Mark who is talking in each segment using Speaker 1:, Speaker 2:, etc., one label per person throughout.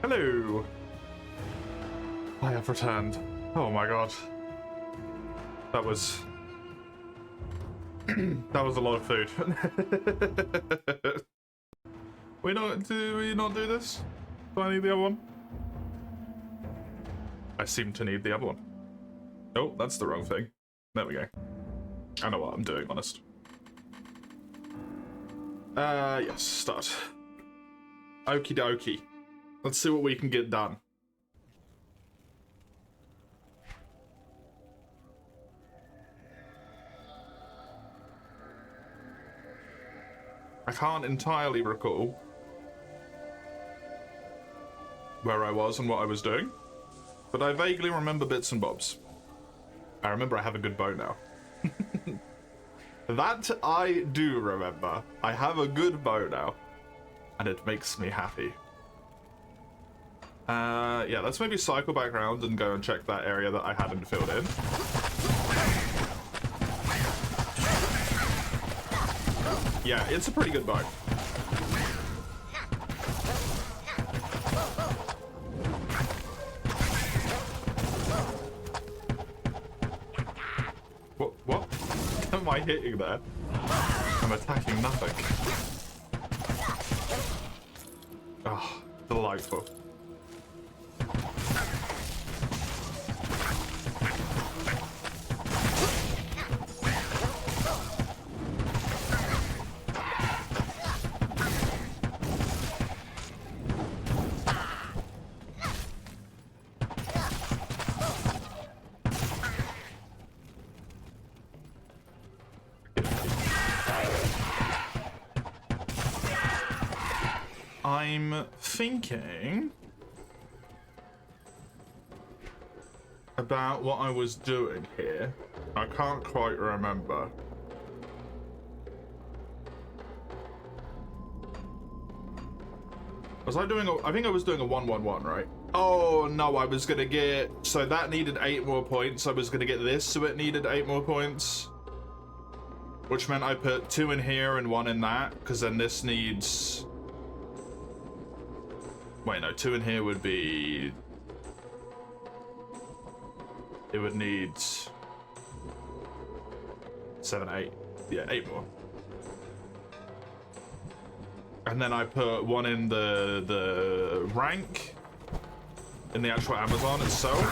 Speaker 1: Hello! I have returned. Oh my god. That was... that was a lot of food. Do we not do this? Do I need the other one? I seem to need the other one. Oh, that's the wrong thing. There we go. I know what I'm doing, honest. Yes, start. Okie dokie. Let's see what we can get done. I can't entirely recall where I was and what I was doing, but I vaguely remember bits and bobs. I remember I have a good bow now. That I do remember. I have a good bow now, and it makes me happy. Yeah, let's maybe cycle back around and go and check that area that I hadn't filled in. Yeah, it's a pretty good bow. What am I hitting there? I'm attacking nothing. Oh, delightful. I'm thinking about what I was doing here. I can't quite remember. Was I doing I think I was doing a 1-1-1, right? Oh no, I was gonna get, so that needed 8 more points. I was gonna get this, so it needed 8 more points. Which meant I put 2 in here and 1 in that, because then this needs... Wait, no, 2 in here would be... It would need... 7, 8. Yeah, 8 more. And then I put 1 in the rank, in the actual Amazon itself.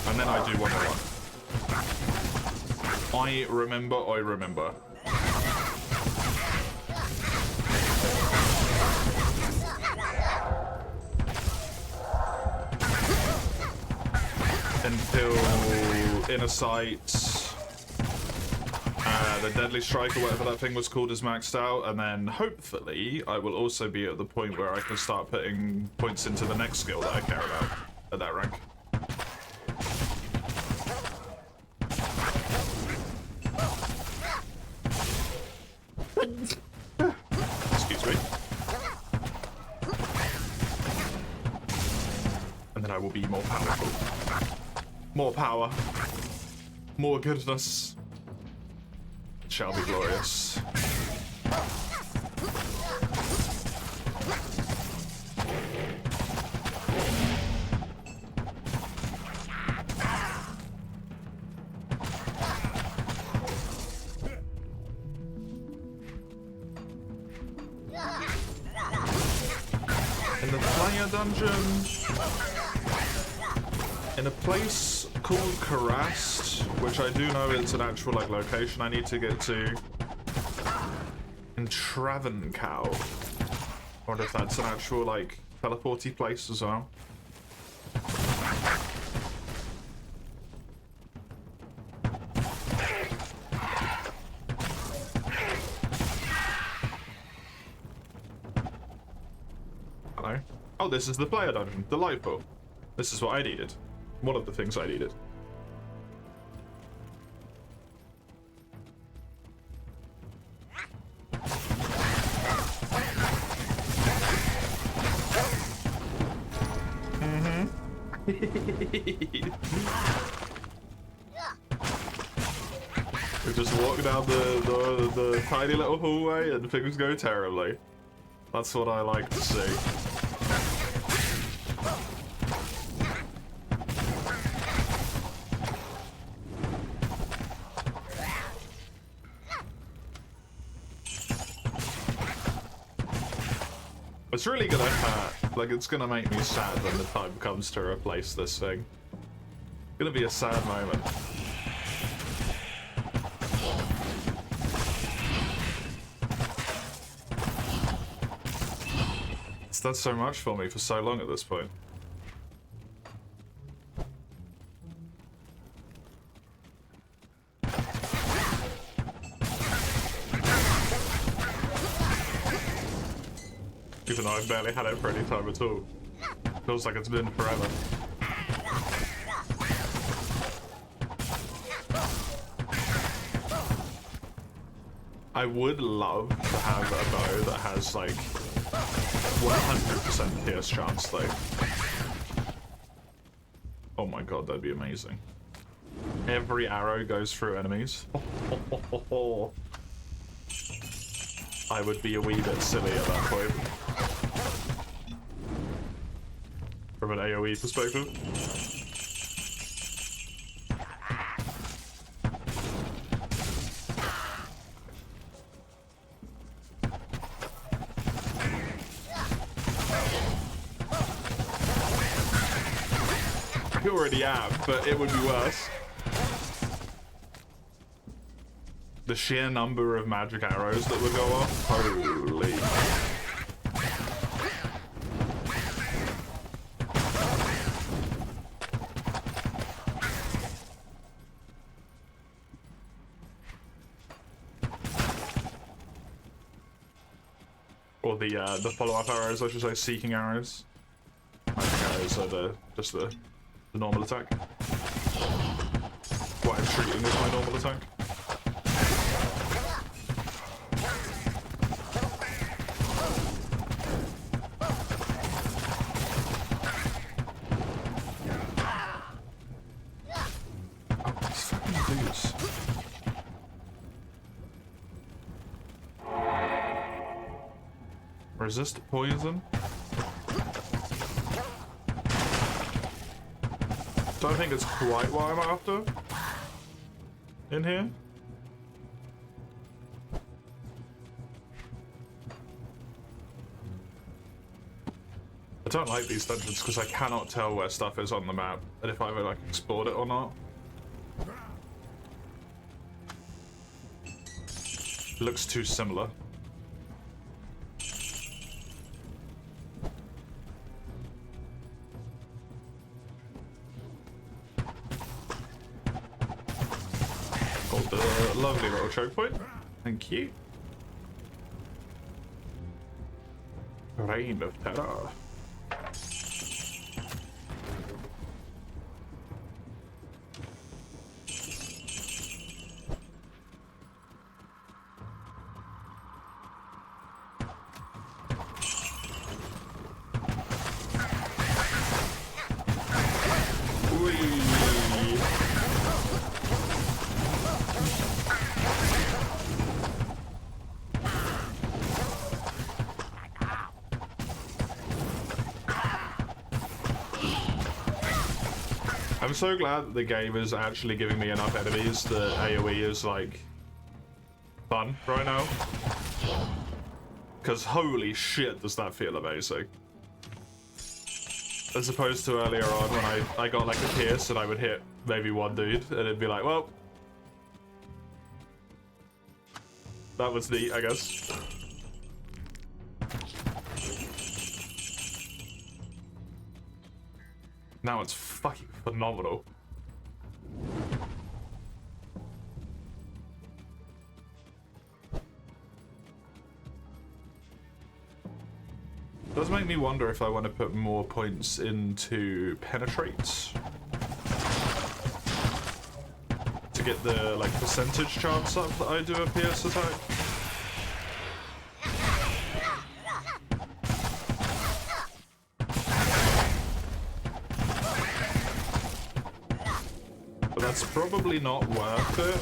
Speaker 1: And then I do 1 more. I remember. Until Inner Sight, the Deadly Strike or whatever that thing was called is maxed out, and then hopefully I will also be at the point where I can start putting points into the next skill that I care about at that rank. Excuse me. And then I will be more powerful. More power. More goodness. It shall be glorious. In the player dungeon, in a place called Karast, which I do know is an actual like location I need to get to, in Travancore. I wonder if that's an actual like teleporty place as well. Hello. Oh, this is the player dungeon. Delightful. This is what I needed. One of the things I needed. We just walk down the tiny little hallway and things go terribly. That's what I like to see. It's really gonna hurt. Like, it's gonna make me sad when the time comes to replace this thing. It's gonna be a sad moment. It's done so much for me for so long at this point. Even though I've barely had it for any time at all. Feels like it's been forever. I would love to have a bow that has like 100% pierce chance though. Oh my god, that'd be amazing. Every arrow goes through enemies. I would be a wee bit silly at that point. From an AoE perspective. I already am, but it would be worse. The sheer number of magic arrows that would go off, holy. Or the follow-up arrows, I should say, seeking arrows. Magic arrows are just the normal attack. What I'm treating as my normal attack. Resist poison? Don't think it's quite what I'm after in here. I don't like these dungeons because I cannot tell where stuff is on the map and if I've like explored it or not. It looks too similar. Lovely little choke point. Thank you. Reign of Terror. I'm so glad that the game is actually giving me enough enemies that AoE is like fun right now. Because holy shit does that feel amazing. As opposed to earlier on when I got like a pierce and I would hit maybe one dude and it'd be like, well, that was neat, I guess. Now it's fucking phenomenal. Does make me wonder if I want to put more points into penetrates to get the like percentage chance up that I do a pierce attack. But that's probably not worth it.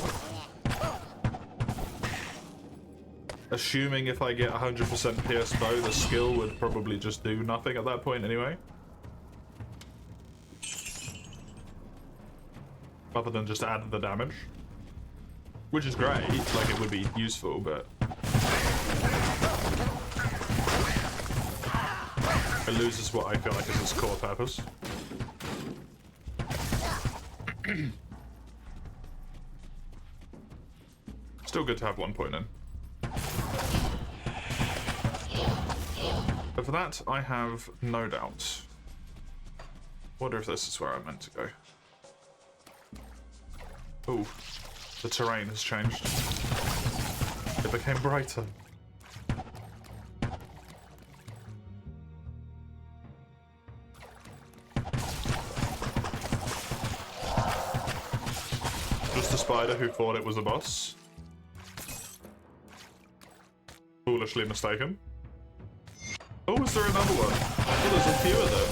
Speaker 1: Assuming if I get 100% pierce bow, the skill would probably just do nothing at that point anyway. Other than just add the damage. Which is great, like it would be useful, but... It loses what I feel like is its core purpose. Still good to have 1 point in. But for that, I have no doubt. Wonder if this is where I'm meant to go. Ooh, the terrain has changed. It became brighter. Just a spider who thought it was a boss. Foolishly mistaken. Oh, is there another one? Oh, there's a few of them.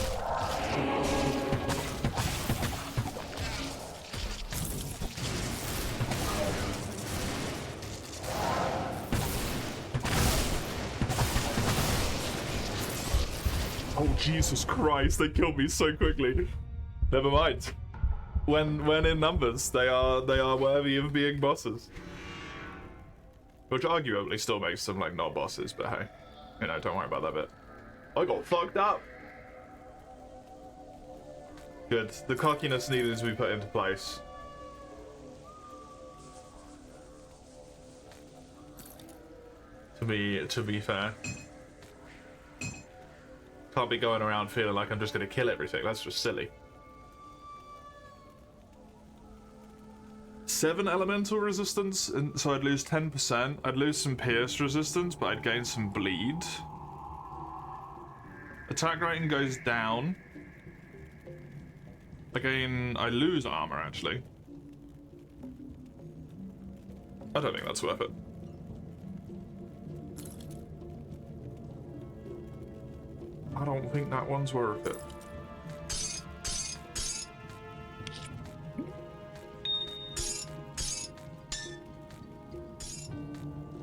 Speaker 1: Oh, Jesus Christ, they killed me so quickly. Never mind. When in numbers, they are worthy of being bosses. Which arguably still makes them like not bosses, but hey. You know, don't worry about that bit. I got fucked up. Good. The cockiness needed to be put into place. To be fair. Can't be going around feeling like I'm just gonna kill everything. That's just silly. 7 elemental resistance, and so I'd lose 10%. I'd lose some pierce resistance, but I'd gain some bleed. Attack rating goes down. Again, I lose armor, actually. I don't think that's worth it. I don't think that one's worth it.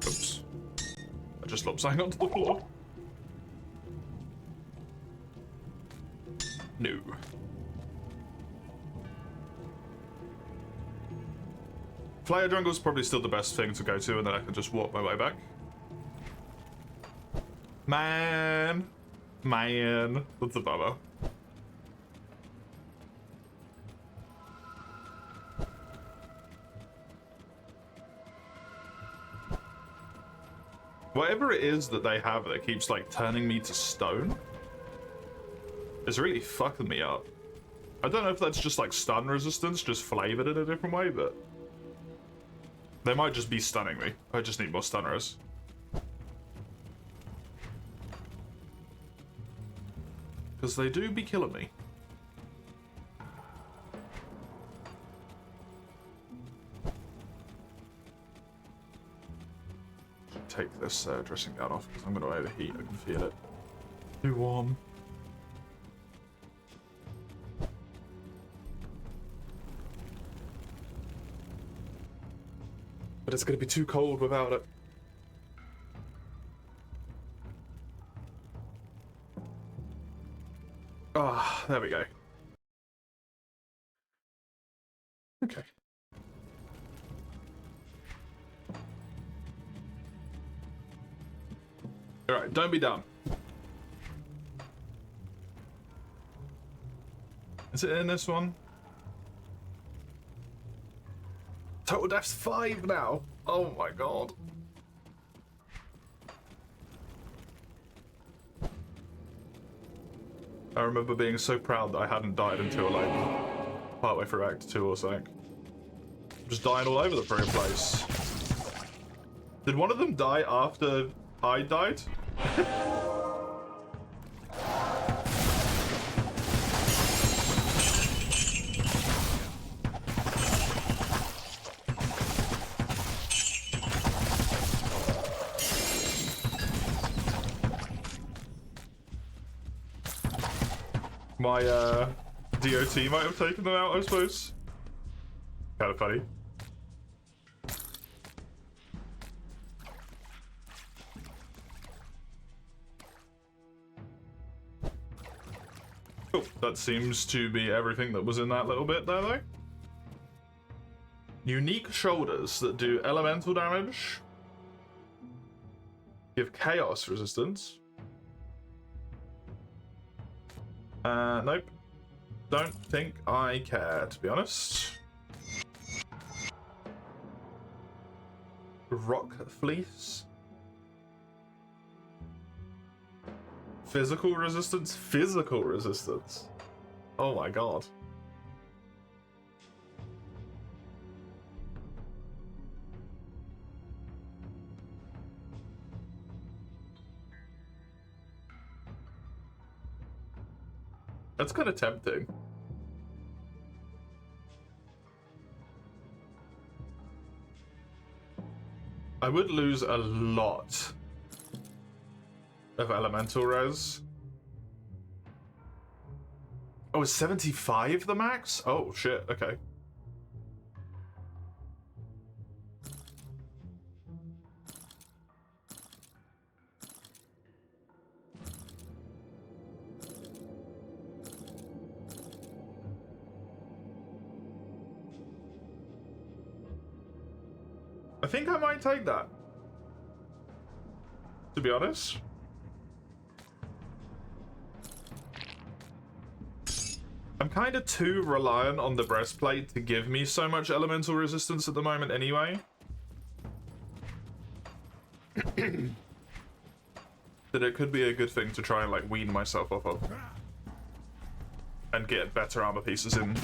Speaker 1: Oops. I just lopped something onto the floor. No. Flyer Jungle's probably still the best thing to go to, and then I can just walk my way back. Man, that's a bummer. Whatever it is that they have that keeps like turning me to stone is really fucking me up. I don't know if that's just like stun resistance, just flavored in a different way, but they might just be stunning me. I just need more stunners. Because they do be killing me. Take this dressing gown off because I'm going to overheat. I can feel it. Too warm. But it's going to be too cold without it. Ah, there we go. Okay. Alright, don't be dumb. Is it in this one? Total death's 5 now. Oh my god. I remember being so proud that I hadn't died until like partway through Act 2 or something. Just dying all over the freaking place. Did one of them die after I died? My DOT might have taken them out, I suppose. Kind of funny. Cool. That seems to be everything that was in that little bit there, though. Unique shoulders that do elemental damage. Give chaos resistance. Nope. Don't think I care, to be honest. Rock Fleece. Physical resistance? Physical resistance. Oh my god. That's kind of tempting. I would lose a lot of elemental res. Oh, is 75 the max? Oh shit, okay. I think I might take that, to be honest. I'm kind of too reliant on the breastplate to give me so much elemental resistance at the moment anyway. That it could be a good thing to try and like wean myself off of. And get better armor pieces in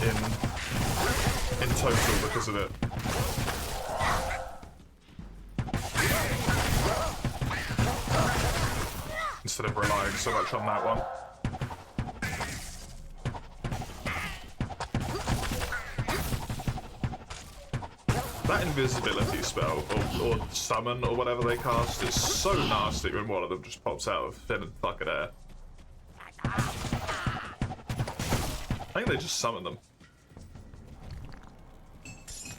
Speaker 1: total because of it. Instead of relying so much on that one. That invisibility spell, or summon, or whatever they cast, is so nasty when one of them just pops out of thin and fucking air. I think they just summon them.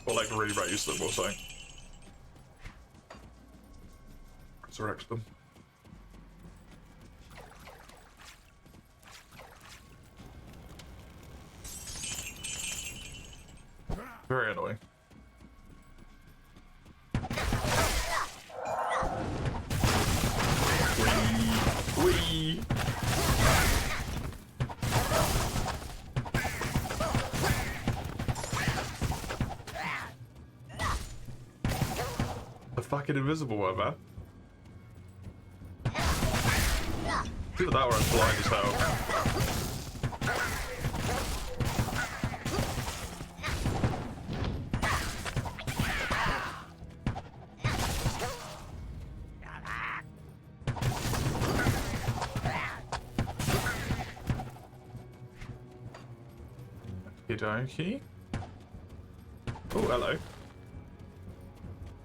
Speaker 1: Or like re-raise them or something. Resurrect them. Very annoying. Wee. The fucking invisible one, man. Either that or I'm blind as hell. Okey-dokey. Oh, hello.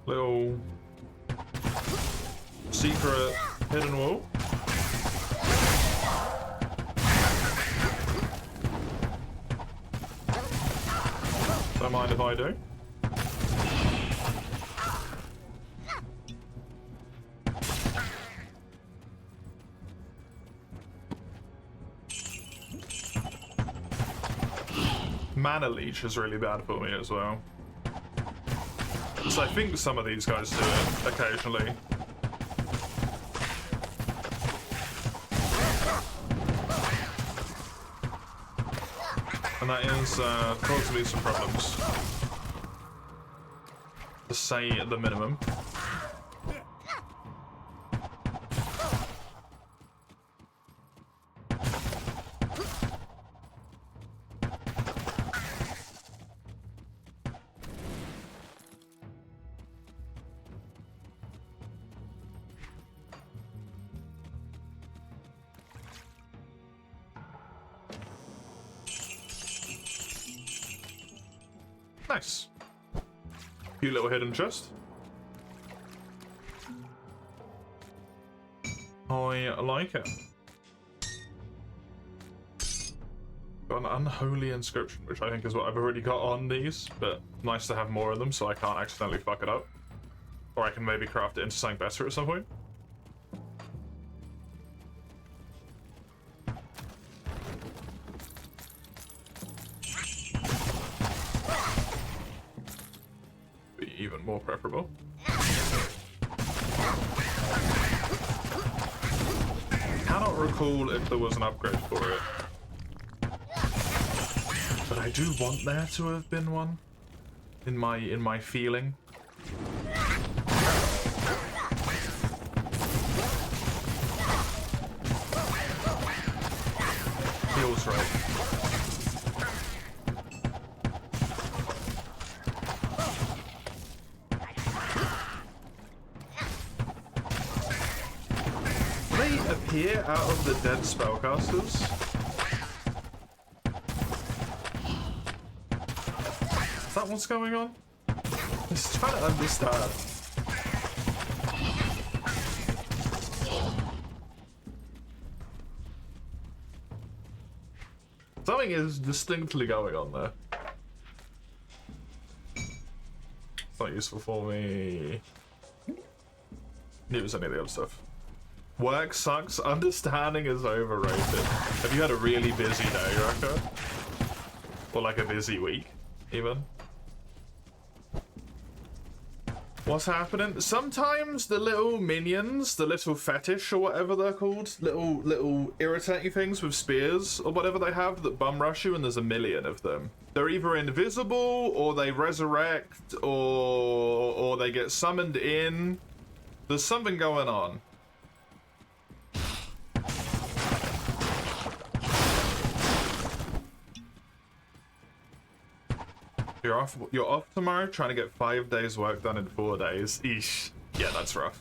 Speaker 1: Little secret hidden wall. Don't mind if I do. Mana Leech is really bad for me as well. So I think some of these guys do it occasionally. And that is causing me some problems. To say the minimum. Nice. Cute little hidden chest. I like it. Got an unholy inscription, which I think is what I've already got on these, but nice to have more of them so I can't accidentally fuck it up. Or I can maybe craft it into something better at some point. Even more preferable. Cannot recall if there was an upgrade for it. I do want there to have been one. In my feeling. Feels right. They appear out of the dead spellcasters. Is that what's going on? Just trying to understand. Something is distinctly going on there. It's not useful for me. Neither is any of the other stuff. Work sucks. Understanding is overrated. Have you had a really busy day, Raka? Or like a busy week, even? What's happening? Sometimes the little minions, the little fetish or whatever they're called, little irritating things with spears or whatever they have that bum rush you, and there's a million of them. They're either invisible or they resurrect or they get summoned in. There's something going on. You're off tomorrow, trying to get 5 days work done in 4 days. Eesh. Yeah, that's rough.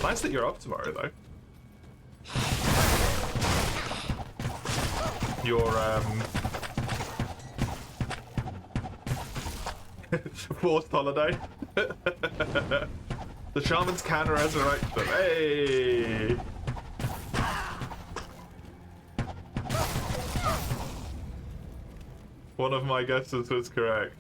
Speaker 1: Nice that you're off tomorrow, though. Your, forced holiday. The shamans can resurrect them. Hey! One of my guesses was correct.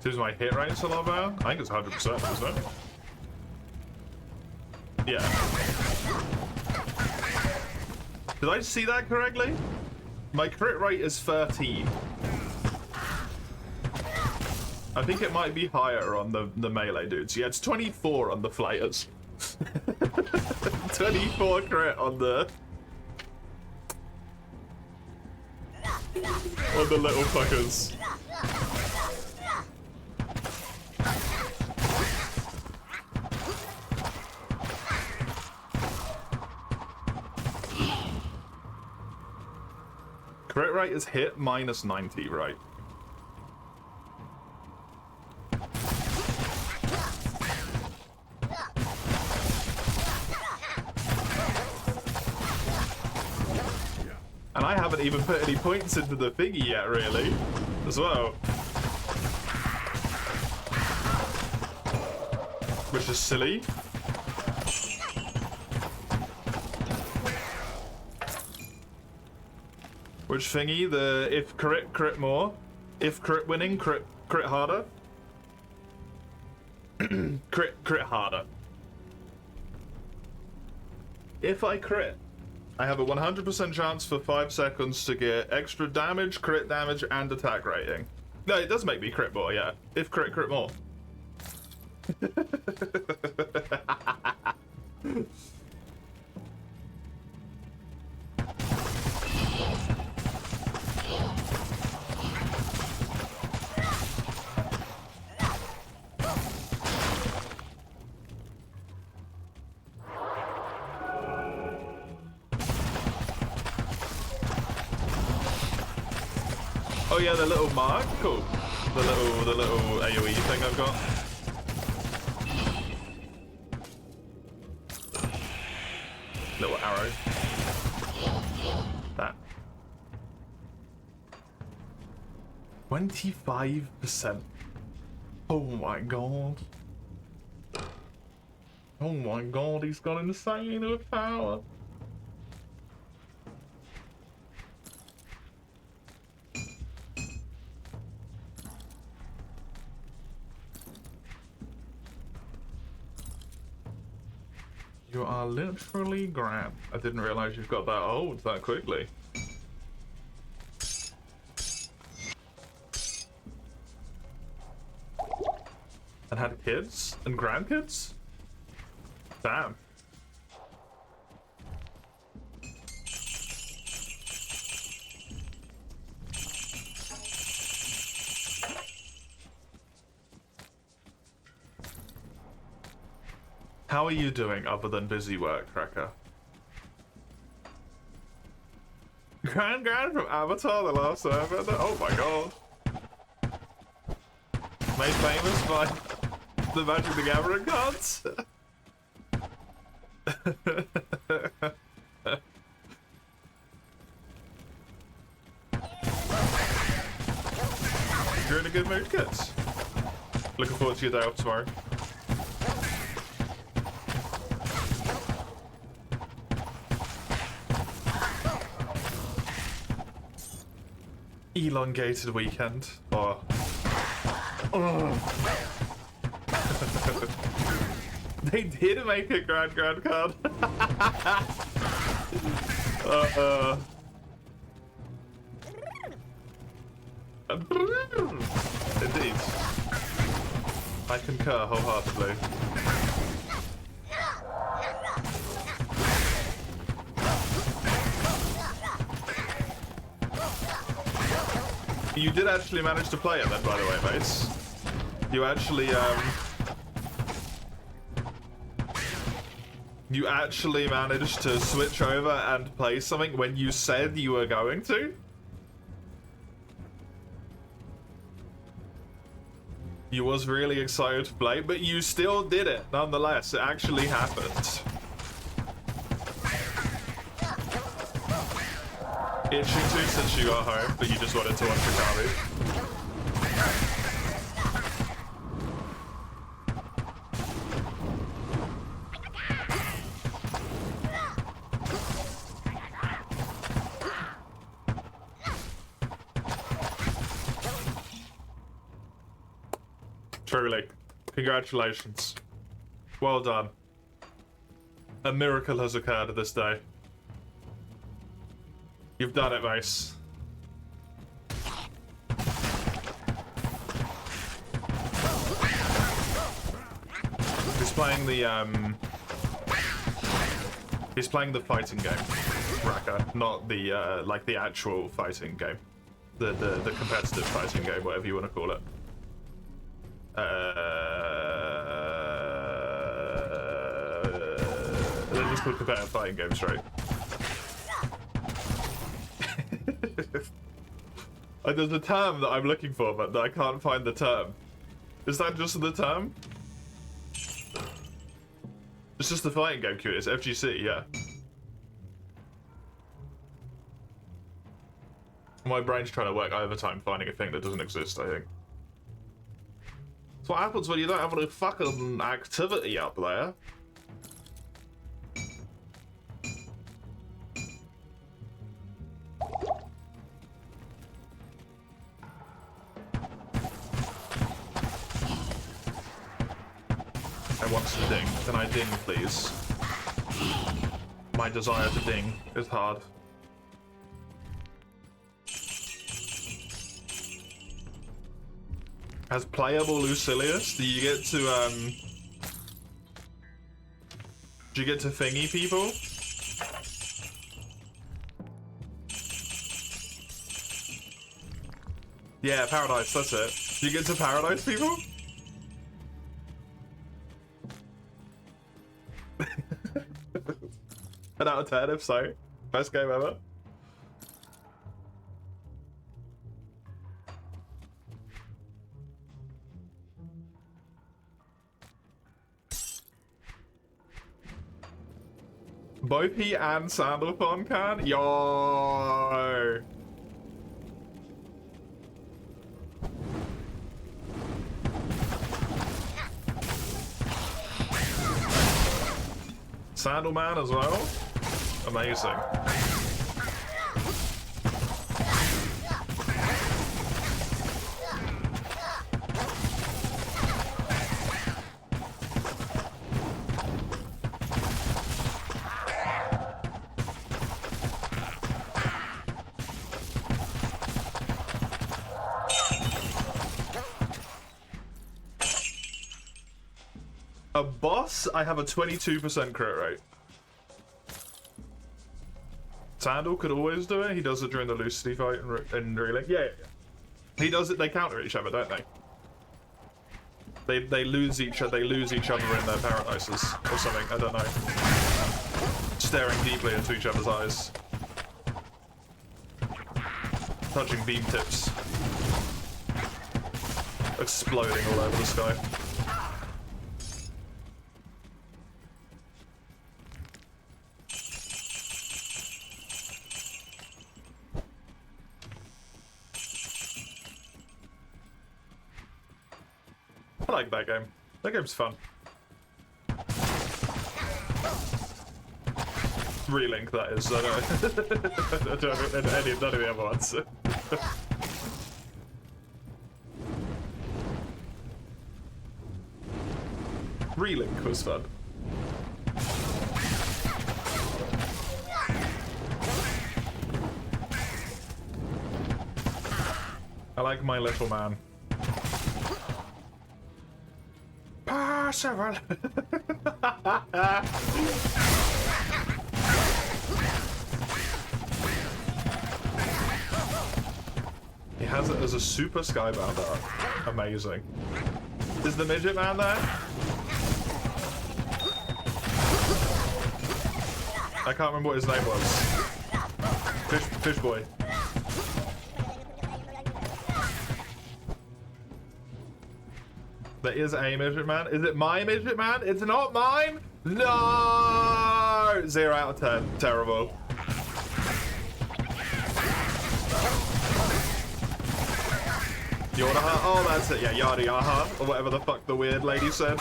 Speaker 1: Seems my hit rate's a lot better. I think it's 100%, isn't it? Yeah. Did I see that correctly? My crit rate is 13. I think it might be higher on the melee dudes. Yeah, it's 24 on the fighters. 24 crit on the little fuckers. Crit rate is hit minus 90, right? And I haven't even put any points into the thingy yet, really, as well. Which is silly. Which thingy? The if crit, crit more. If crit winning, crit harder. crit harder. If I crit, I have a 100% chance for 5 seconds to get extra damage, crit damage, and attack rating. No, it does make me crit more, yeah. If crit, crit more. Oh yeah, the little mark? Cool. The little AoE thing I've got. Little arrow. That. 25%. Oh my god. Oh my god, he's got insane with power. You are literally grand. I didn't realize you've got that old that quickly. had kids and grandkids? Damn. How are you doing other than busy work, Cracker? Grand from Avatar: The Last Airbender? Oh my god. Made famous by the Magic the Gathering cards? You're in a good mood, kids. Looking forward to your day off tomorrow. Elongated weekend. Oh. They did make a grand card. Indeed. I concur wholeheartedly. You did actually manage to play it then, by the way, mates. You actually, you actually managed to switch over and play something when you said you were going to? You was really excited to play, but you still did it, nonetheless. It actually happened. Itching to since you got home, but you just wanted to watch Akabi. Truly. Congratulations. Well done. A miracle has occurred this day. You've done it, Mace. He's playing the he's playing the fighting game, Raka, not the like the actual fighting game, the competitive fighting game, whatever you want to call it. They're just called competitive fighting games, right? There's a term that I'm looking for, but I can't find the term. Is that just the term? It's just the fighting game, Q. It's FGC, yeah. My brain's trying to work overtime finding a thing that doesn't exist, I think. That's what happens when you don't have any fucking activity up there. I want to ding. Can I ding, please? My desire to ding is hard. As playable Lucilius, do you get to thingy people? Yeah, Paradise, that's it. Do you get to Paradise people? An out of 10 if so. Best game ever. Both he and Sandalphon can? Yo! Sandalman as well? Amazing. boss, I have a 22% crit rate. Sandal could always do it. He does it during the Lucidity fight and Reeling. Yeah. He does it. They counter each other, don't they? They lose each other. They lose each other in their paradises or something. I don't know. Staring deeply into each other's eyes, touching beam tips, exploding all over the sky. I like that game. That game's fun. Relink, that is. I don't none of the other ones. Relink was fun. I like My Little Man. Percival! He has it as a super skybound art. Amazing. Is the midget man there? I can't remember what his name was. Fish boy. There is a midget man. Is it my midget man? It's not mine? No! 0 out of 10. Terrible. Yodaha? Oh, that's it. Yeah, yada yaha. Or whatever the fuck the weird lady said.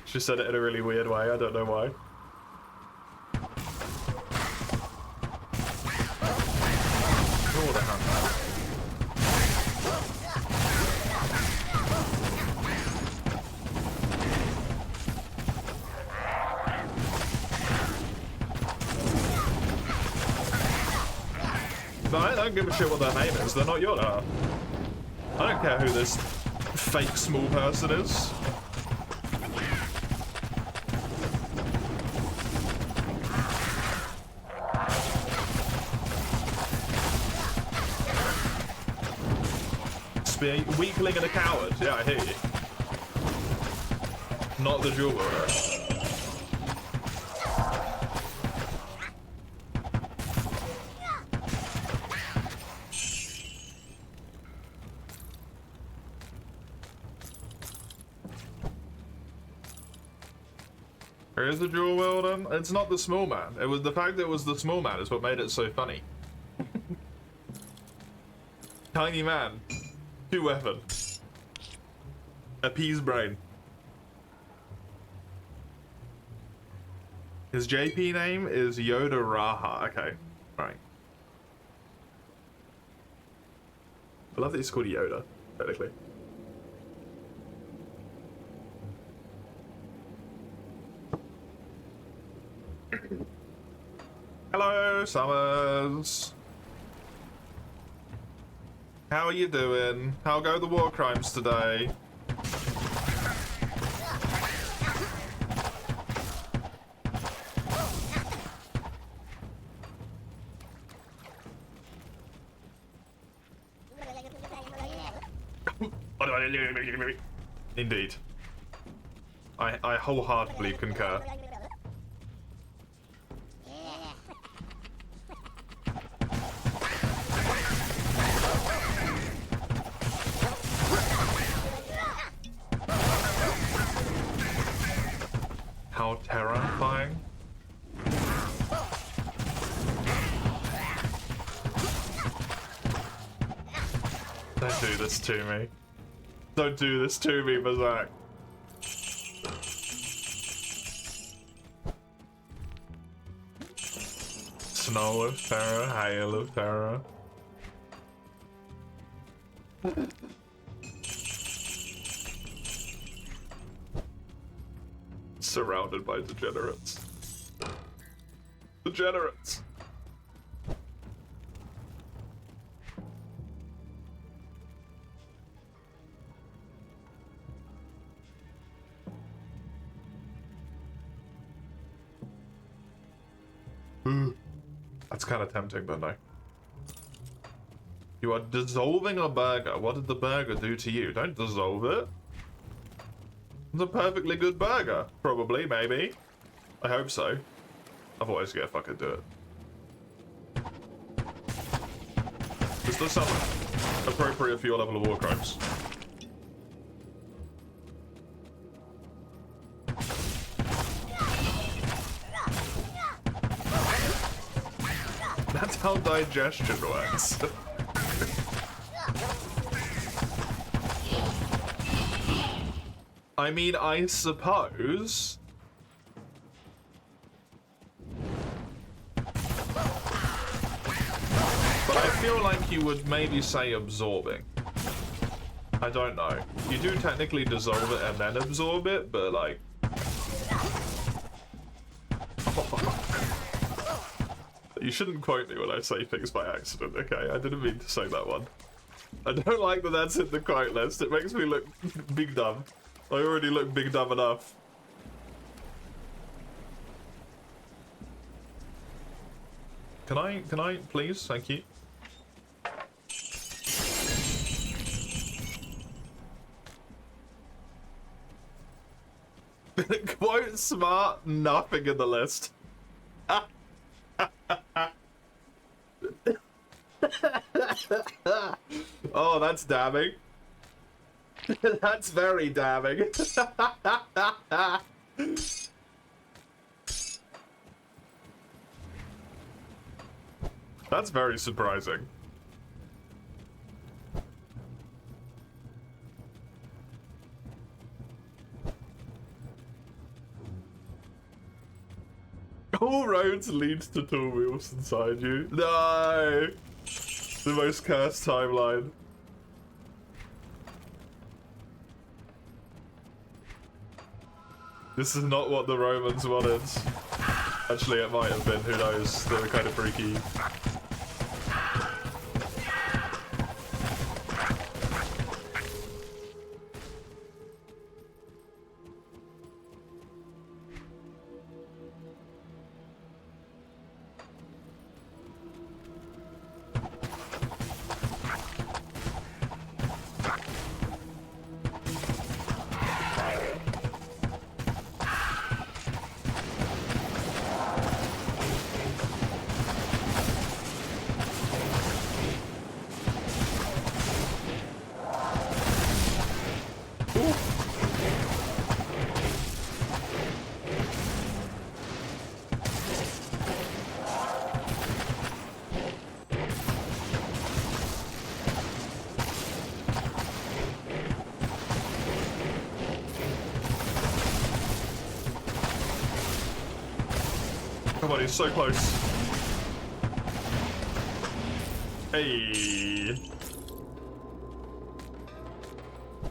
Speaker 1: She said it in a really weird way. I don't know why. Yodaha. I don't give a shit what their name is. They're not Yoda. I don't care who this fake small person is. Weakling and a coward. Yeah, I hear you. Not the jewel wielder. Here's the jewel wielder. It's not the small man. It was the fact that it was the small man is what made it so funny. Tiny man. 2 weapon. Appease brain. His JP name is Yoda Raha. Okay, right. I love that he's called Yoda, technically. Hello, Summers. How are you doing? How go the war crimes today? Indeed. I wholeheartedly concur. How terrifying. Don't do this to me. Don't do this to me, Mazak. Snow of terror, hail of terror. Surrounded by degenerates. Degenerates! It's kind of tempting, but no. You are dissolving a burger. What did the burger do to you? Don't dissolve it. It's a perfectly good burger. Probably, maybe. I hope so. Otherwise, yeah, fucking do it. This does sound appropriate for your level of war crimes. That's how digestion works. I mean, I suppose. But I feel like you would maybe say absorbing. I don't know. You do technically dissolve it and then absorb it, but like... You shouldn't quote me when I say things by accident, okay? I didn't mean to say that one. I don't like that that's in the quote list. It makes me look big dumb. I already look big dumb enough. Can I please? Thank you. Quote smart, nothing in the list. Oh, that's damning. That's very damning. That's very surprising. All roads lead to Tool Wheels inside you. No! The most cursed timeline. This is not what the Romans wanted. Actually, it might have been, who knows? They were kind of freaky. Come on, he's so close. Hey.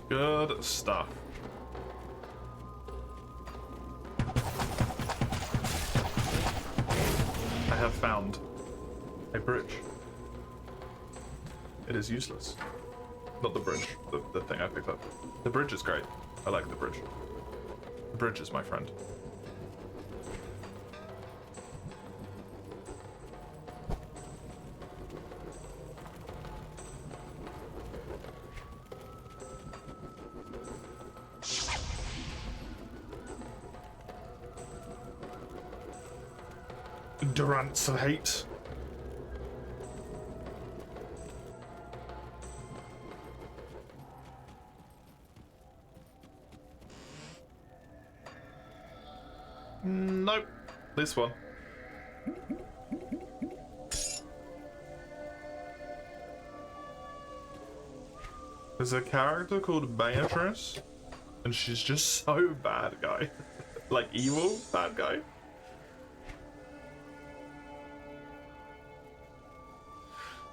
Speaker 1: Good stuff. I have found a bridge. It is useless. Not the bridge, the thing I picked up. The bridge is great. I like the bridge. The bridge is my friend. Durants of hate. Nope. This one. There's a character called Beatrice, and she's just so bad guy. Like evil bad guy.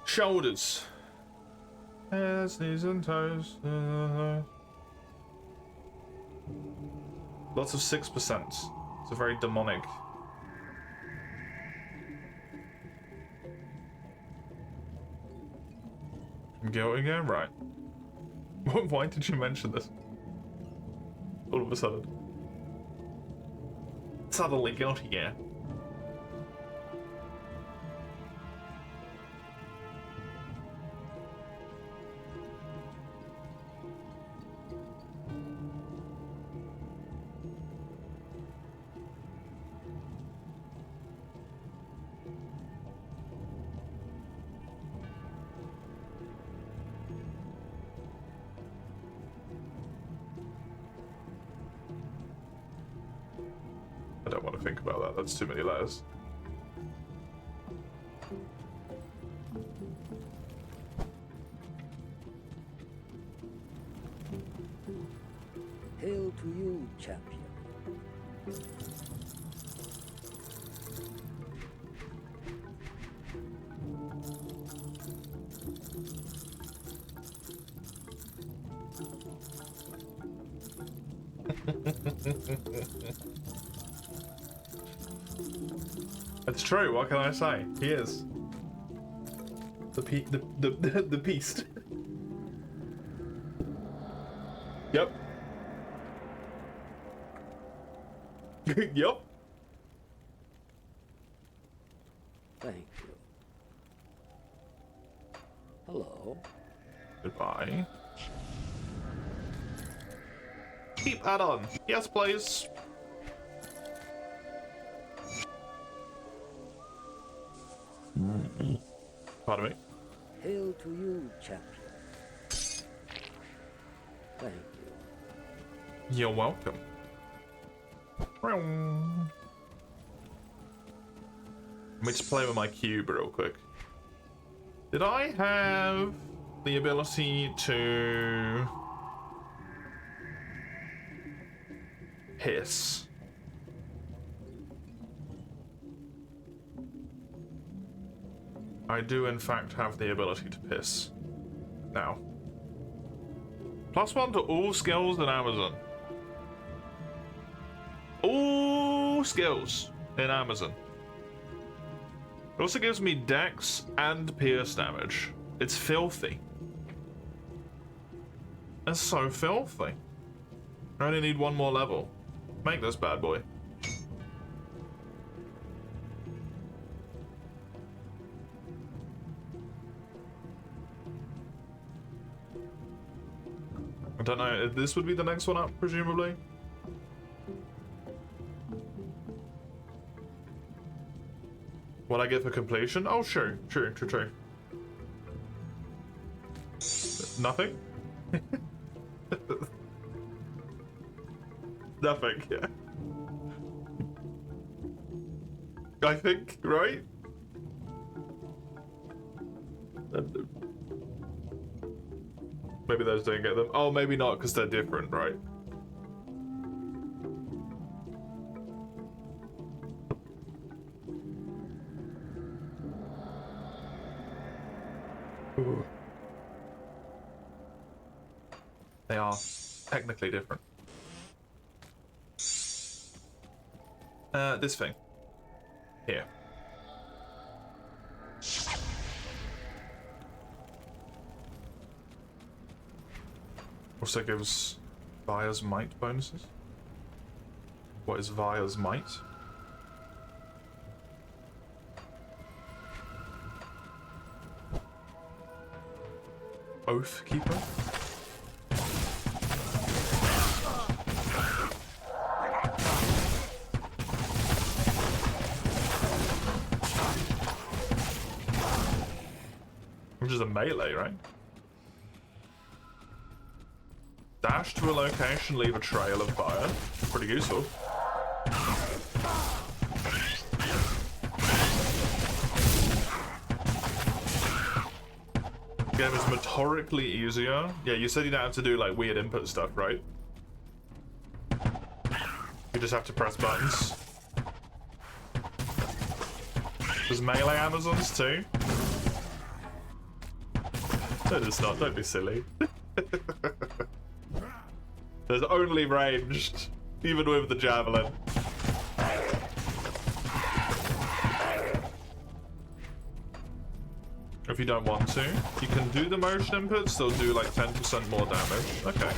Speaker 1: Shoulders. Hands, knees, and toes. Lots of 6%. It's a very demonic. Go again? Right. Why did you mention this? All of a sudden. Suddenly guilty, yeah. don't want to think about that. That's too many letters.
Speaker 2: Hail to you, champion.
Speaker 1: It's true. What can I say? He is the beast. Yep. Yep.
Speaker 2: Thank you. Hello.
Speaker 1: Goodbye. Keep that on. Yes, please. Pardon me.
Speaker 2: Hail to you, champion. Thank you.
Speaker 1: You're welcome. Let me just play with my cube real quick. Did I have the ability to hiss? I do in fact have the ability to piss. Now. +1 to all skills in Amazon. All skills in Amazon. It also gives me dex and pierce damage. It's filthy. It's so filthy. I only need one more level. Make this bad boy. I don't know, this would be the next one up, presumably? What I get for completion? Oh, sure. True. Nothing? Nothing, yeah. I think, right? Maybe those don't get them. Oh, maybe not, because they're different, right? Ooh. They are technically different. This thing. Here. Also gives Vire's Might bonuses. What is Vire's Might? Oath Keeper? Which is a melee, right? Dash to a location, leave a trail of fire. Pretty useful. The game is motorically easier. Yeah, you said you don't have to do like weird input stuff, right? You just have to press buttons. There's melee Amazons too. No, it's not. Don't be silly. There's only ranged, even with the javelin. If you don't want to, you can do the motion inputs, they'll do like 10% more damage. Okay.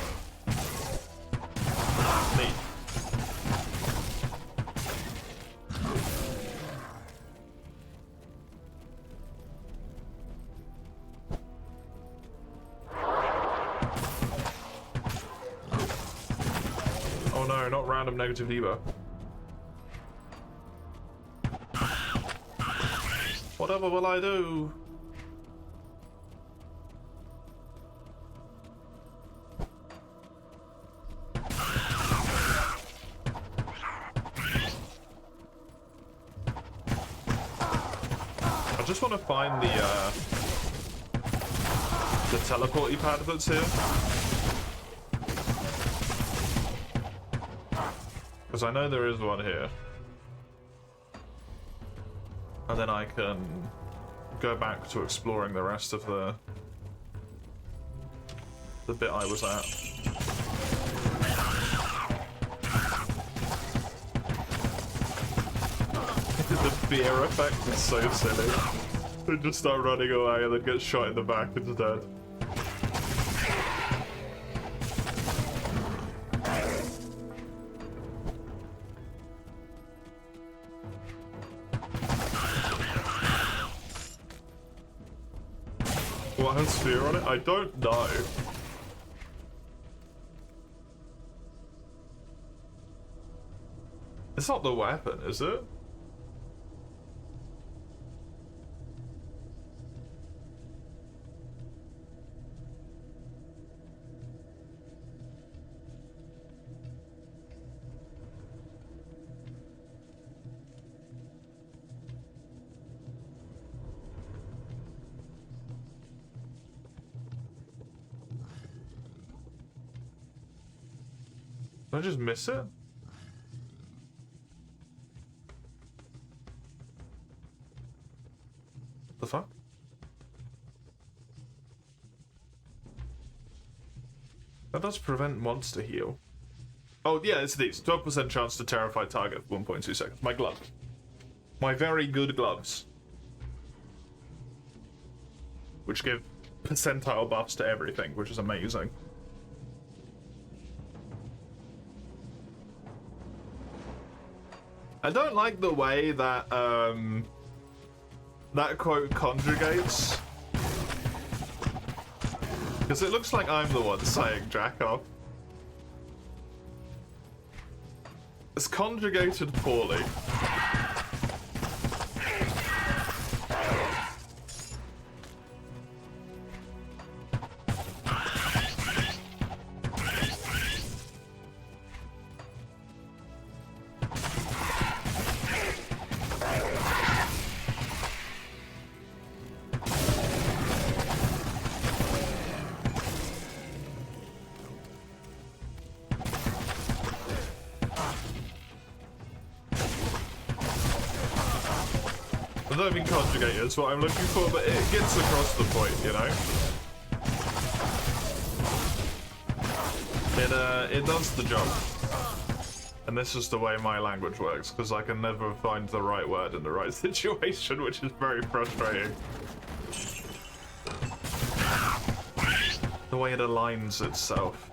Speaker 1: Neat. Oh no, not random negative debuff. Whatever will I do? just want to find the teleporty pad that's here. Because I know there is one here. And then I can go back to exploring the rest of the bit I was at. The fear effect is so silly. They just start running away and then get shot in the back instead. What has fear on it? I don't know. It's not the weapon, is it? Did I just miss it? The fuck? That does prevent monster heal. Oh yeah, it's these. 12% chance to terrify target for 1.2 seconds. My gloves. My very good gloves. Which give percentile buffs to everything, which is amazing. I don't like the way that that quote conjugates. Because it looks like I'm the one saying jack off. It's conjugated poorly. I don't mean conjugate is what I'm looking for, but it gets across the point, you know? It does the job. And this is the way my language works, because I can never find the right word in the right situation, which is very frustrating. The way it aligns itself.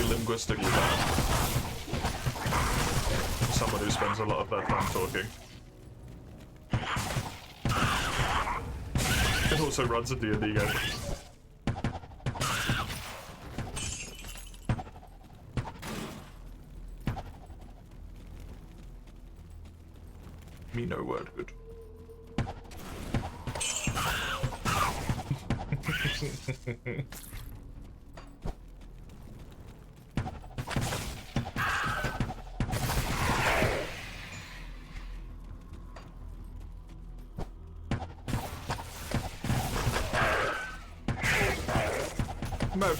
Speaker 1: Linguistically bad. Someone who spends a lot of their time talking. It also runs a D&D game. Me no word good.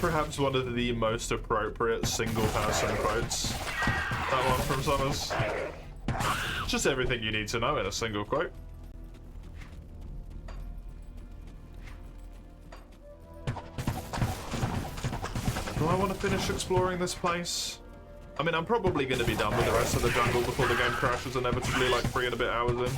Speaker 1: Perhaps one of the most appropriate single-person quotes. That one from Summers. Just everything you need to know in a single quote. Do I want to finish exploring this place? I mean, I'm probably going to be done with the rest of the jungle before the game crashes inevitably, like 3 and a bit hours in.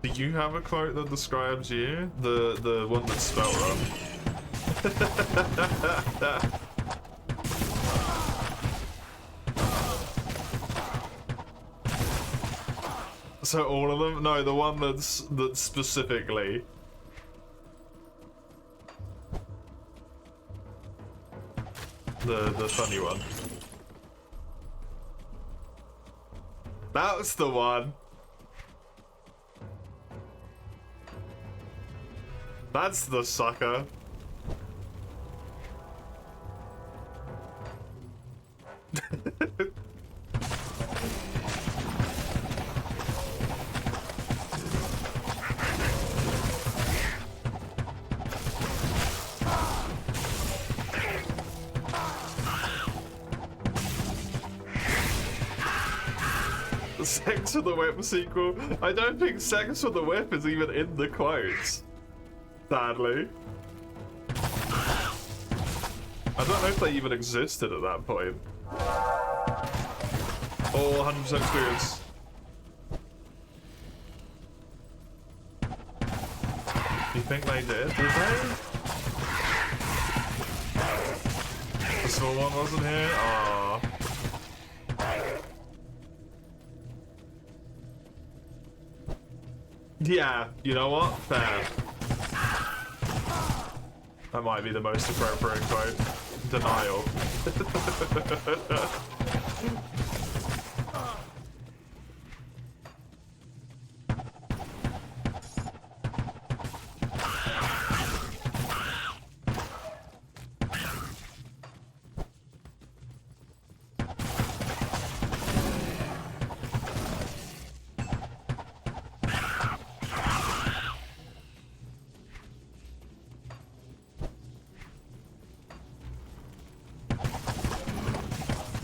Speaker 1: Do you have a quote that describes you? The one that's spelled wrong. So all of them? No, the one that's specifically. The funny one. That was the one. That's the sucker. The Sex with the Whip sequel. I don't think Sex with the Whip is even in the quotes. Sadly. I don't know if they even existed at that point. Oh, 100% experience. You think they did? Did they? The small one wasn't here? Aww. Yeah, you know what? Fair. That might be the most appropriate quote. Denial.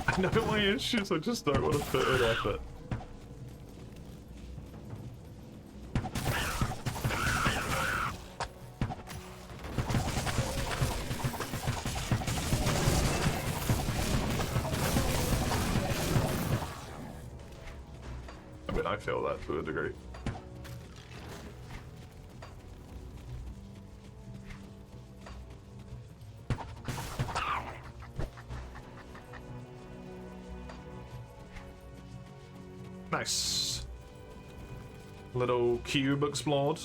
Speaker 1: I know my issues, I just don't want to put in effort. I mean, I feel that to a degree. Nice. Little cube explored.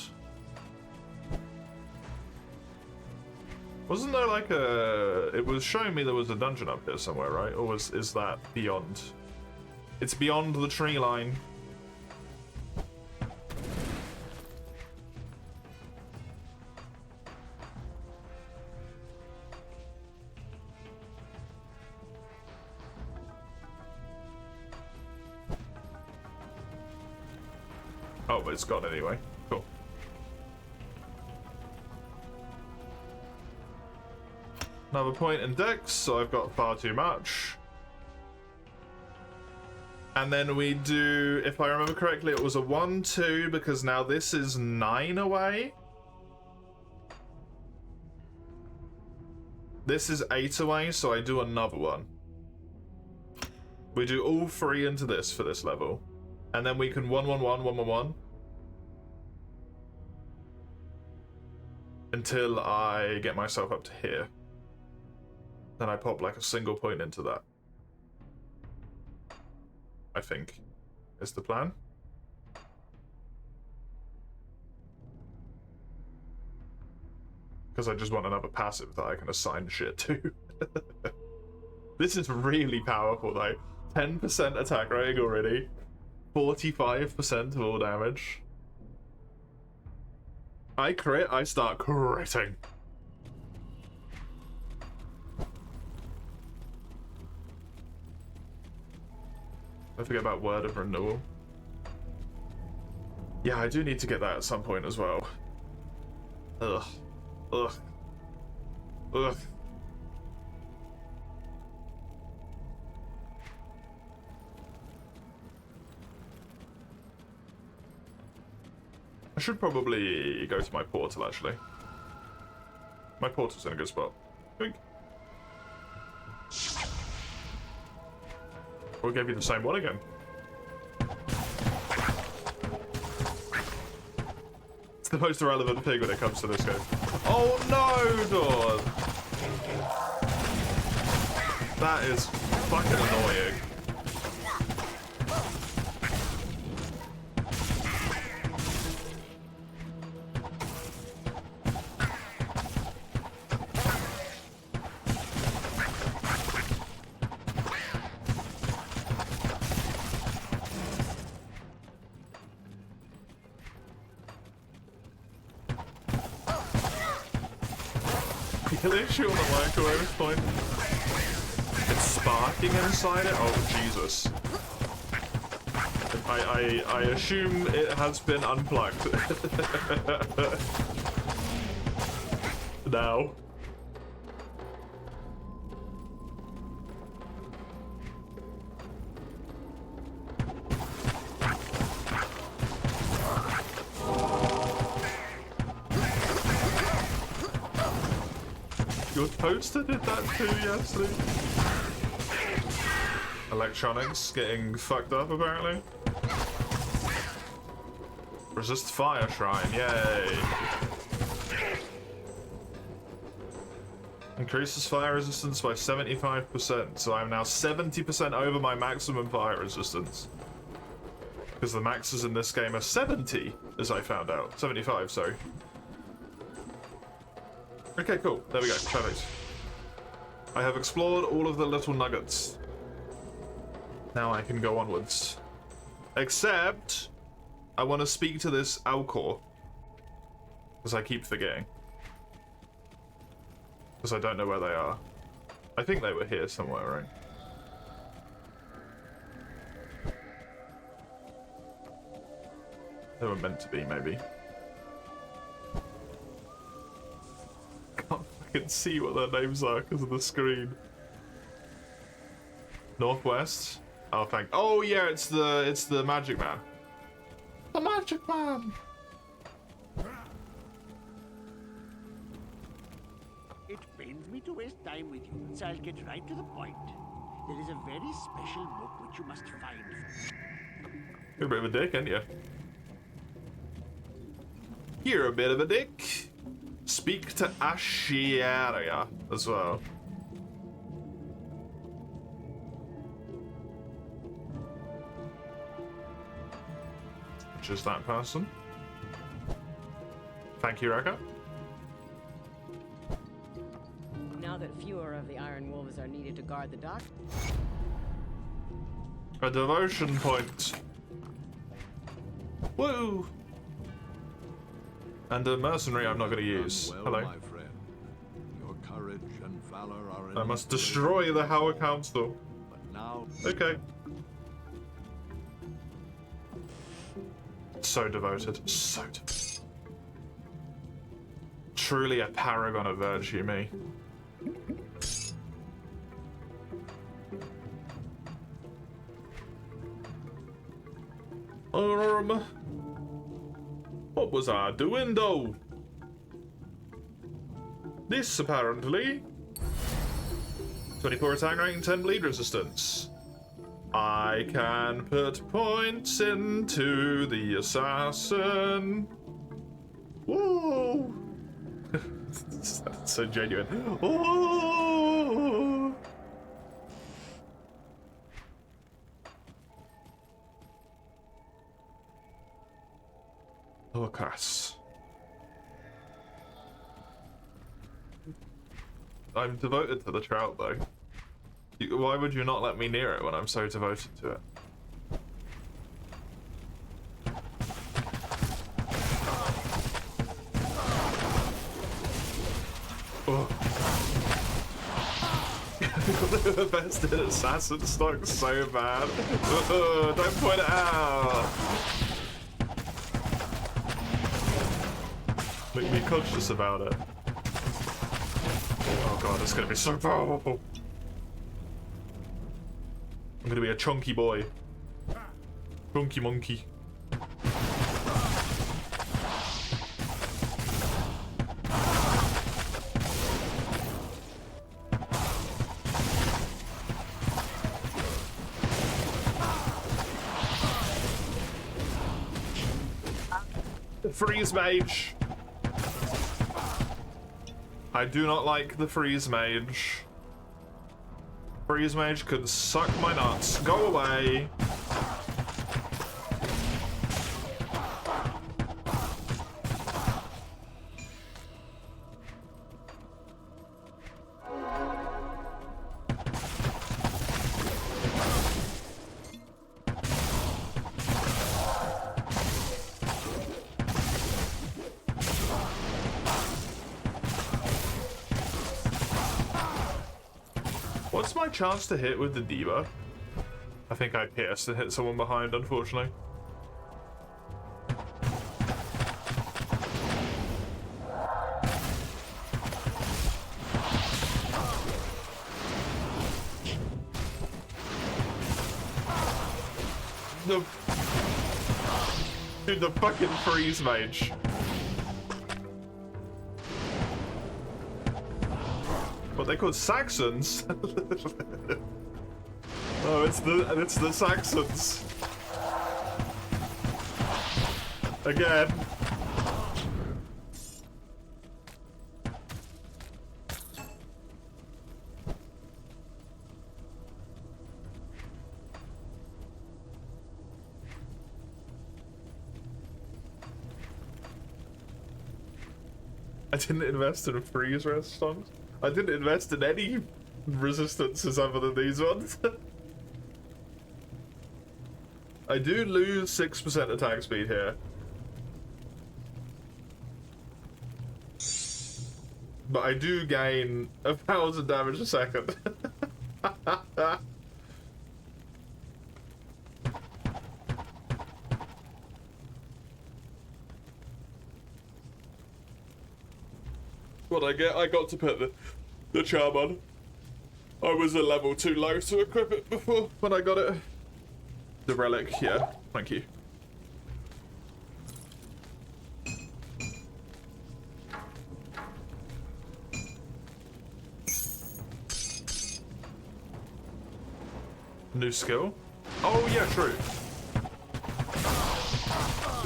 Speaker 1: Wasn't there like a... It was showing me there was a dungeon up here somewhere, right? Or is that beyond? It's beyond the tree line. Oh, but it's gone anyway. Cool. Another point in Dex, so I've got far too much. And then we do, if I remember correctly, it was a 1-2 because now this is 9 away. This is 8 away, so I do another one. We do all 3 into this for this level. And then we can 1-1-1, 1-1-1. Until I get myself up to here. Then I pop like a single point into that. I think is the plan. Because I just want another passive that I can assign shit to. This is really powerful though. 10% attack rating already. 45% of all damage. I crit, I start critting. Don't forget about Word of Renewal. Yeah, I do need to get that at some point as well. Ugh. Ugh. Ugh. I should probably go to my portal, actually. My portal's in a good spot. Think. We'll give you the same one again. It's the most irrelevant thing when it comes to this game. Oh no, Dawn! That is fucking annoying. real issue on the microwave point. It's sparking inside it? Oh, Jesus. I assume it has been unplugged. Now. Your toaster did that too, yesterday. Electronics getting fucked up, apparently. Resist fire shrine, yay. Increases fire resistance by 75%, so I'm now 70% over my maximum fire resistance. Because the maxes in this game are 70, as I found out. 75, sorry. Okay, cool. There we go. Perfect. I have explored all of the little nuggets. Now I can go onwards. Except, I want to speak to this Alcor. Because I keep forgetting. Because I don't know where they are. I think they were here somewhere, right? They were meant to be, maybe. Can't fucking see what their names are because of the screen. Northwest. Oh, thank. Oh yeah, it's the Magic Man. The Magic Man.
Speaker 3: It pains me to waste time with you, so I'll get right to the point. There is a very special book which you must find.
Speaker 1: You're a bit of a dick, aren't you? You're a bit of a dick. Speak to Ashiaria as well. Just that person. Thank you, Rekka.
Speaker 4: Now that fewer of the Iron Wolves are needed to guard the dock,
Speaker 1: A devotion point. Woo! And a mercenary I'm not going to use.
Speaker 5: Well,
Speaker 1: Hello.
Speaker 5: my friend. Your courage and valor are
Speaker 1: I must destroy the Howard Council.
Speaker 5: But now
Speaker 1: Okay. So devoted. So devoted. Truly a paragon of virtue, me. What was I doing though? This apparently. 24 attack rate and 10 bleed resistance. I can put points into the assassin. Whoa! That's so genuine. Whoa! Lucas. I'm devoted to the trout though. Why would you not let me near it when I'm so devoted to it? Oh. The best assassin stock so bad. Oh, don't point it out. Make me conscious about it. Oh god, it's gonna be so powerful. I'm gonna be a chunky boy. Chunky monkey. Freeze mage. I do not like the freeze mage. Freeze mage could suck my nuts. Go away. What's my chance to hit with the debuff? I think I pierced and hit someone behind, unfortunately. Dude, the fucking freeze mage. What they called Saxons? Oh, it's the Saxons. Again. I didn't invest in a freeze resistance. I didn't invest in any resistances other than these ones. I do lose 6% attack speed here. But I do gain 1,000 damage a second. What I get? I got to put the charm on. I was a level too low to equip it before when I got it. The relic, yeah. Thank you. New skill? Oh yeah, true.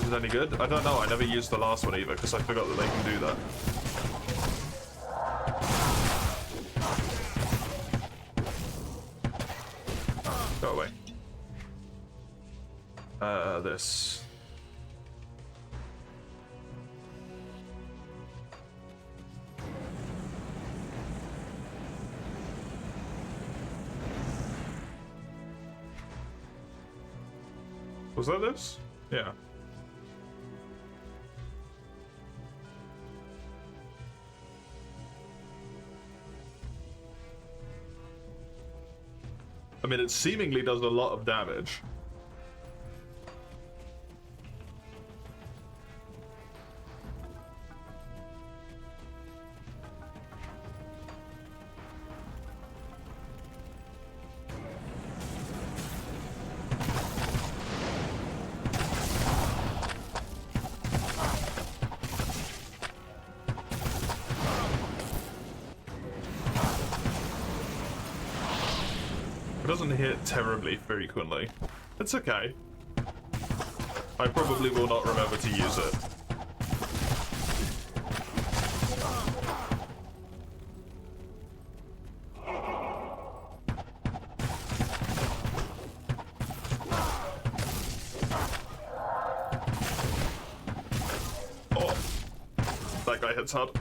Speaker 1: Is it any good? I don't know. I never used the last one either because I forgot that they can do that. Go away. This. Was that this? Yeah. I mean, it seemingly does a lot of damage. It doesn't hit terribly frequently. It's okay. I probably will not remember to use it. Oh, that guy hits hard.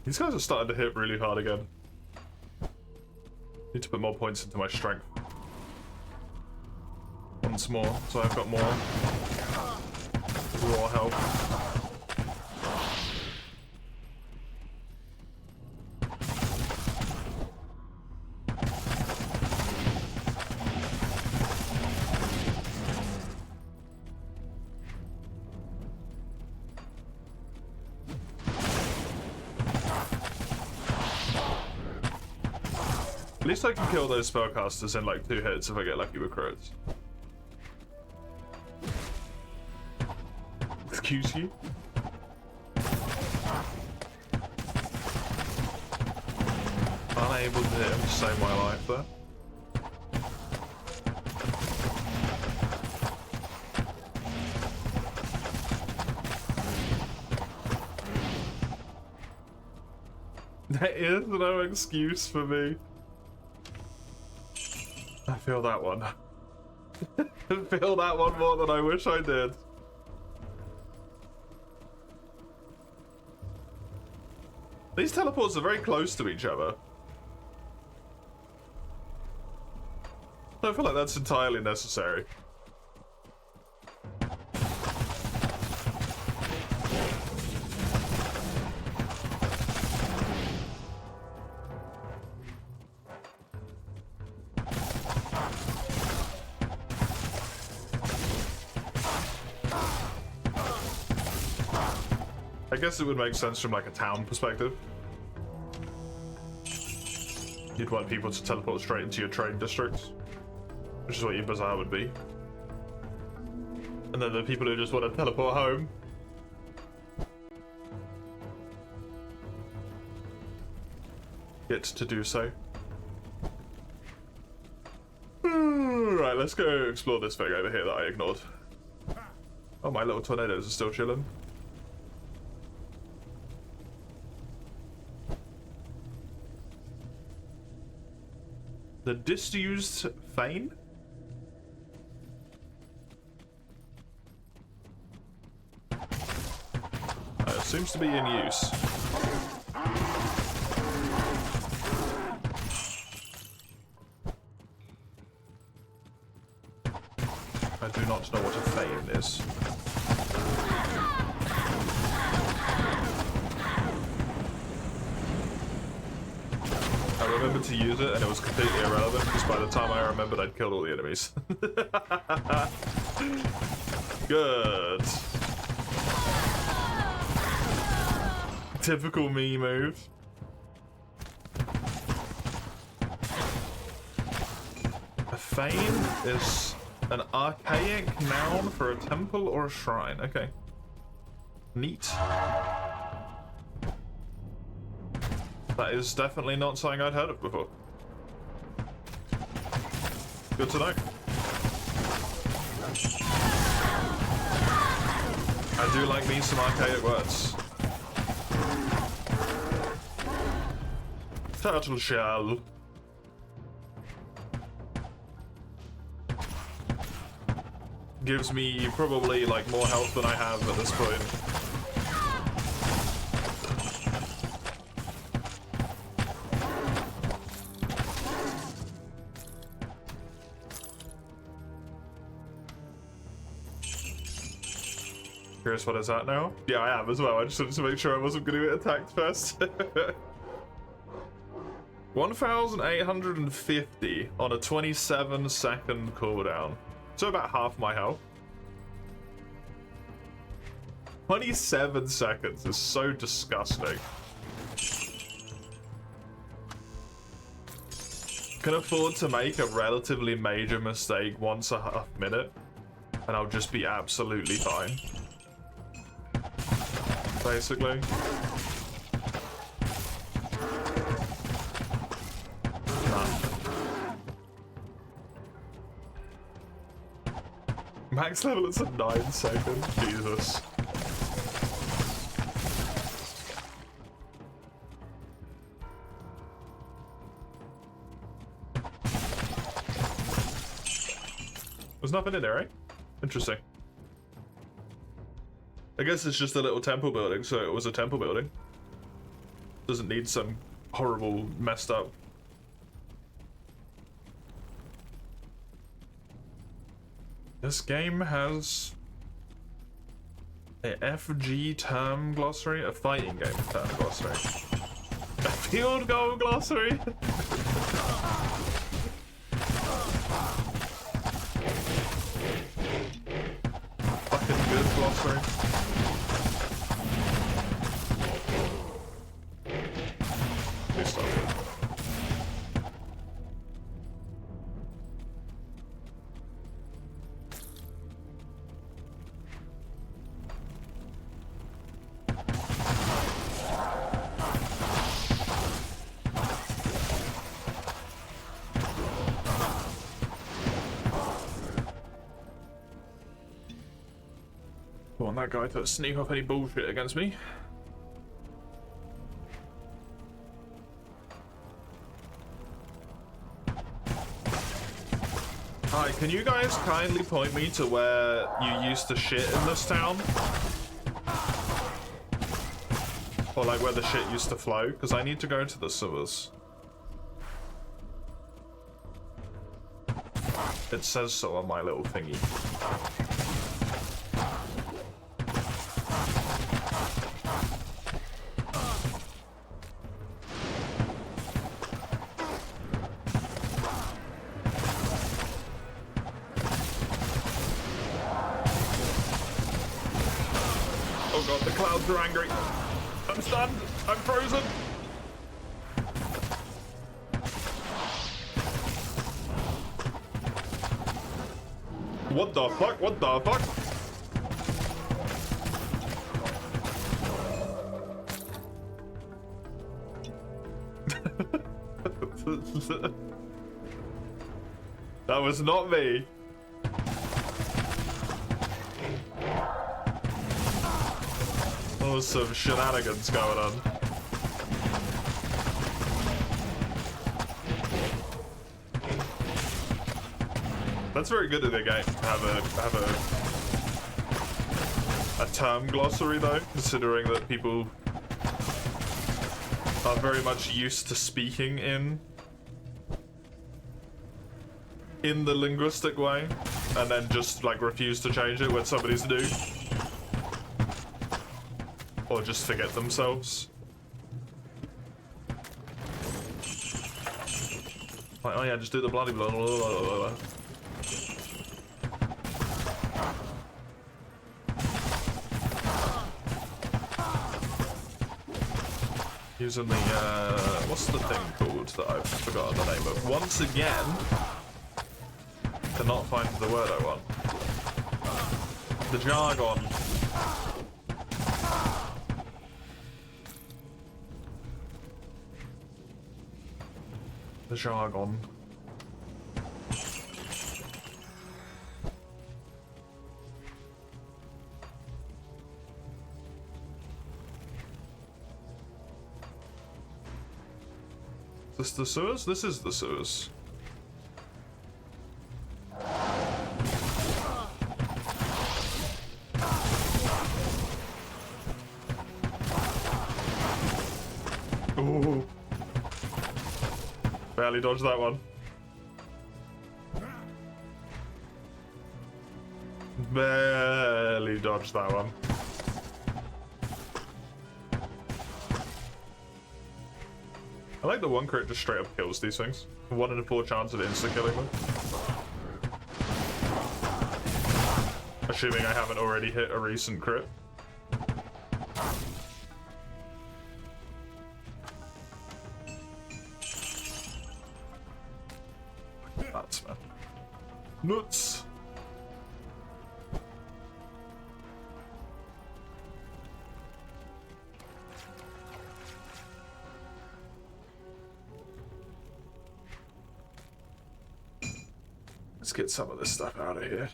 Speaker 1: These guys are starting to hit really hard again. Need to put more points into my strength. Once more, so I've got more raw health. At least I can kill those spellcasters in like 2 hits if I get lucky with crits. Excuse you? Unable to hit him to save my life there. There is no excuse for me. I feel that one. I feel that one more than I wish I did. These teleports are very close to each other. I don't feel like that's entirely necessary. I guess it would make sense from like a town perspective. You'd want people to teleport straight into your trade districts, which is what your bazaar would be. And then the people who just want to teleport home get to do so. Right, let's go explore this thing over here that I ignored. Oh, my little tornadoes are still chilling. The disused Fane? It seems to be in use. I do not know what a Fane is. I remembered to use it and it was completely irrelevant because by the time I remembered I'd killed all the enemies. Good. Typical me move. A Fane is an archaic noun for a temple or a shrine. Okay. Neat. That is definitely not something I'd heard of before. Good to know. I do like me some archaic words. Turtle shell. Gives me probably like more health than I have at this point. Curious what is that now? Yeah, I am as well. I just wanted to make sure I wasn't going to get attacked first. 1,850 on a 27-second cooldown. So about half my health. 27 seconds is so disgusting. Can afford to make a relatively major mistake once a half minute, and I'll just be absolutely fine. Basically. Max level is a 9 second. Jesus. There's nothing in there, right? Interesting. I guess it's just a little temple building, so it was a temple building. Doesn't need some horrible, messed up. This game has a FG term glossary, a fighting game term glossary, a field goal glossary. Fucking good glossary. Good stuff. That guy to sneak off any bullshit against me. Hi, can you guys kindly point me to where you used to shit in this town? Or like where the shit used to flow? Because I need to go to the sewers. It says so on my little thingy. Oh god, the clouds are angry. I'm stunned. I'm frozen. What the fuck? What the fuck? That was not me. There was some shenanigans going on. That's very good in the game. Have a term glossary though, considering that people are very much used to speaking in the linguistic way, and then just like refuse to change it when somebody's new, or just forget themselves. Like, oh yeah, just do the bloody blah blah blah blah blah. Using the, what's the thing called that I've forgotten the name of? Once again, cannot find the word I want. The jargon. The jargon. Is this the sewers? This is the sewers. Ooh. Barely dodged that one. Barely dodged that one. I like the one crit just straight up kills these things. 1 in 4 chance of insta-killing them. Assuming I haven't already hit a recent crit. Nuts, man. Nuts! Let's get some of this stuff out of here.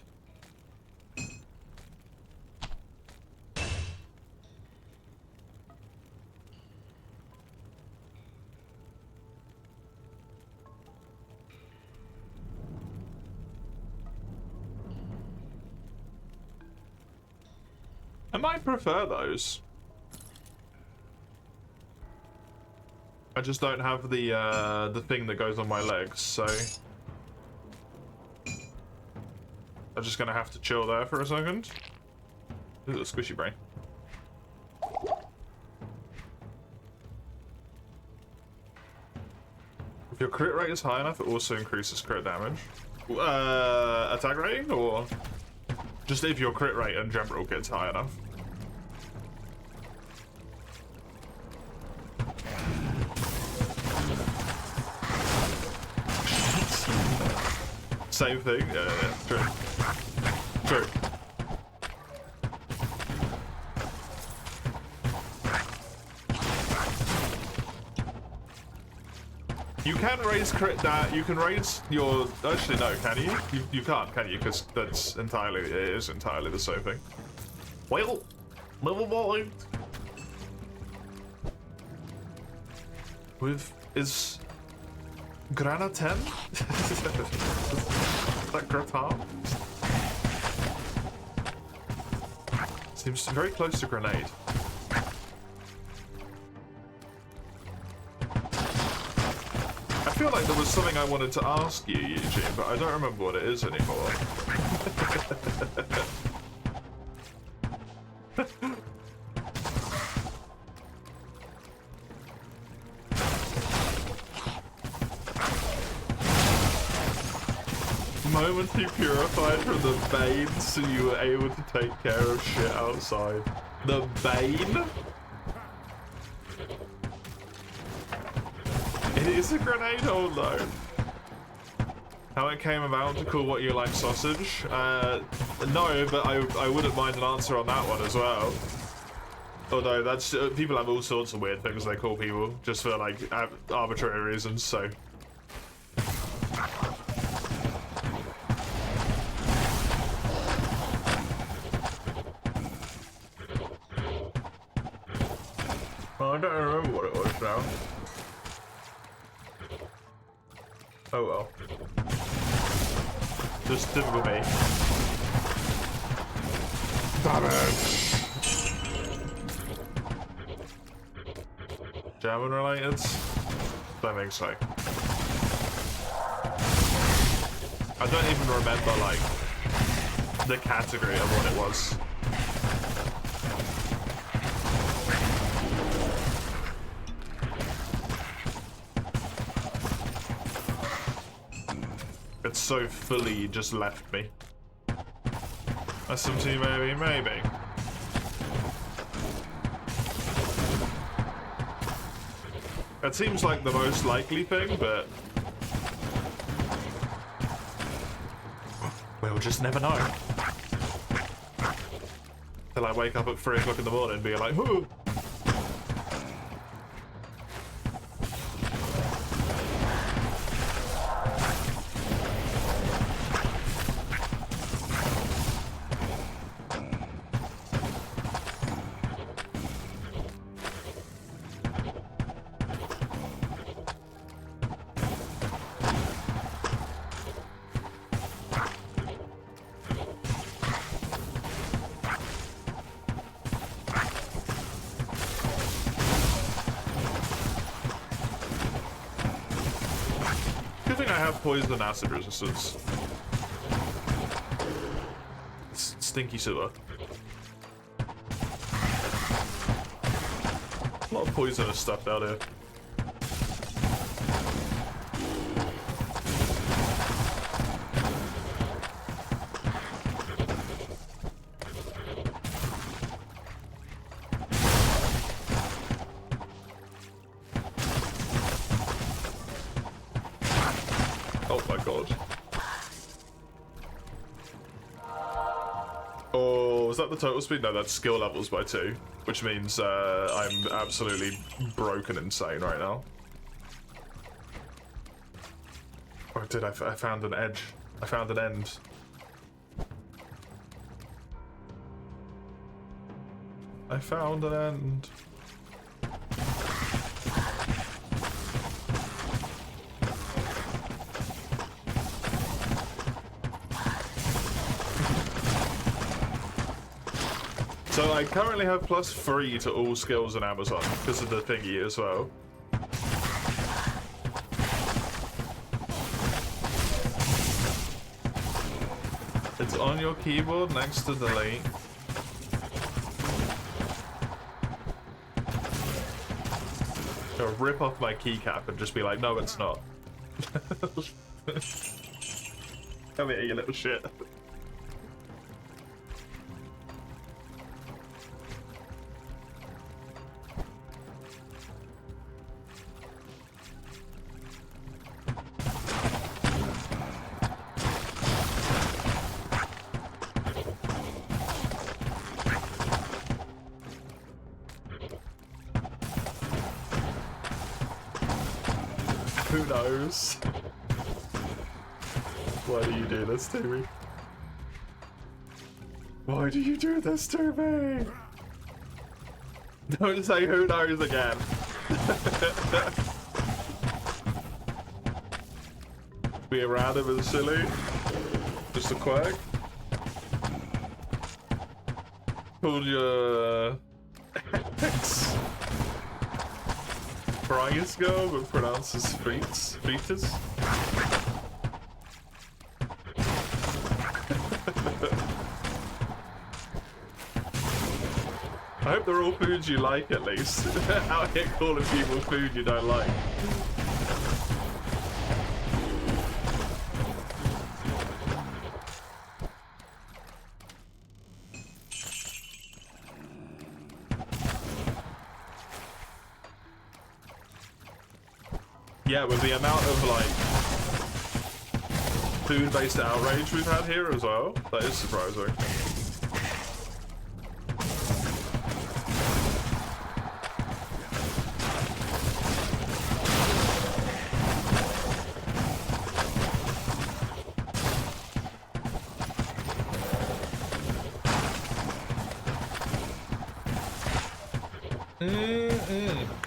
Speaker 1: I might prefer those. I just don't have the thing that goes on my legs, so I'm just gonna have to chill there for a second. Ooh, a squishy brain. If your crit rate is high enough, it also increases crit damage. Attack rating, or just if your crit rate in general gets high enough? Same thing? Yeah, true. True. You can raise crit you can raise your... Actually, no, can you? You can't, can you? Because that's entirely... It is entirely the same thing. Well, never mind. Is... Grana 10? That Gratar? Seems very close to grenade. I feel like there was something I wanted to ask you, Eugene, but I don't remember what it is anymore. moment you purified from the Bane, so you were able to take care of shit outside. The Bane? It is a grenade hold though. How it came about to call what you like sausage? No, but I wouldn't mind an answer on that one as well. Although that's people have all sorts of weird things they call people just for like arbitrary reasons. So. Well, I don't remember what it was now. Oh well. Just typical me. Damage! German related? Don't think so. I don't even remember, like, the category of what it was. It's so fully just left me. SMT maybe, maybe. That seems like the most likely thing, but we'll just never know. Till I wake up at 3 o'clock in the morning and be like, whoo! Poison acid resistance. Stinky sewer. A lot of poisonous stuff out here. The total speed? No, that's skill levels by 2, which means I'm absolutely broken insane right now. Oh, dude, I found an edge. I found an end. I found an end. So I currently have +3 to all skills in Amazon because of the thingy as well. It's on your keyboard next to delete. I'll rip off my keycap and just be like, no, it's not. Come here, you little shit. Who knows? Why do you do this to me? Why do you do this to me? Don't say who knows again. Be around him and silly. Just a quack. Called your ex Brian's girl, but pronounces fetus. I hope they're all foods you like at least. Out here calling people food you don't like. Yeah, with the amount of like food-based outrage we've had here as well, that is surprising.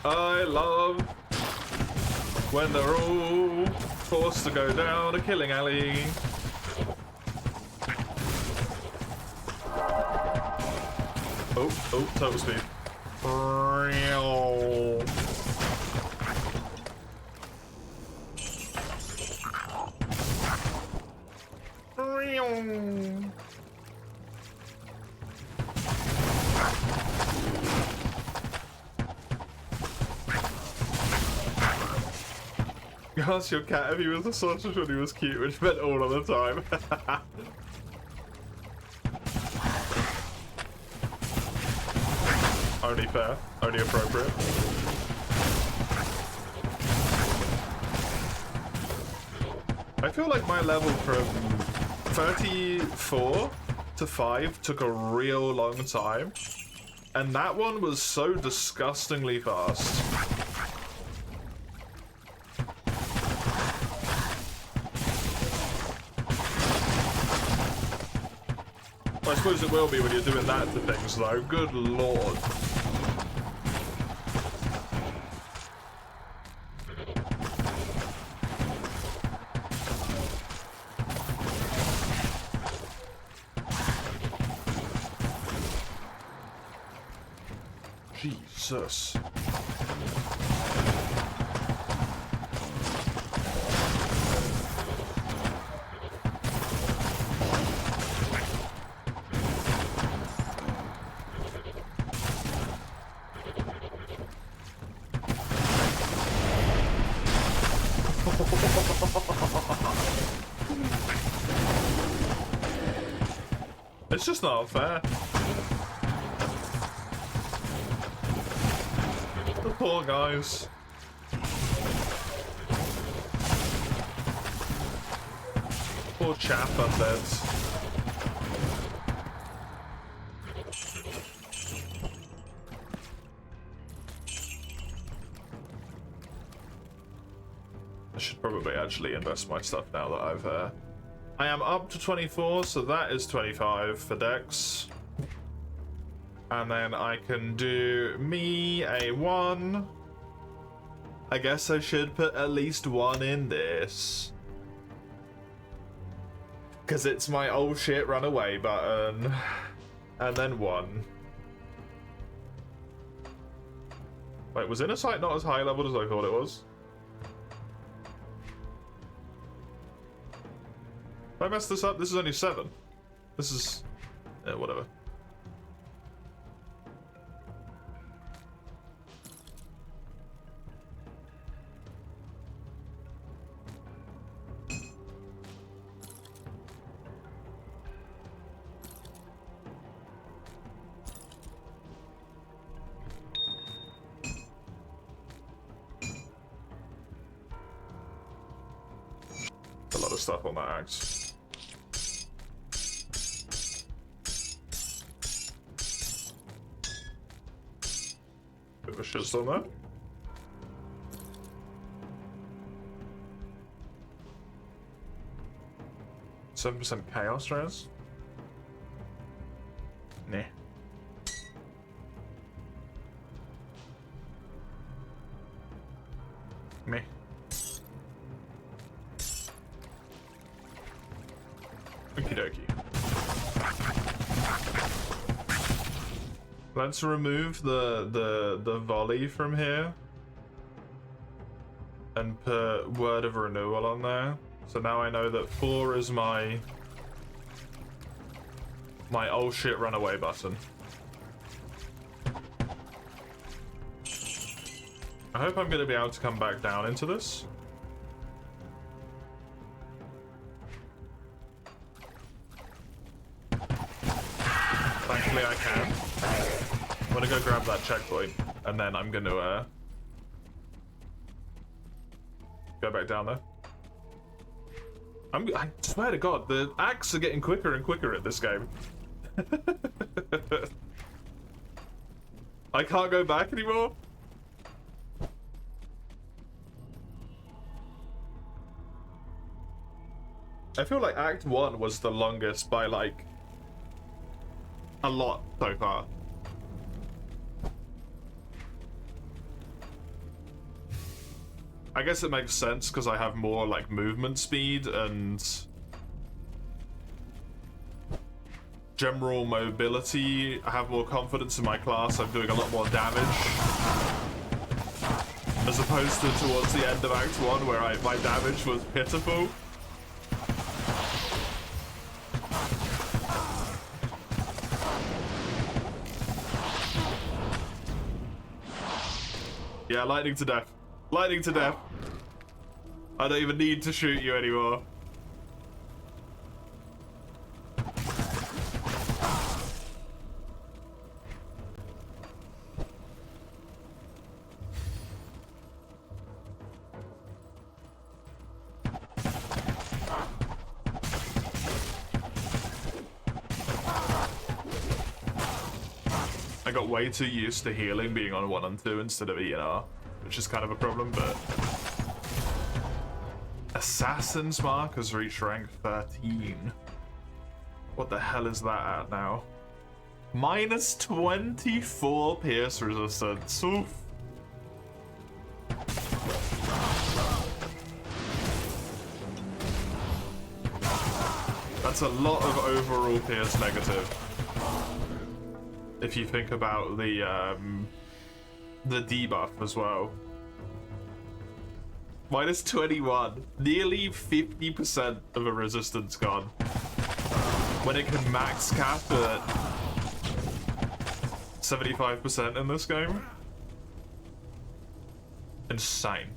Speaker 1: I love when they're all forced to go down a killing alley. Oh, total speed. Ask your cat if he was a sausage when he was cute, which meant all of the time. Only fair, only appropriate. I feel like my level from 34 to 5 took a real long time, and that one was so disgustingly fast. I suppose it will be when you're doing that to things, though. Good lord. Jesus. It's just not fair. The poor guys. Poor chap undeads. I should probably actually invest my stuff now that I've I am up to 24, so that is 25 for Dex. And then I can do me a 1. I guess I should put at least 1 in this. Because it's my old shit run away button. And then 1. Wait, was Insight not as high leveled as I thought it was? If I mess this up, this is only 7. This is... yeah, whatever. A lot of stuff on that axe. Bit of a shitstorm there. %7 chaos res. Nah. Meh. Okie dokie. Let's remove the volley from here and put word of renewal on there. So now I know that 4 is my oh shit runaway button. I hope I'm gonna be able to come back down into this. Thankfully I can. I'm gonna go grab that checkpoint, and then I'm gonna go back down there. I swear to God, the acts are getting quicker and quicker at this game. I can't go back anymore. I feel like Act 1 was the longest by like a lot so far. I guess it makes sense because I have more like movement speed and general mobility. I have more confidence in my class. I'm doing a lot more damage as opposed to towards the end of Act 1 where my damage was pitiful. Yeah, lightning to death. Lightning to death. I don't even need to shoot you anymore. I got way too used to healing being on 1 and 2 instead of E and R, which is kind of a problem, but... Assassin's Mark has reached rank 13. What the hell is that at now? Minus 24 pierce resistance. Oof. That's a lot of overall pierce negative. If you think about the debuff as well. Minus 21. Nearly 50% of a resistance gone. When it can max cap at 75% in this game. Insane.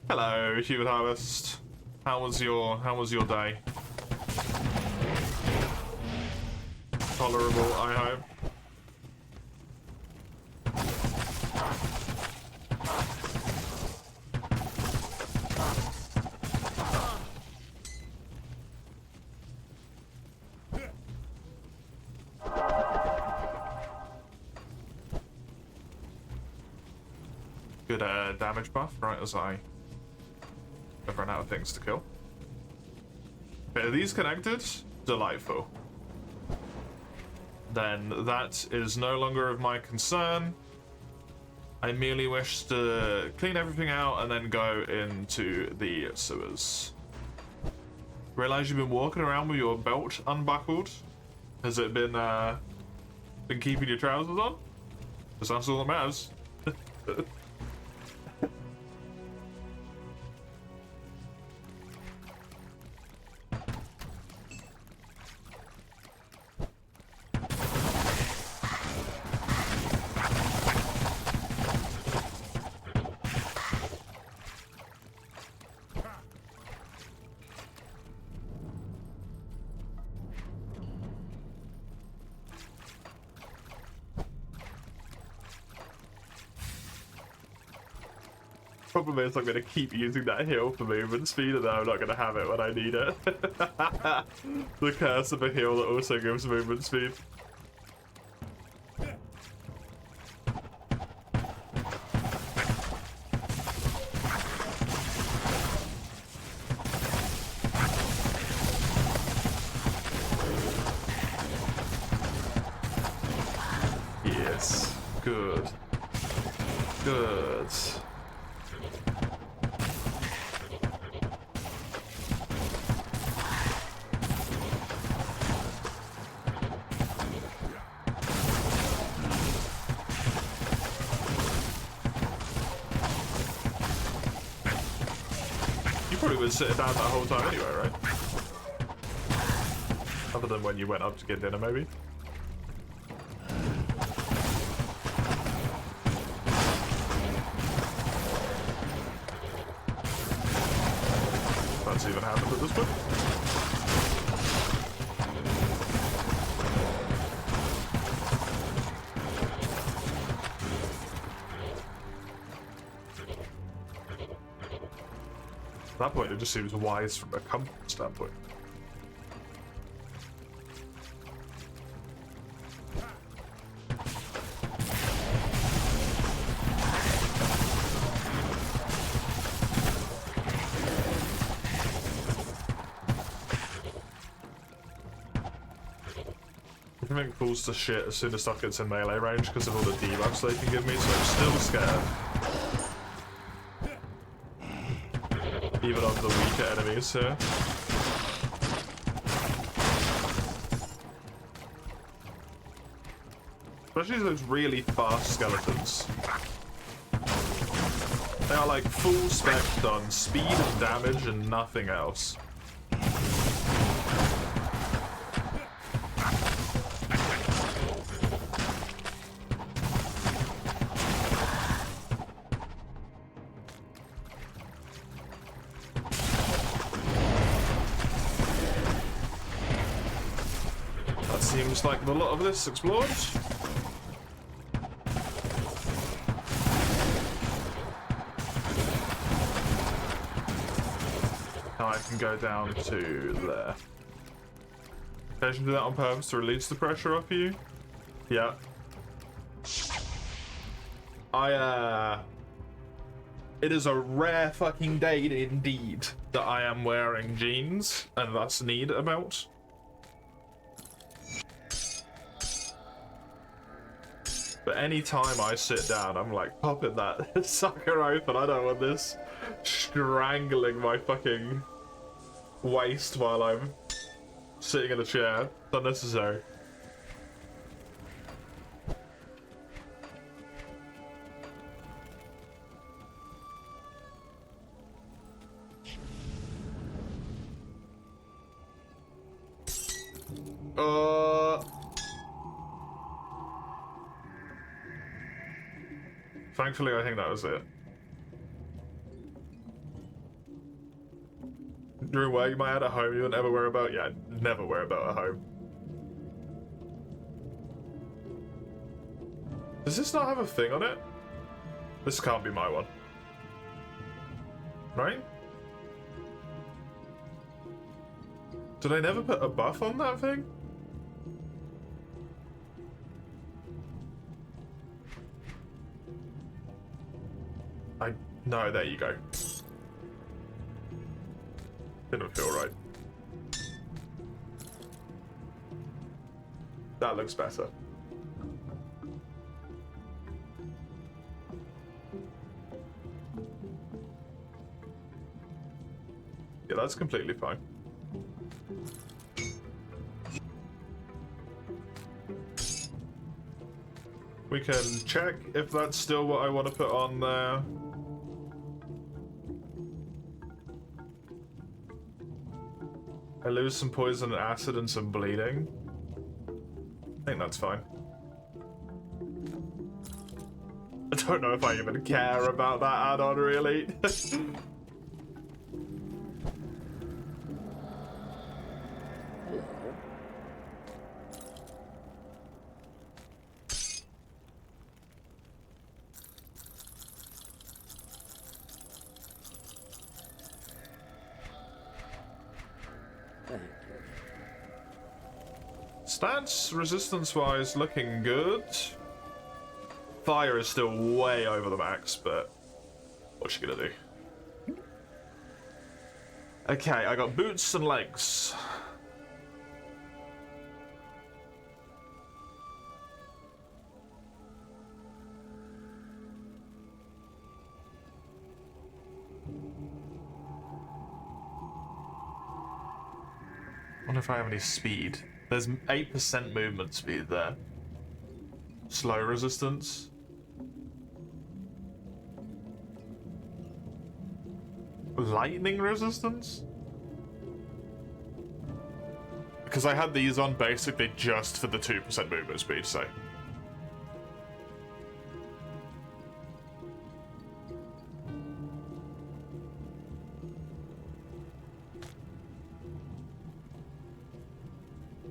Speaker 1: Hello, Human Harvest. How was your day? Tolerable, I hope. Good damage buff, right as I have run out of things to kill. Okay, are these connected? Delightful. Then that is no longer of my concern. I merely wish to clean everything out and then go into the sewers. Realize you've been walking around with your belt unbuckled? Has it been keeping your trousers on? Because that's all that matters. Problem is I'm going to keep using that heal for movement speed and then I'm not going to have it when I need it. The curse of a heal that also gives movement speed. Yes. Good. Good. Was sitting down that whole time anyway, right? Other than when you went up to get dinner, maybe? At that point, it just seems wise from a comfort standpoint. Everything falls to shit as soon as stuff gets in melee range because of all the debuffs they can give me, so I'm still scared. Even of the weaker enemies here. Especially those really fast skeletons. They are like full spec on speed and damage and nothing else. Seems like a lot of this explored. Now I can go down to there. I should do that on purpose to release the pressure off you. Yeah. It is a rare fucking day indeed that I am wearing jeans and thus need a belt. But any time I sit down, I'm like popping that sucker open. I don't want this strangling my fucking waist while I'm sitting in a chair. It's unnecessary. Thankfully, I think that was it. During work, you might add at home, you would never wear a belt? Yeah, I'd never wear a belt at home. Does this not have a thing on it? This can't be my one. Right? Did I never put a buff on that thing? No, there you go. Didn't feel right. That looks better. Yeah, that's completely fine. We can check if that's still what I want to put on there. I lose some poison and acid and some bleeding. I think that's fine. I don't know if I even care about that add-on, really. Stats, resistance-wise, looking good. Fire is still way over the max, but what's she gonna do? Okay, I got boots and legs. I wonder if I have any speed. There's 8% movement speed there. Slow resistance. Lightning resistance? Because I had these on basically just for the 2% movement speed, so...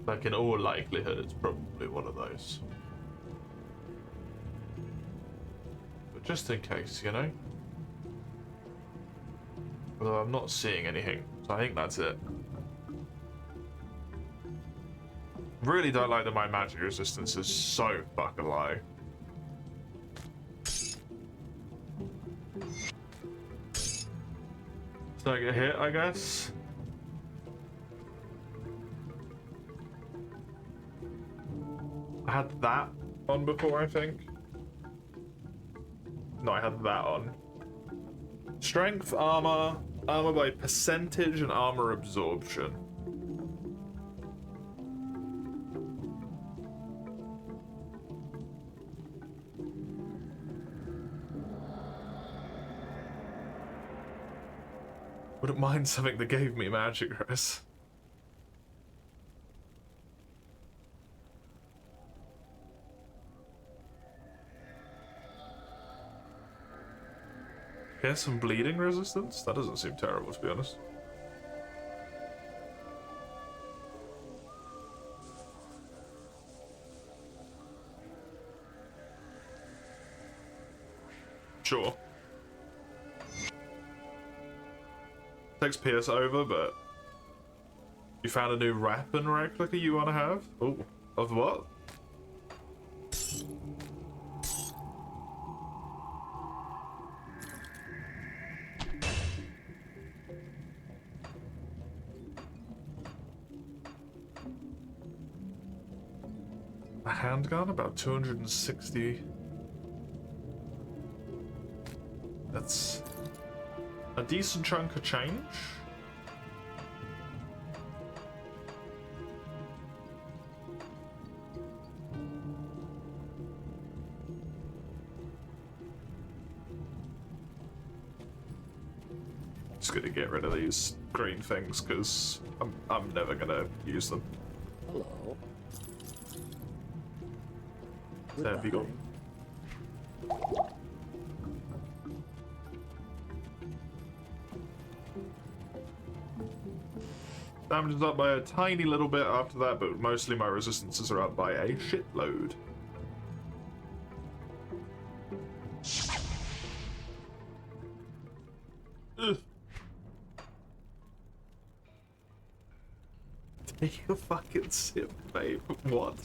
Speaker 1: Like, in all likelihood, it's probably one of those. But just in case, you know? Although I'm not seeing anything, so I think that's it. Really don't like that my magic resistance is so fucking low. So I get hit, I guess. I had that on before, I think. No, I had that on. Strength, armor, armor by percentage, and armor absorption. Wouldn't mind something that gave me magic res. Okay, some bleeding resistance? That doesn't seem terrible, to be honest. Sure. Takes Pierce over, but... You found a new weapon, right clicker you want to have? Oh, of what? A handgun, about 260. That's a decent chunk of change. Just gonna get rid of these green things because I'm never gonna use them.
Speaker 2: Hello.
Speaker 1: There we go. Damage is up by a tiny little bit after that, but mostly my resistances are up by a shitload. Ugh. Take a fucking sip, babe. What?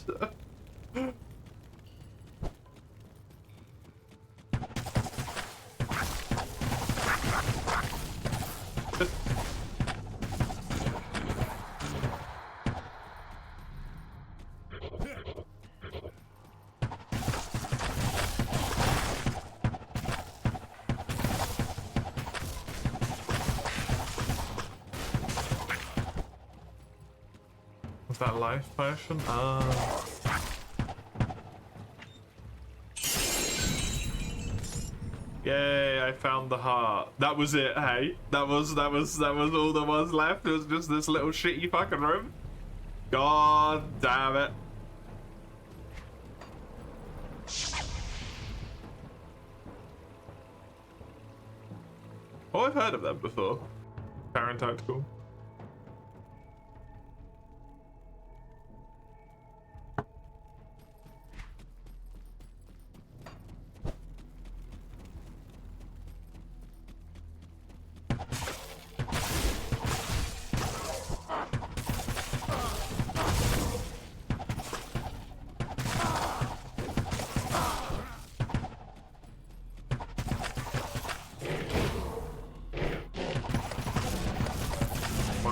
Speaker 1: Was that life potion? Yay, I found the heart. That was it, hey? That was all there was left. It was just this little shitty fucking room. God damn it. Oh, I've heard of them before. Baron Tactical.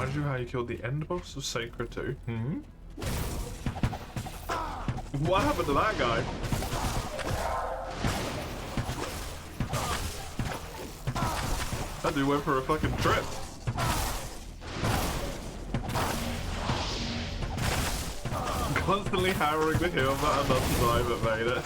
Speaker 1: Reminds you how you killed the end boss of Sacred 2? Hmm? What happened to that guy? That dude went for a fucking trip. Constantly hammering the hill button, that's the time that made it.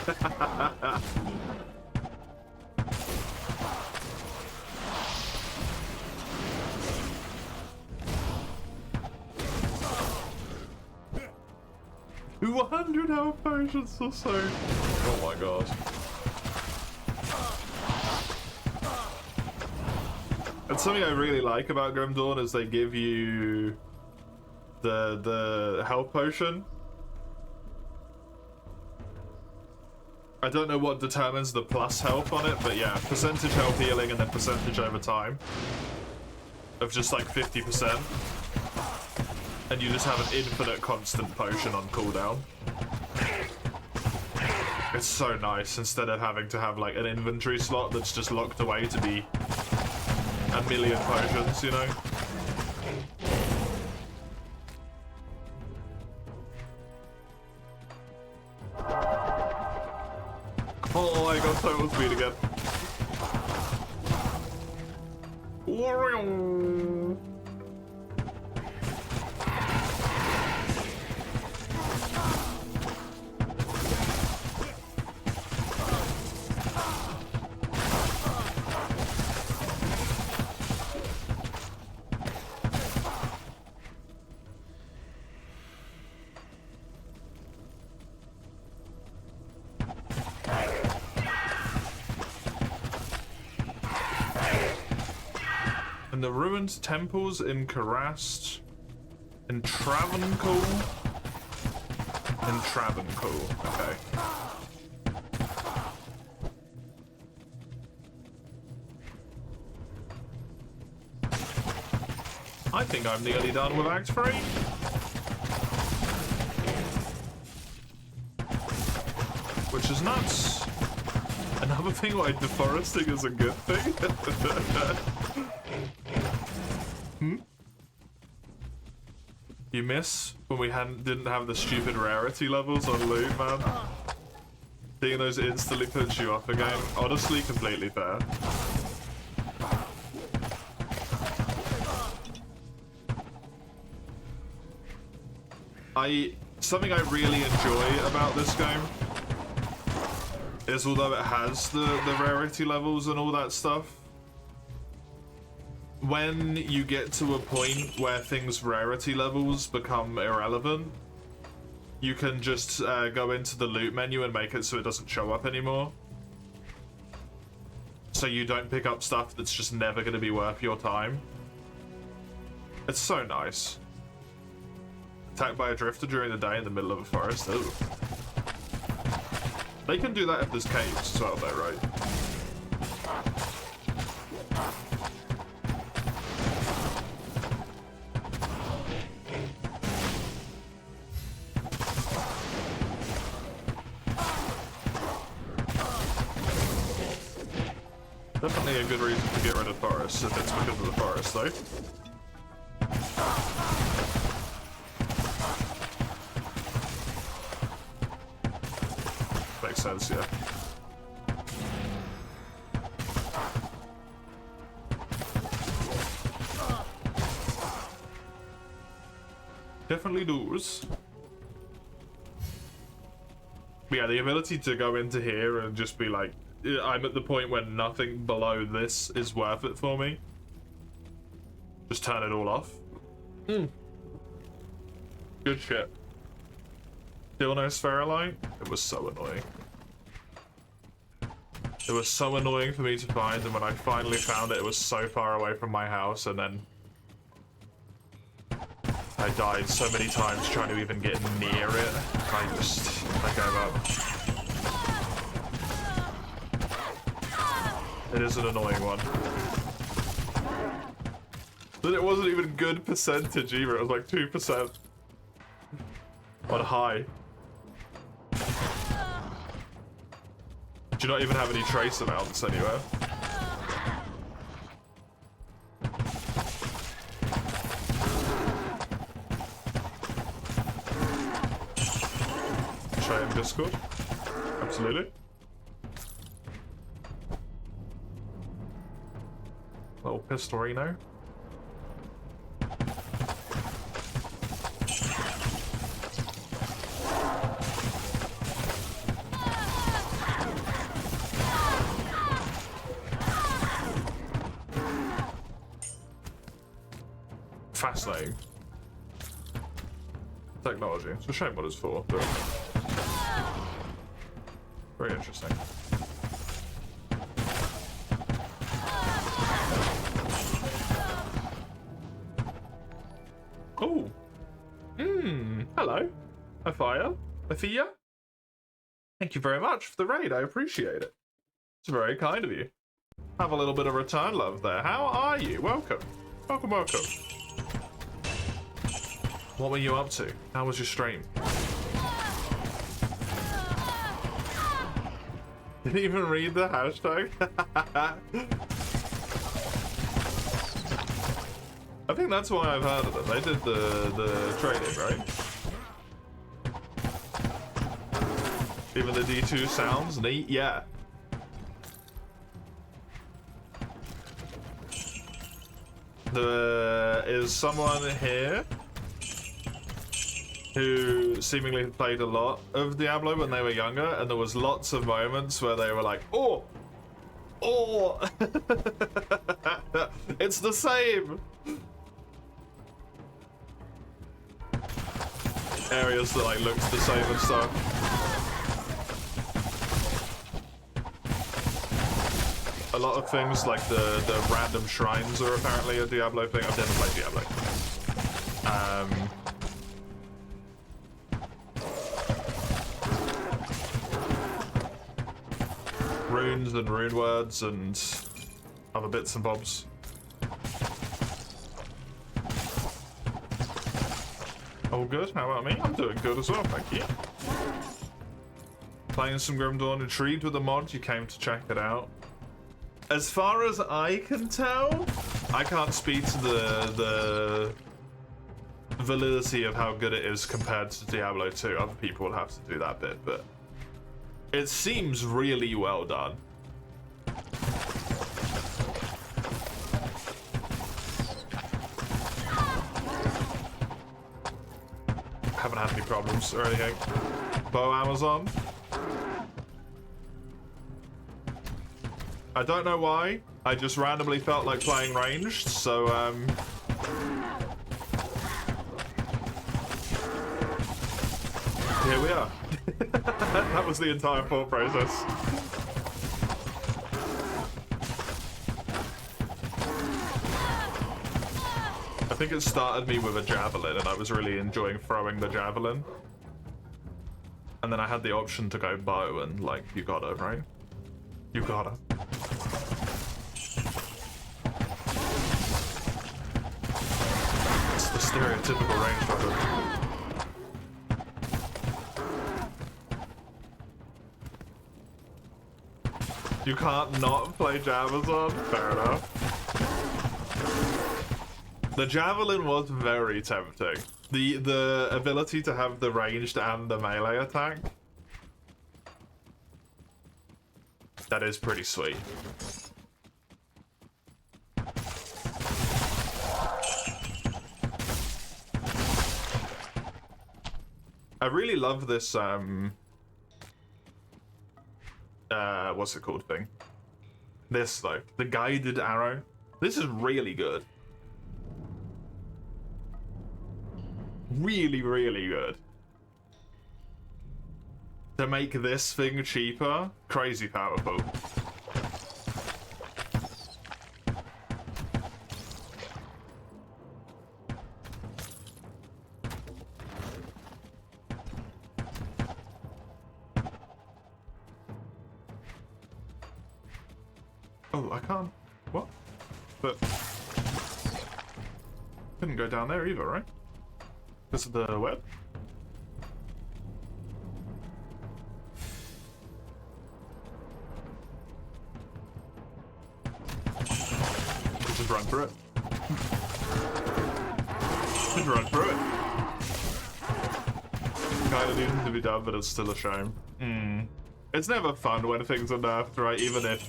Speaker 1: Ooh, 100 health potions or so. Oh my god. And something I really like about Grim Dawn is they give you the health potion. I don't know what determines the plus health on it, but yeah, percentage health healing and then percentage over time of just like 50%. And you just have an infinite constant potion on cooldown. It's so nice instead of having to have like an inventory slot that's just locked away to be a million potions, you know? Oh, I got total speed again. Wario. And the ruined temples in Karast, in Travancore, okay. I think I'm nearly done with Act 3. Which is nuts. Another thing like deforesting is a good thing. You miss when we didn't have the stupid rarity levels on loot, man. Seeing those instantly puts you off again. Honestly, completely fair. Something I really enjoy about this game is, although it has the rarity levels and all that stuff, when you get to a point where things rarity levels become irrelevant, you can just go into the loot menu and make it so it doesn't show up anymore. So you don't pick up stuff that's just never going to be worth your time. It's so nice. Attacked by a drifter during the day in the middle of a forest. Ooh. They can do that if there's caves as well though, right? Definitely a good reason to get rid of forests if it's because of the forest, though. Makes sense, yeah. Definitely does. But yeah, the ability to go into here and just be like, I'm at the point when nothing below this is worth it for me. Just turn it all off. Good shit. Still no Spherolite? It was so annoying. It was so annoying for me to find, and when I finally found it, it was so far away from my house, and then I died so many times trying to even get near it. I gave up. It is an annoying one. But it wasn't even good percentage either, it was like 2% on high. Do you not even have any trace amounts anywhere? Try in Discord? Absolutely. Little Pistorino. Fascinating. Technology. It's a shame what it's for, but very interesting. Afia? Afia? Thank you very much for the raid. I appreciate it. It's very kind of you. Have a little bit of return love there. How are you? Welcome. Welcome, welcome. What were you up to? How was your stream? Didn't even read the hashtag. I think that's why I've heard of them. They did the trading, right? Even the D2 sounds neat, yeah. There is someone here who seemingly played a lot of Diablo when they were younger, and there was lots of moments where they were like, oh, it's the same. Areas that like looked the same and stuff. A lot of things like the random shrines are apparently a Diablo thing. I've never played Diablo. Runes and rune words and other bits and bobs. All good? How about me? I'm doing good as well, thank you. Playing some Grim Dawn. Intrigued with the mod, you came to check it out. As far as I can tell, I can't speak to the validity of how good it is compared to Diablo 2. Other people will have to do that bit, but it seems really well done. Haven't had any problems or anything. Bow Amazon. I don't know why. I just randomly felt like playing ranged, so here we are. That was the entire thought process. I think it started me with a javelin, and I was really enjoying throwing the javelin. And then I had the option to go bow, and like, you gotta, right? You gotta. It's the stereotypical rangefighter. You can't not play Javazon? Fair enough. The javelin was very tempting. The ability to have the ranged and the melee attack. That is pretty sweet. I really love this what's it called thing? This though, the guided arrow. This is really good. Really, really good. To make this thing cheaper, crazy powerful. Oh, I can't. What? But couldn't go down there either, right? This is the web. Just run through it. Just run through it. Kind of needed to be done, but it's still a shame. It's never fun when things are nerfed, right? Even if,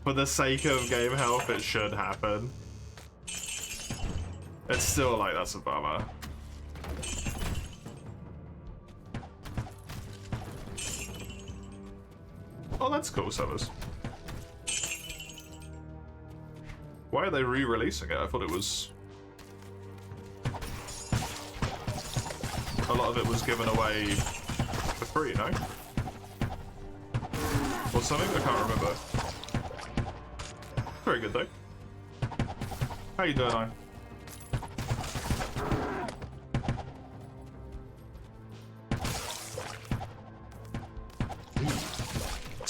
Speaker 1: for the sake of game health, it should happen. It's still like, that's a bummer. Oh, that's cool, Summers. Why are they re-releasing it? I thought it was... A lot of it was given away for free, no? Or something? I can't remember. Very good, though. How you doing, I?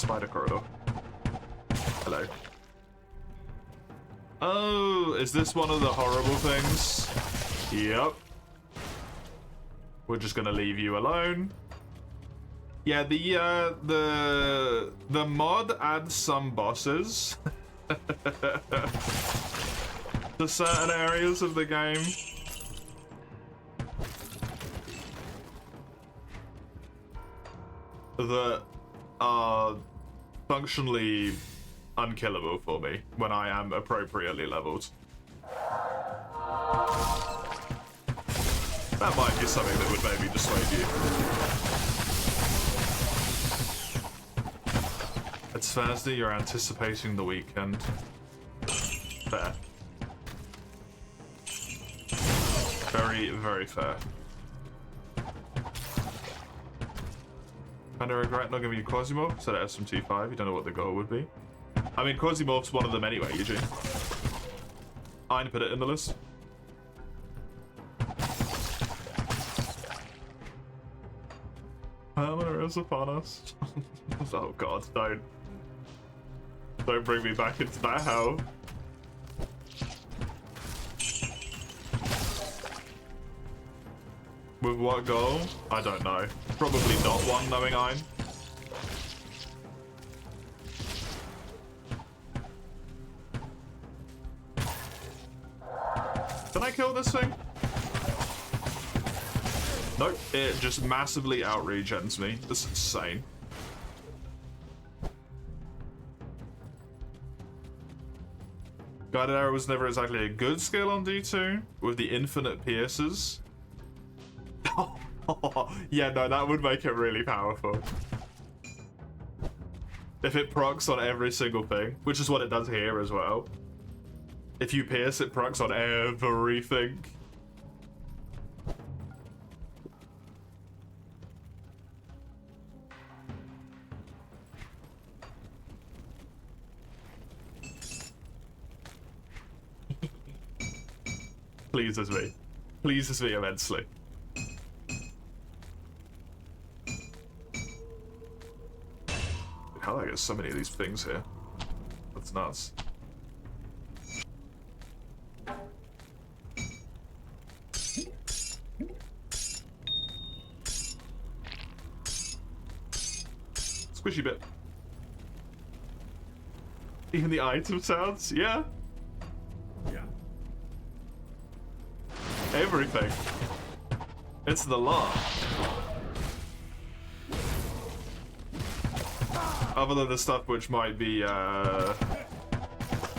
Speaker 1: spider corridor. Hello. Oh, is this one of the horrible things? Yep. We're just gonna leave you alone. Yeah, the mod adds some bosses to certain areas of the game. That are functionally unkillable for me when I am appropriately leveled. That might be something that would maybe dissuade you. It's Thursday, you're anticipating the weekend. Fair. Very, very fair. Kinda regret not giving you Quasimorph, so that SMT5, you don't know what the goal would be. I mean, Quasimorph's one of them anyway, Eugene. I'd put it in the list. Permanent is upon us. Oh god, don't bring me back into that hell. With what goal? I don't know. Probably not one, knowing I'm. Can I kill this thing? Nope, it just massively out-regens me. That's insane. Guided Arrow was never exactly a good skill on D2, with the infinite pierces. Yeah, no, that would make it really powerful. If it procs on every single thing, which is what it does here as well. If you pierce, it procs on everything. Pleases me. Pleases me immensely. How do I get so many of these things here? That's nuts. Squishy bit. Even the item sounds? Yeah.
Speaker 5: Yeah.
Speaker 1: Everything. It's the law. Other than the stuff which might be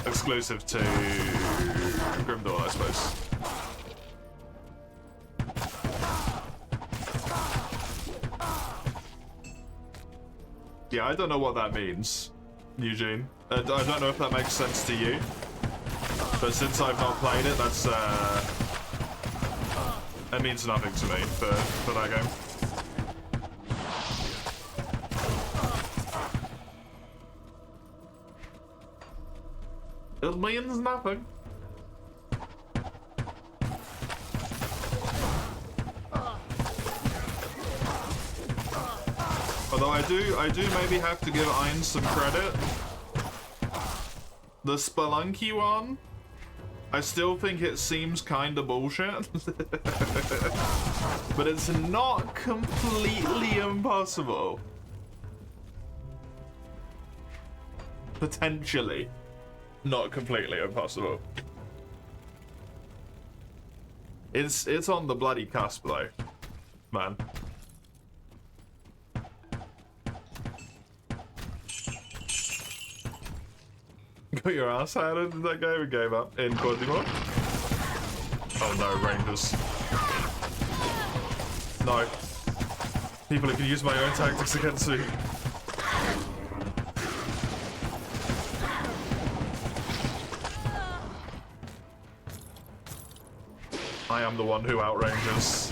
Speaker 1: exclusive to Grimdawn, I suppose. Yeah, I don't know what that means, Eugene. I don't know if that makes sense to you. But since I've not played it, that's it means nothing to me for that game. It means nothing. Although I do maybe have to give Ein some credit. The Spelunky one, I still think it seems kinda bullshit. But it's not completely impossible. Potentially. Not completely impossible. It's on the bloody cusp though, man. Got your ass handed in that game and gave up in Quasimorph? Oh no, Rangers. No. People who can use my own tactics against me. I am the one who outranges.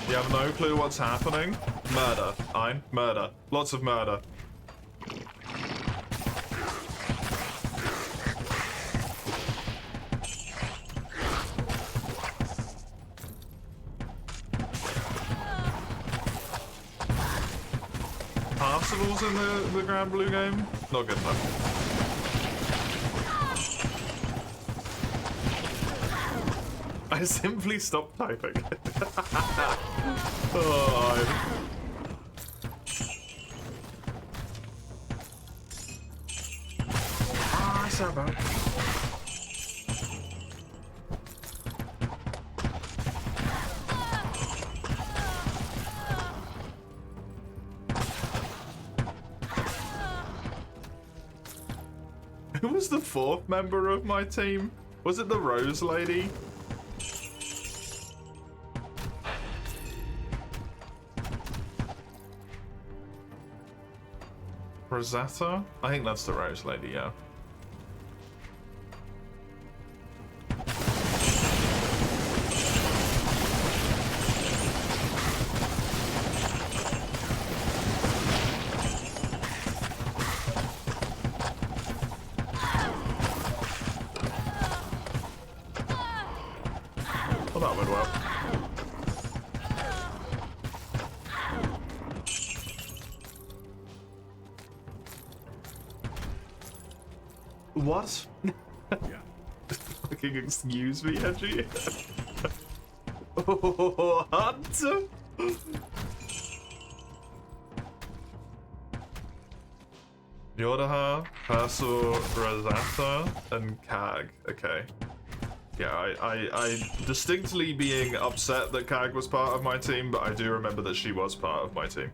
Speaker 1: You have no clue what's happening? Murder, Ein. Murder. Lots of murder. arsenals in the Grand Blue game? Not good enough. I simply stopped typing. Oh, that's not bad. Who was the fourth member of my team? Was it the Rose Lady? Rosetta? I think that's the Rose Lady, yeah. Well, that went well. What? Fucking excuse me, Edgy. What? Yordaha, Persil, Rosetta, and Kag. Okay. Yeah, I distinctly being upset that Kag was part of my team, but I do remember that she was part of my team.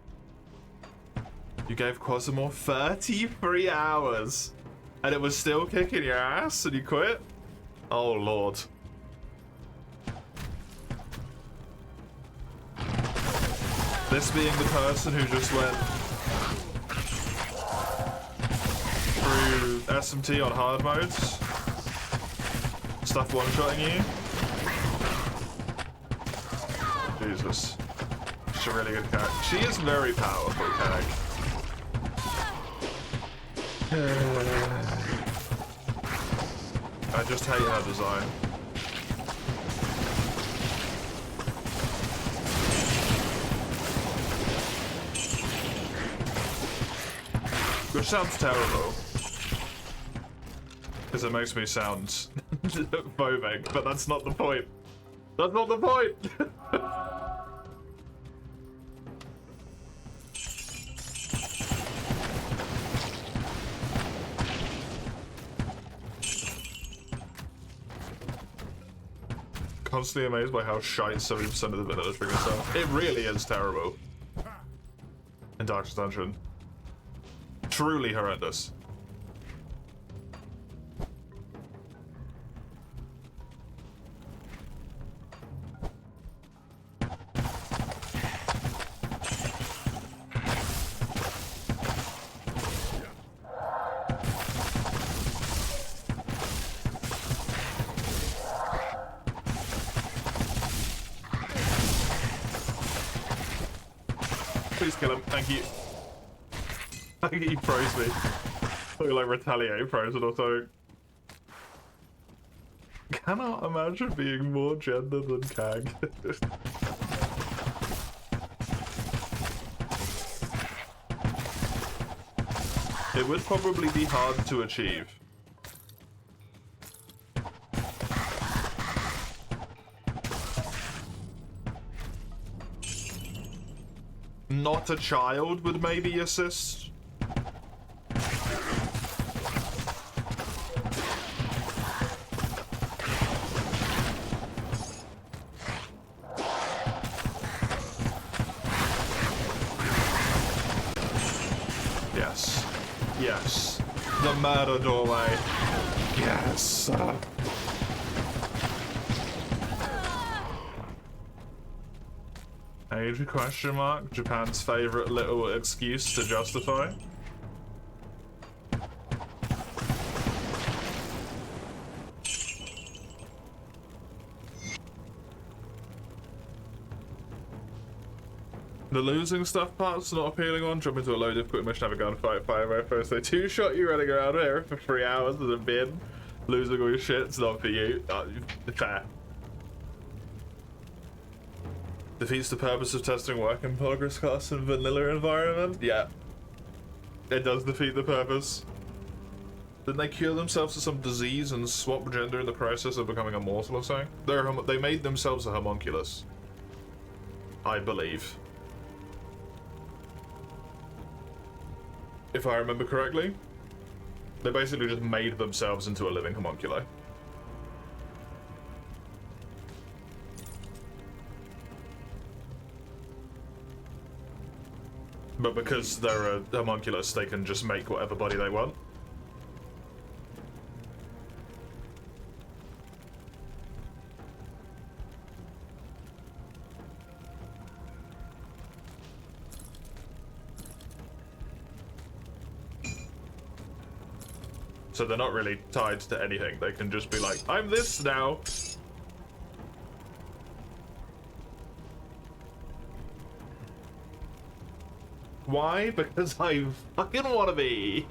Speaker 1: You gave Quasimor 33 hours, and it was still kicking your ass, and you quit? Oh, Lord. This being the person who just went through SMT on hard modes. Stuff one-shotting you. Jesus. She's a really good Kag. She is very powerful, Kag. I just hate her design. Which sounds terrible. Because it makes me sound phobic, but that's not the point. That's not the point! Constantly amazed by how shite 70% of the vanilla triggers are. It really is terrible. In Darkest Dungeon. Truly horrendous. Please kill him, thank you. I think he froze me. Look like retaliate frozen or something. Cannot imagine being more gender than Kag. It would probably be hard to achieve. Not a child would maybe assist. Yes. Yes. The murder doorway. Yes. Age question mark? Japan's favorite little excuse to justify? The losing stuff part's not appealing one. Jump into a low difficult mission, have a gunfight, fire first. They two-shot you running around here for 3 hours in a bin. Losing all your shit's not for you. Fair. Defeats the purpose of testing work in progress class in vanilla environment? Yeah. It does defeat the purpose. Didn't they cure themselves of some disease and swap gender in the process of becoming immortal or something? They made themselves a homunculus. I believe. If I remember correctly. They basically just made themselves into a living homunculus. But because they're a homunculus, they can just make whatever body they want. So they're not really tied to anything. They can just be like, I'm this now. Why? Because I fucking want to be.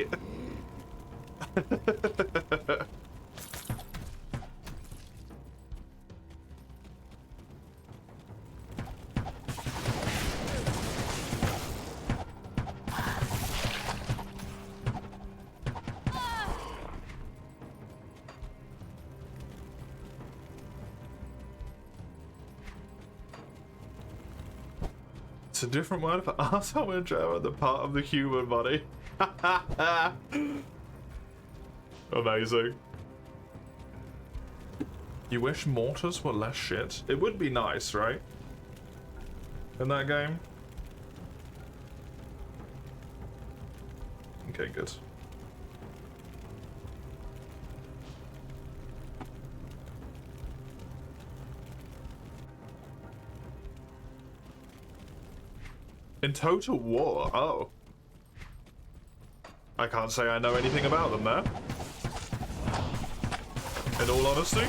Speaker 1: It's a different word for arsehole in German, the part of the human body. Amazing. You wish mortars were less shit? It would be nice, right? In that game? Okay, good. In Total War? Oh. I can't say I know anything about them there. In all honesty.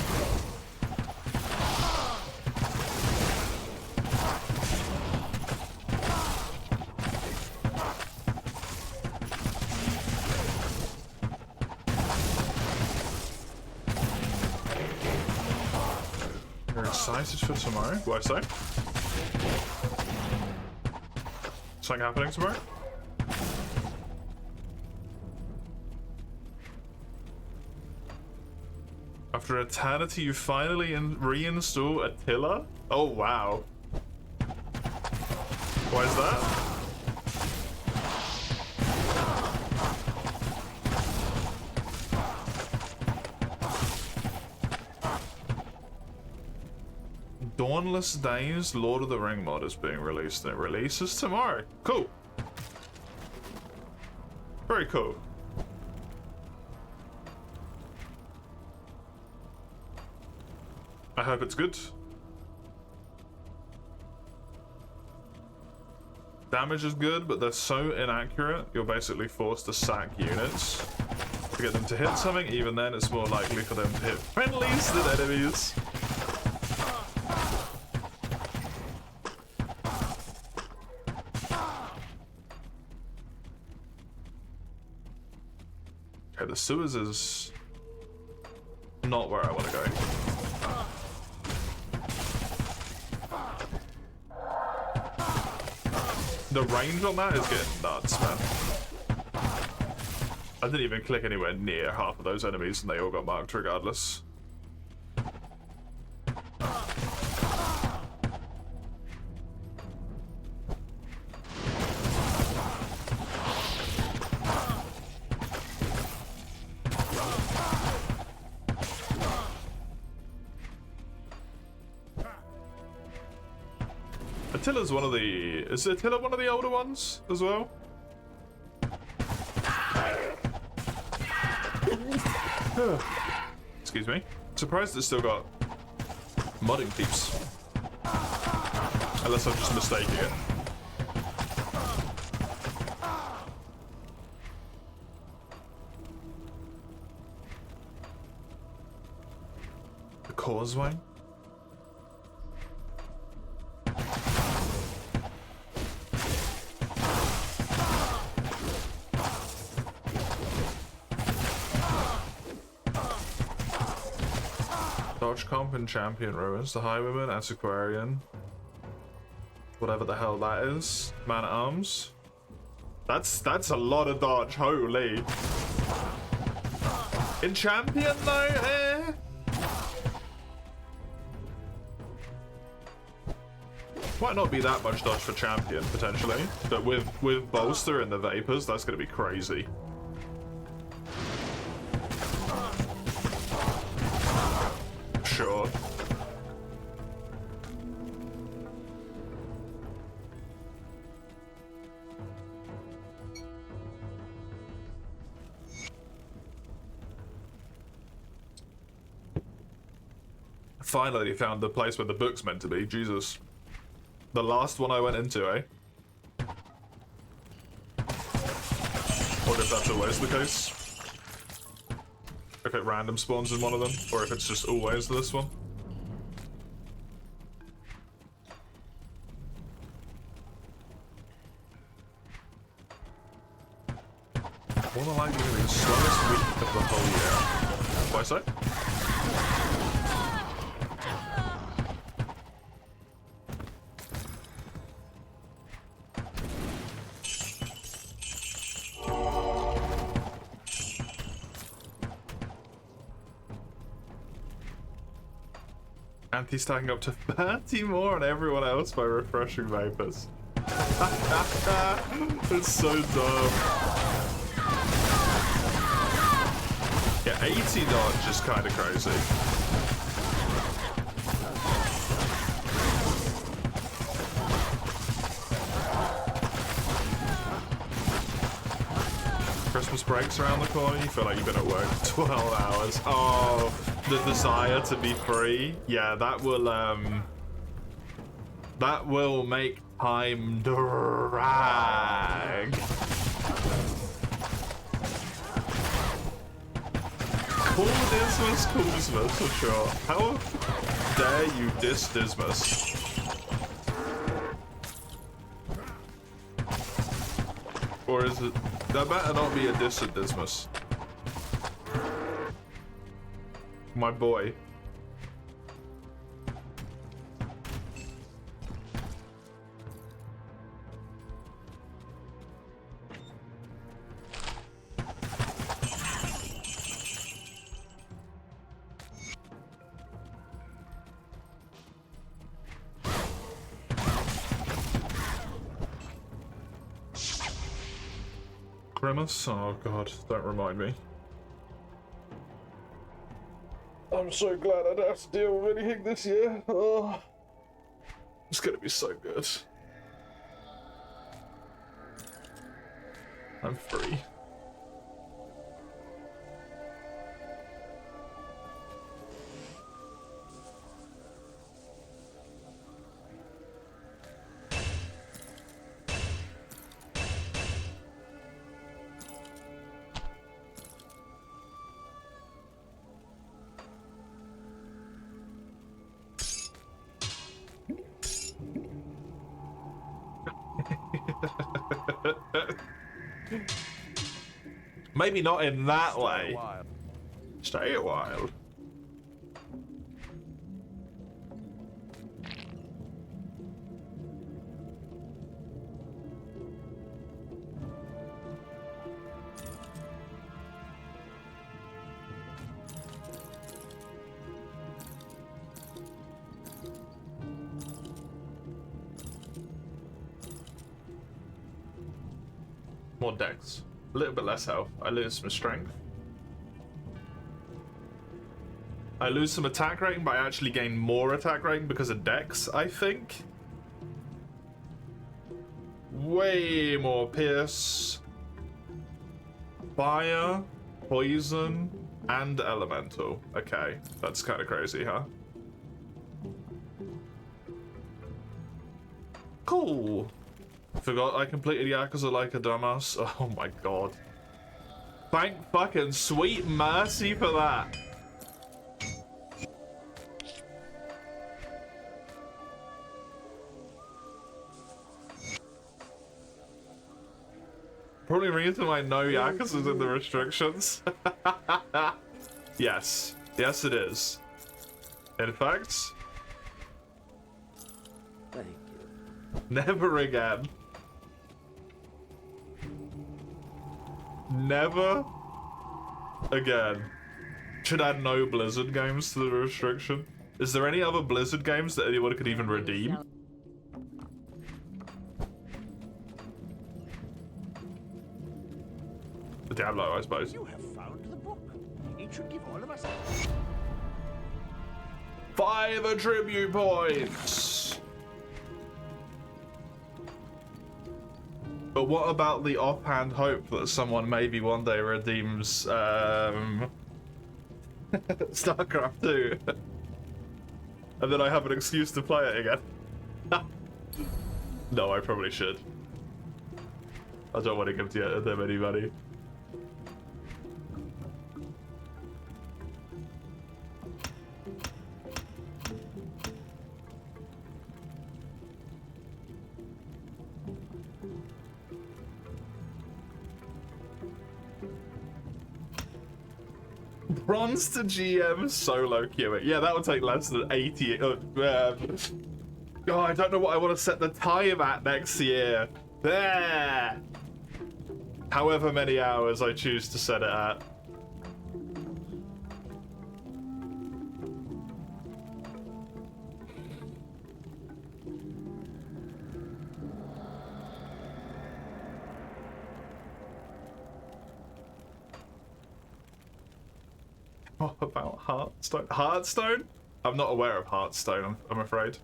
Speaker 1: You're excited for tomorrow? What I say? Something happening tomorrow? After eternity, you finally reinstall Attila? Oh, wow. Why is that? Dawnless Days Lord of the Ring mod is being released, and it releases tomorrow. Cool. Very cool. I hope it's good. Damage is good, but they're so inaccurate, you're basically forced to sack units to get them to hit something. Even then, it's more likely for them to hit friendlies than enemies. Okay, the sewers is not where I want to go. The range on that is getting nuts, man. I didn't even click anywhere near half of those enemies and they all got marked regardless. Attila's one of the... Is Attila one of the older ones as well? Excuse me. Surprised it's still got modding peeps. Unless I'm just mistaking it. The causeway? Dodge Comp and Champion Ruins, the Highwayman, Antiquarian, whatever the hell that is, Man at Arms. That's a lot of dodge, holy. In champion though, eh? Might not be that much dodge for champion, potentially. But with bolster and the vapors, that's gonna be crazy. Sure. Finally found the place where the book's meant to be. Jesus. The last one I went into, eh? Or if that's always the case. If it random spawns in one of them, or if it's just always this one. More than likely gonna be the slowest week of the whole year. Why so? Anti-stacking up to 30 more on everyone else by refreshing vapors. It's so dumb. Yeah, 80 dodge is kind of crazy. Christmas breaks around the corner, you feel like you've been at work 12 hours. Oh, the desire to be free. Yeah, that will make time drag. Cool Dismas, Kuzmas, for sure. How dare you diss Dismas? Or is it... That better not be a diss at Dismas. My boy. Grimace? Oh god, don't remind me. I'm so glad I don't have to deal with anything this year. Oh, it's gonna be so good. I'm free. Maybe not in that way. Stay a while. More dex. A little bit less health. I lose some strength. I lose some attack rating, but I actually gain more attack rating because of dex, I think. Way more pierce, fire, poison, and elemental. Okay, that's kind of crazy, huh? Cool. Forgot I completed Yakuza like a dumbass. Oh my god. Thank fucking sweet mercy for that. Probably reason I know Yakuza's in the restrictions. Yes. Yes it is. In fact...
Speaker 2: Thank you.
Speaker 1: Never again. Never again. Should add no Blizzard games to the restriction. Is there any other Blizzard games that anyone could even redeem? Diablo, I suppose.
Speaker 3: You have found the book. It should give all of us
Speaker 1: 5 attribute points. But what about the offhand hope that someone maybe one day redeems StarCraft 2? And then I have an excuse to play it again. No, I probably should. I don't want to give them any money. Bronze to GM solo queuing. Yeah, that would take less than 80. Oh, I don't know what I want to set the time at next year. There. However many hours I choose to set it at. What about Hearthstone? Hearthstone? I'm not aware of Hearthstone, I'm afraid.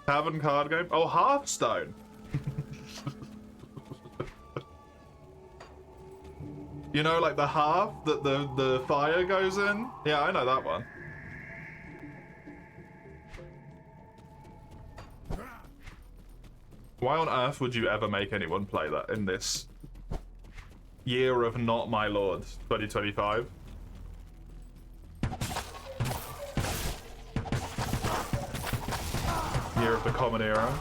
Speaker 1: Tavern card game? Oh, Hearthstone! You know, like the hearth that the fire goes in? Yeah, I know that one. Why on earth would you ever make anyone play that in this year of not my lord, 2025? Year of the Common Era.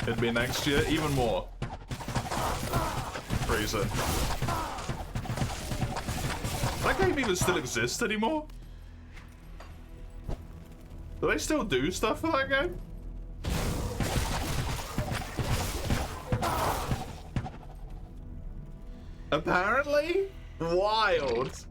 Speaker 1: It'd be next year, even more. Reason. That game even still exists anymore? Do they still do stuff for that game? Apparently? Wild.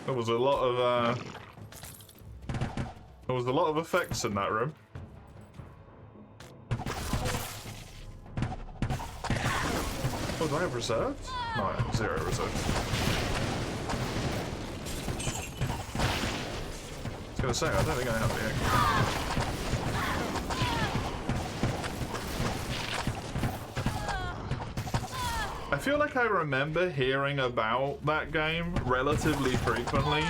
Speaker 1: There was a lot of effects in that room. Oh, do I have reserved? No, I have 0 reserved. I was gonna say, I don't think I have the egg. I feel like I remember hearing about that game relatively frequently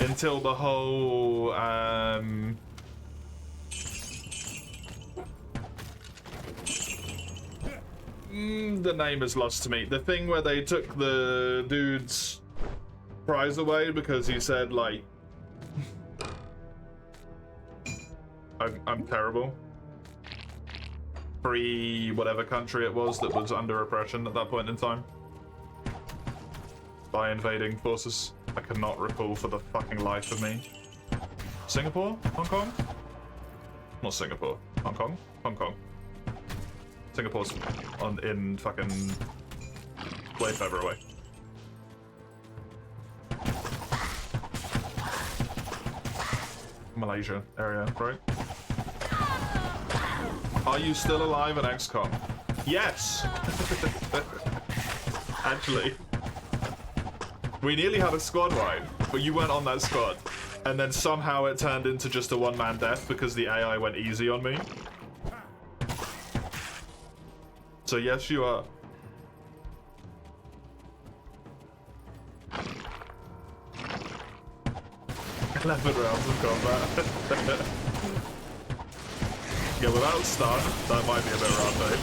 Speaker 1: until the whole the name is lost to me. The thing where they took the dude's prize away because he said like I'm terrible. Free whatever country it was that was under oppression at that point in time by invading forces. I cannot recall for the fucking life of me. Singapore? Hong Kong? Not Singapore. Hong Kong? Hong Kong. Singapore's in fucking way further away. Malaysia area, right? Are you still alive at XCOM? Yes! Actually. We nearly had a squad wipe, but you weren't on that squad. And then somehow it turned into just a one-man death because the AI went easy on me. So yes, you are. 11 rounds of combat. Yeah, without stun, that might be a bit random.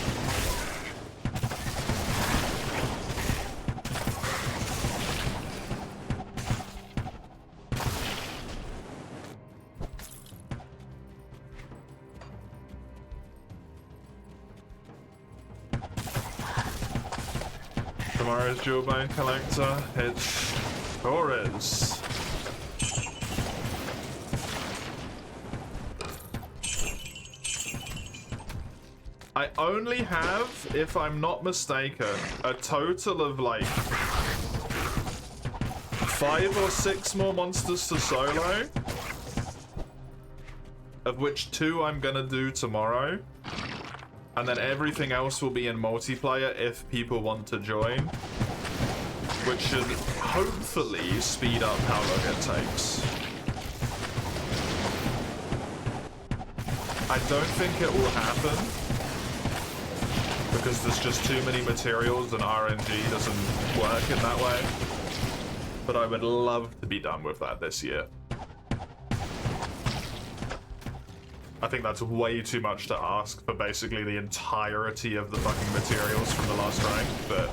Speaker 1: Tomorrow's Jewelbone Collector. It sure is. I only have, if I'm not mistaken, a total of like 5 or 6 more monsters to solo, of which 2 I'm gonna do tomorrow, and then everything else will be in multiplayer if people want to join, which should hopefully speed up how long it takes. I don't think it will happen, because there's just too many materials and RNG doesn't work in that way. But I would love to be done with that this year. I think that's way too much to ask for basically the entirety of the fucking materials from the last rank, but...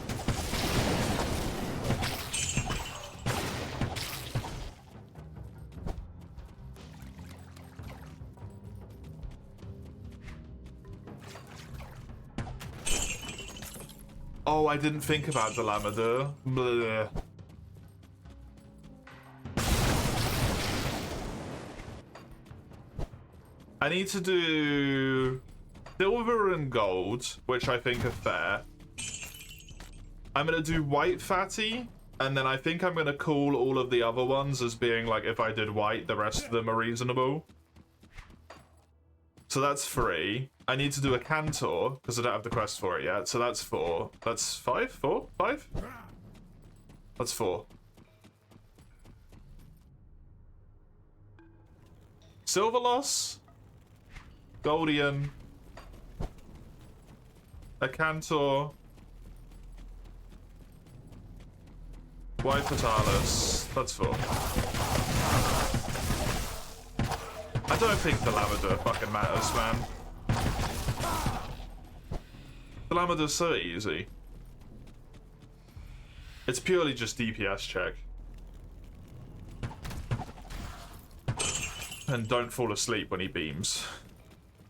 Speaker 1: Oh, I didn't think about the Lamadeur. Bleh. I need to do silver and gold, which I think are fair. I'm gonna do white fatty, and then I think I'm gonna call all of the other ones as being like, if I did white, the rest of them are reasonable. So that's 3. I need to do a Cantor, because I don't have the quest for it yet, so that's 4. That's 5? 4? 5? That's 4. Silver Loss, Goldian, a Cantor, White Fatalis, that's 4. I don't think the Lamadeur fucking matters, man. The Lamadeur's so easy. It's purely just DPS check. And don't fall asleep when he beams.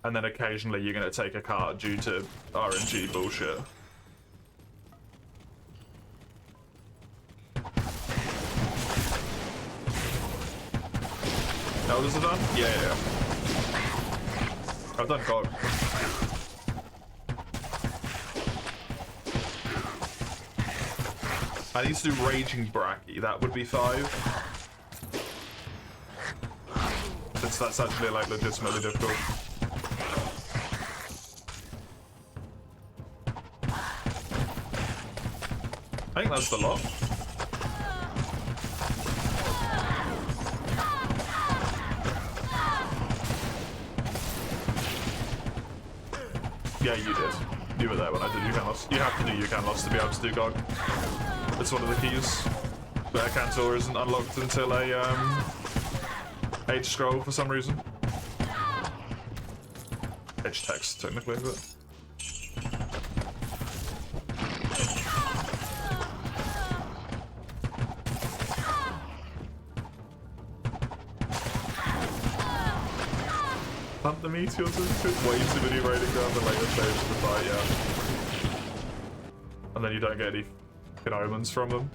Speaker 1: And then occasionally you're gonna take a card due to RNG bullshit. Elders are done? Yeah. I've done GOG. I need to do Raging Bracky, that would be 5. Since that's actually like legitimately difficult. I think that's the lot. Yeah, you did. You were there when I did You Can Loss. You have to do You Can Loss to be able to do GOG. It's one of the keys. But a Cantor isn't unlocked until a H scroll for some reason. H text technically, but. Hunt the meteors is way too many raiding down the later stage of the fight, yeah. And then you don't get any fucking omens from them.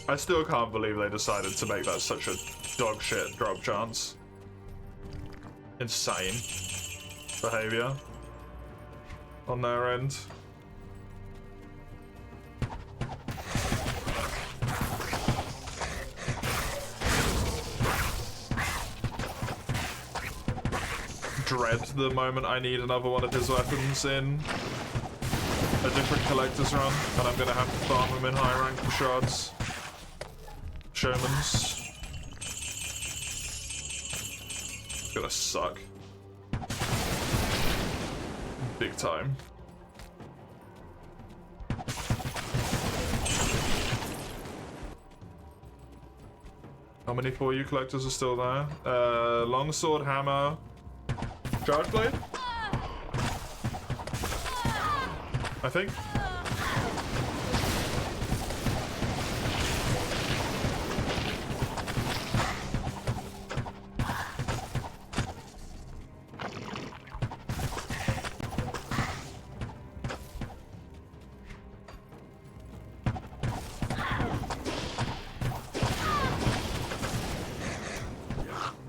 Speaker 1: I still can't believe they decided to make that such a dog shit drop chance. Insane behavior on their end. dread the moment I need another one of his weapons in a different collector's run, and I'm gonna have to farm them in high rank for shards. Shermans. It's gonna suck. Big time. How many 4U collectors are still there? Longsword, hammer, charge blade? I think.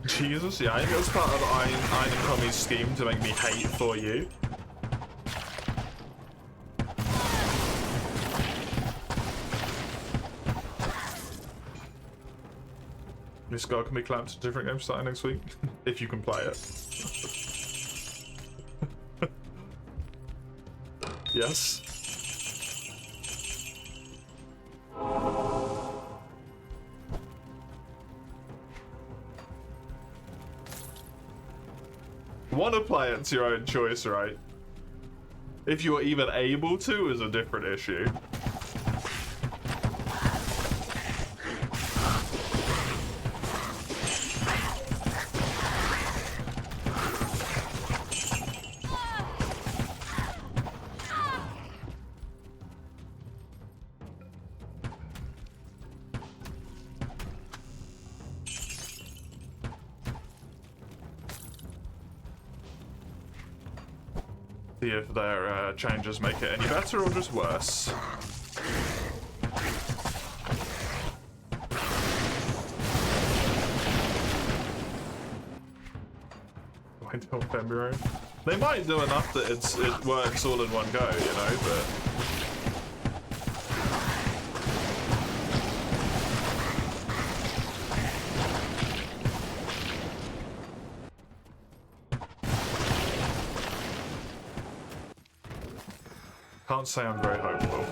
Speaker 1: Jesus, yeah, I think that's part of Iron and Tommy's scheme to make me hate 4U. This guy can be clamped to different games starting next week, if you can play it. Yes. Want to play it to your own choice, right? If you're even able to is a different issue. See if their changes make it any better or just worse. Wait until February. They might do enough that it works all in one go, you know, but can't say I'm very hopeful.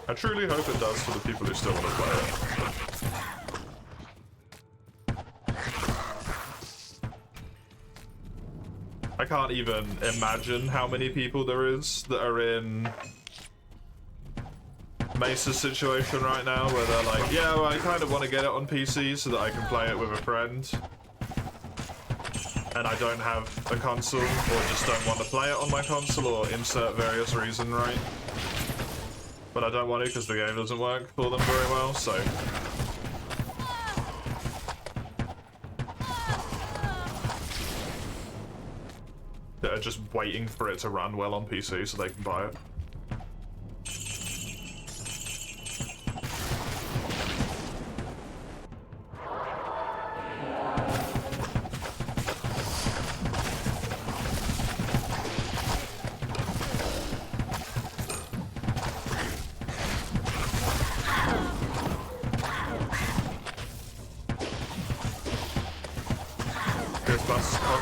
Speaker 1: I truly hope it does for the people who still want to play it. I can't even imagine how many people there is that are in Mesa's situation right now, where they're like, yeah, well, I kind of want to get it on PC so that I can play it with a friend, and I don't have a console, or just don't want to play it on my console, or insert various reason, right? But I don't want to because the game doesn't work for them very well, so they're just waiting for it to run well on PC so they can buy it.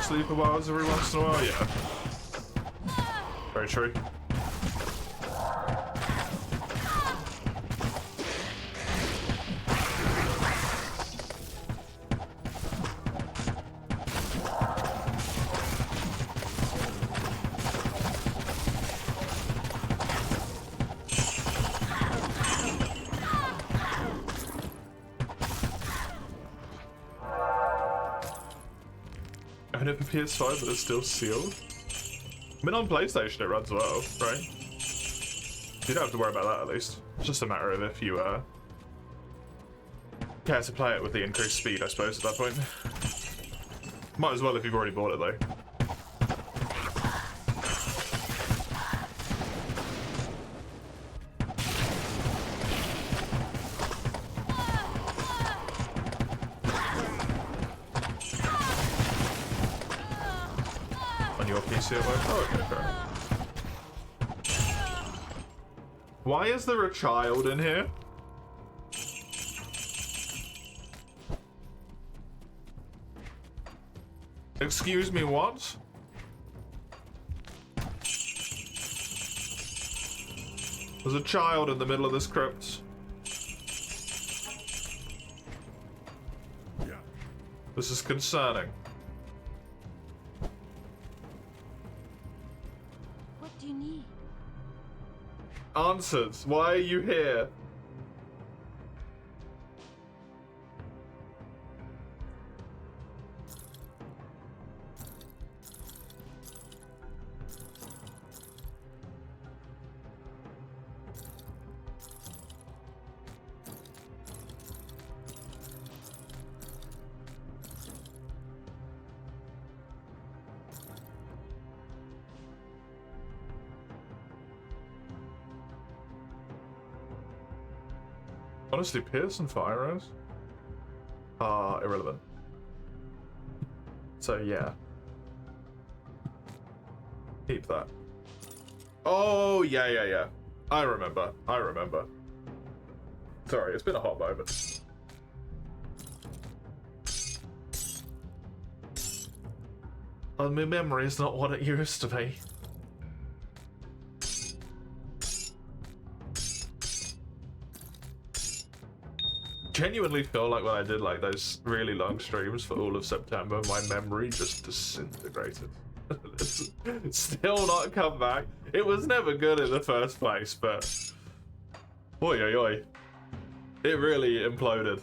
Speaker 1: Sleep a while every once in a while, yeah. Very true. For PS5, but it's still sealed. I mean, on PlayStation it runs well, right? You don't have to worry about that, at least. It's just a matter of if you care to play it with the increased speed, I suppose, at that point. Might as well if you've already bought it, though. Oh, okay, fair. Why is there a child in here? Excuse me, what? There's a child in the middle of this crypt. This is concerning.
Speaker 6: What do you need?
Speaker 1: Answers. Why are you here? Honestly, Pearson fire arrows are irrelevant. So yeah. Keep that. Oh, yeah. I remember. Sorry, it's been a hot moment. Oh, my memory is not what it used to be. Genuinely feel like when I did like those really long streams for all of September, my memory just disintegrated. It's still not come back. It was never good in the first place, but oi oi oi, it really imploded.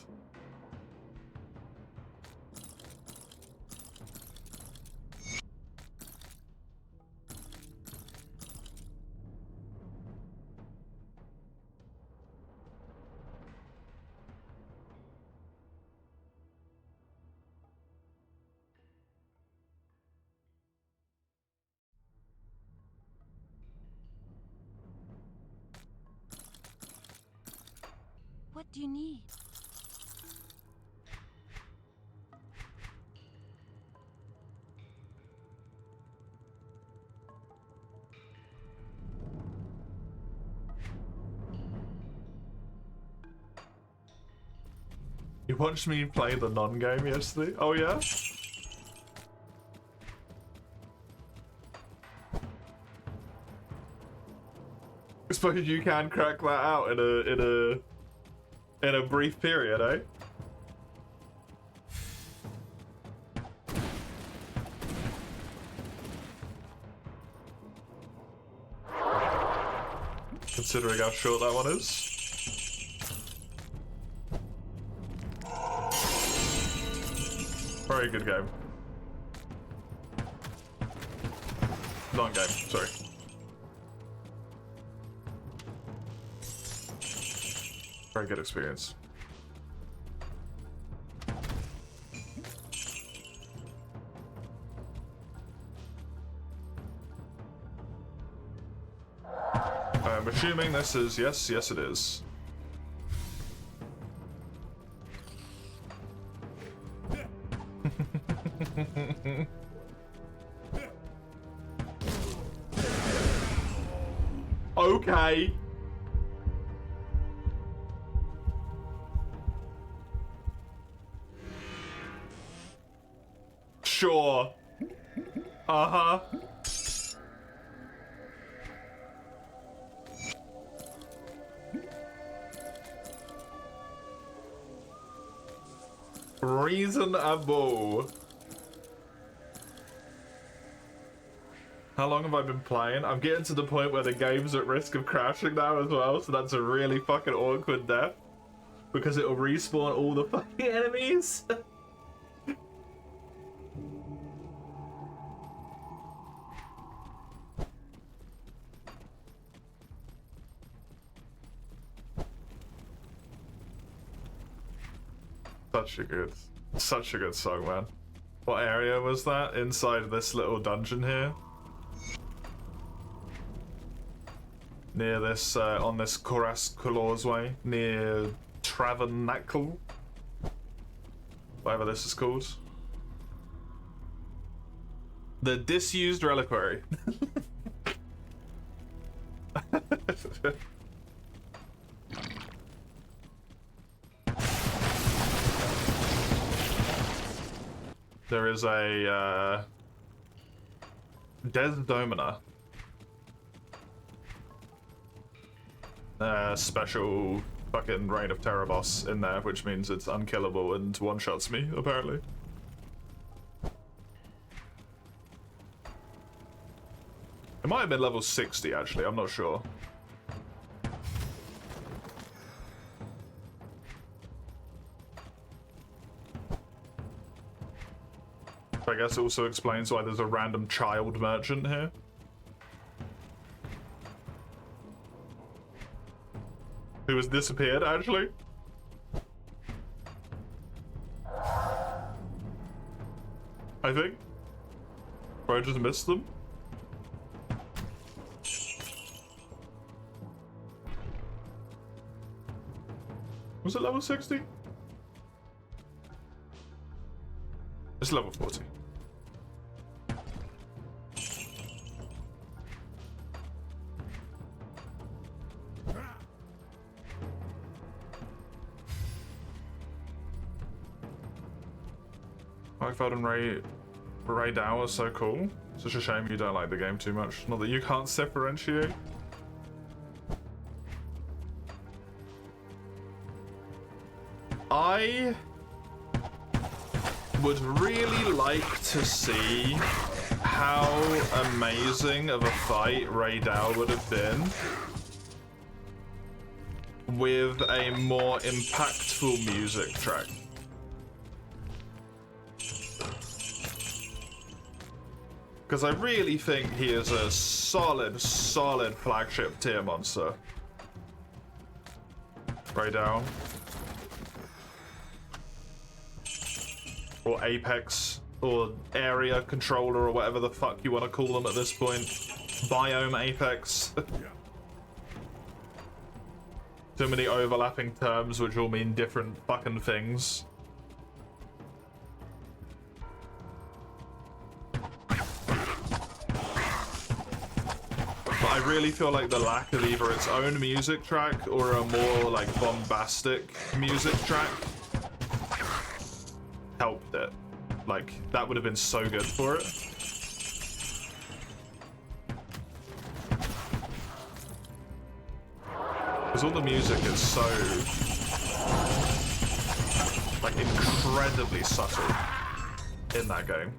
Speaker 6: What do you need?
Speaker 1: You watched me play the non-game yesterday? Oh yeah? I suppose you can crack that out in a brief period, eh? Considering how short that one is. Very good game. Non-game, sorry. Very good experience. I'm assuming this is, yes it is. Okay. Sure. Uh-huh. Reasonable. How long have I been playing? I'm getting to the point where the game's at risk of crashing now as well, so that's a really fucking awkward death. Because it'll respawn all the fucking enemies. Such a good song, man. What area was that? Inside this little dungeon here? Near this, on this Koras Causeway, near Travernacle? Whatever this is called. The disused reliquary. There is a Desdomina. Special fucking Reign of Terror boss in there, which means it's unkillable and one-shots me, apparently. It might have been level 60, actually, I'm not sure. I guess it also explains why there's a random child merchant here. Who has disappeared, actually. I think. Or I just missed them. Was it level 60? It's level 40. Blackfeld and Ray Dow are so cool. Such a shame you don't like the game too much. Not that you can't differentiate. I would really like to see how amazing of a fight Ray Dow would have been with a more impactful music track. Because I really think he is a solid flagship tier monster. Ray Dow. Or Apex, or Area Controller, or whatever the fuck you want to call them at this point. Biome Apex. Too many overlapping terms which all mean different fucking things. But I really feel like the lack of either its own music track or a more like bombastic music track helped it. Like, that would have been so good for it. Because all the music is so, like, incredibly subtle in that game.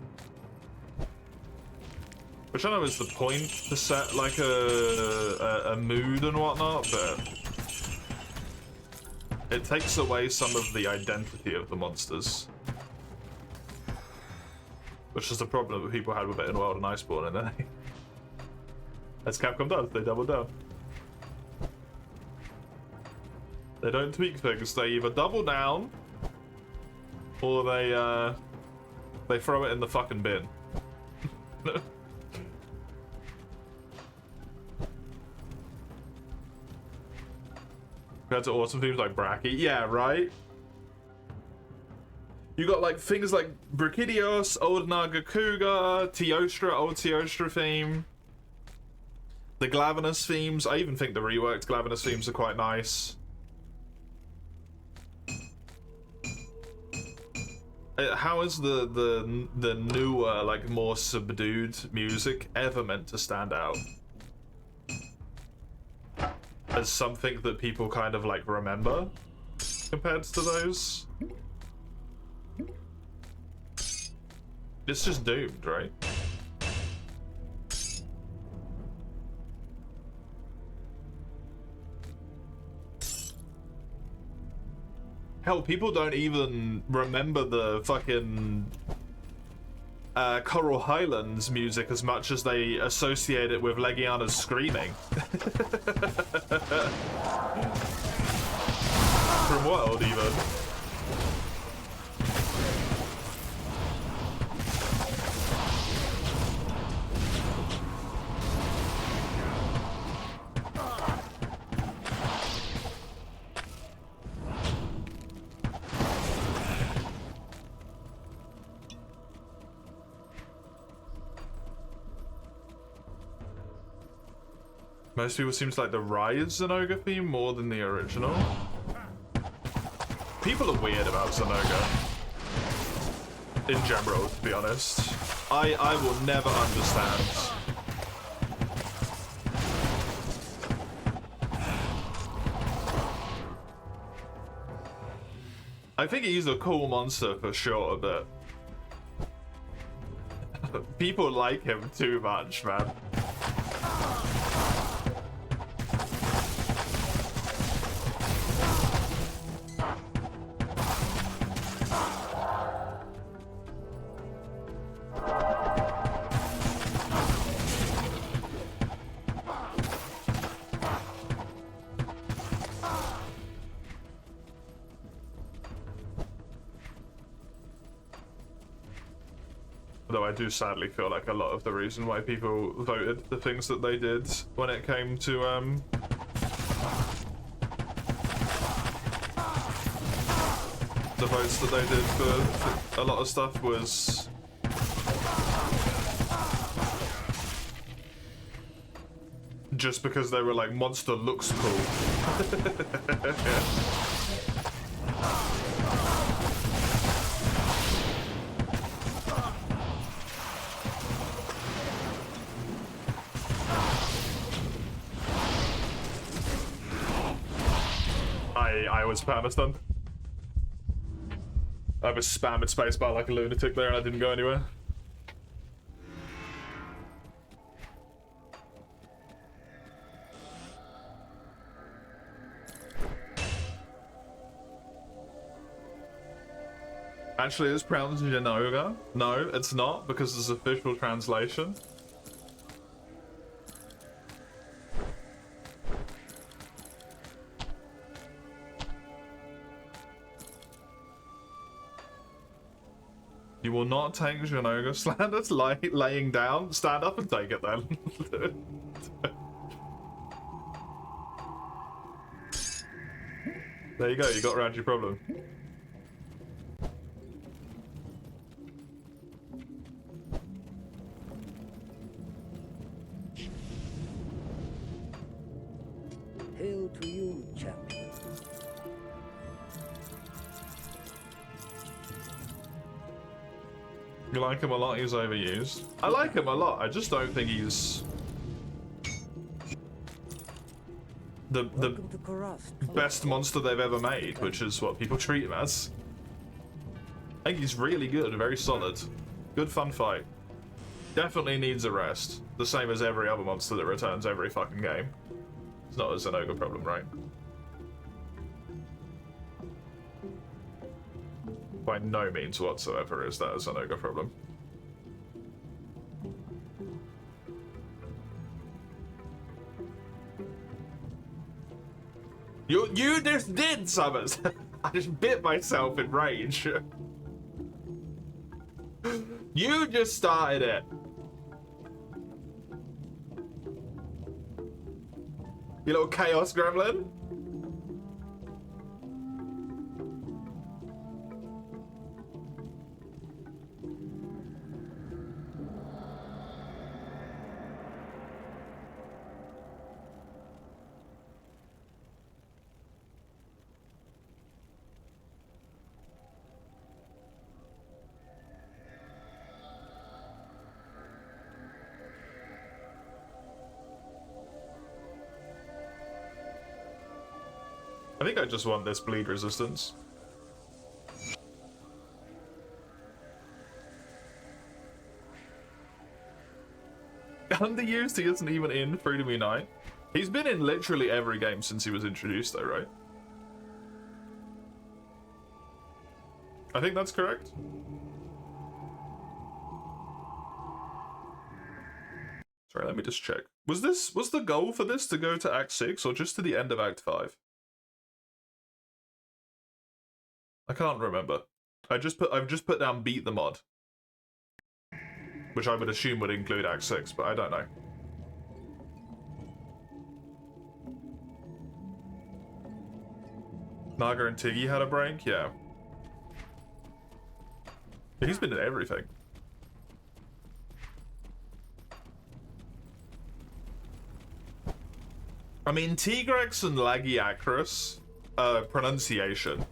Speaker 1: Which I know is the point to set, like, a mood and whatnot, but it takes away some of the identity of the monsters. Which is the problem that people had with it in Wild and Iceborne, and then as Capcom does, they double down. They don't tweak things, they either double down or they throw it in the fucking bin. Compared to awesome themes like Bracky, yeah, right? You got like things like Brachidios, Old Nagakuga, Teostra, old Teostra theme. The Glavenus themes, I even think the reworked Glavenus themes are quite nice. How is the newer, like more subdued music ever meant to stand out? As something that people kind of like remember compared to those? It's just doomed, right? Hell, people don't even remember the fucking Coral Highlands music as much as they associate it with Legiana's screaming. From World, even. Most people seem to like the Rise Zenoga theme more than the original. People are weird about Zenoga. in general, to be honest. I will never understand. I think he's a cool monster for sure, but people like him too much, man. Though I do sadly feel like a lot of the reason why people voted the things that they did when it came to the votes that they did for a lot of stuff was just because they were like, monster looks cool. I was spam-a-stunned. I was spamming spacebar like a lunatic there and I didn't go anywhere. Actually, it's pronounced Janoga. No, it's not, because it's official translation. You will not take Janoga slanders laying down. Stand up and take it then. There you go, you got around your problem.
Speaker 2: Hail to you, champion.
Speaker 1: You like him a lot, he's overused. I like him a lot, I just don't think he's the
Speaker 2: Welcome to Karast.
Speaker 1: best monster they've ever made, which is what people treat him as. I think he's really good, very solid. Good fun fight. Definitely needs a rest. The same as every other monster that returns every fucking game. It's not a Zenoga problem, right? By no means whatsoever is that a Zenoga problem. You just did, Summers! I just bit myself in rage. You just started it. You little chaos gremlin. I think I just want this bleed resistance. Underused, he isn't even in Freedom Unite. He's been in literally every game since he was introduced though, right? I think that's correct. Sorry, let me just check. Was the goal for this to go to Act 6 or just to the end of Act 5? I can't remember. I've just put down beat the mod, which I would assume would include Act 6, but I don't know. Naga and Tiggy had a break? Yeah. He's been in everything. I mean, Tigrex and Lagiacrus, pronunciation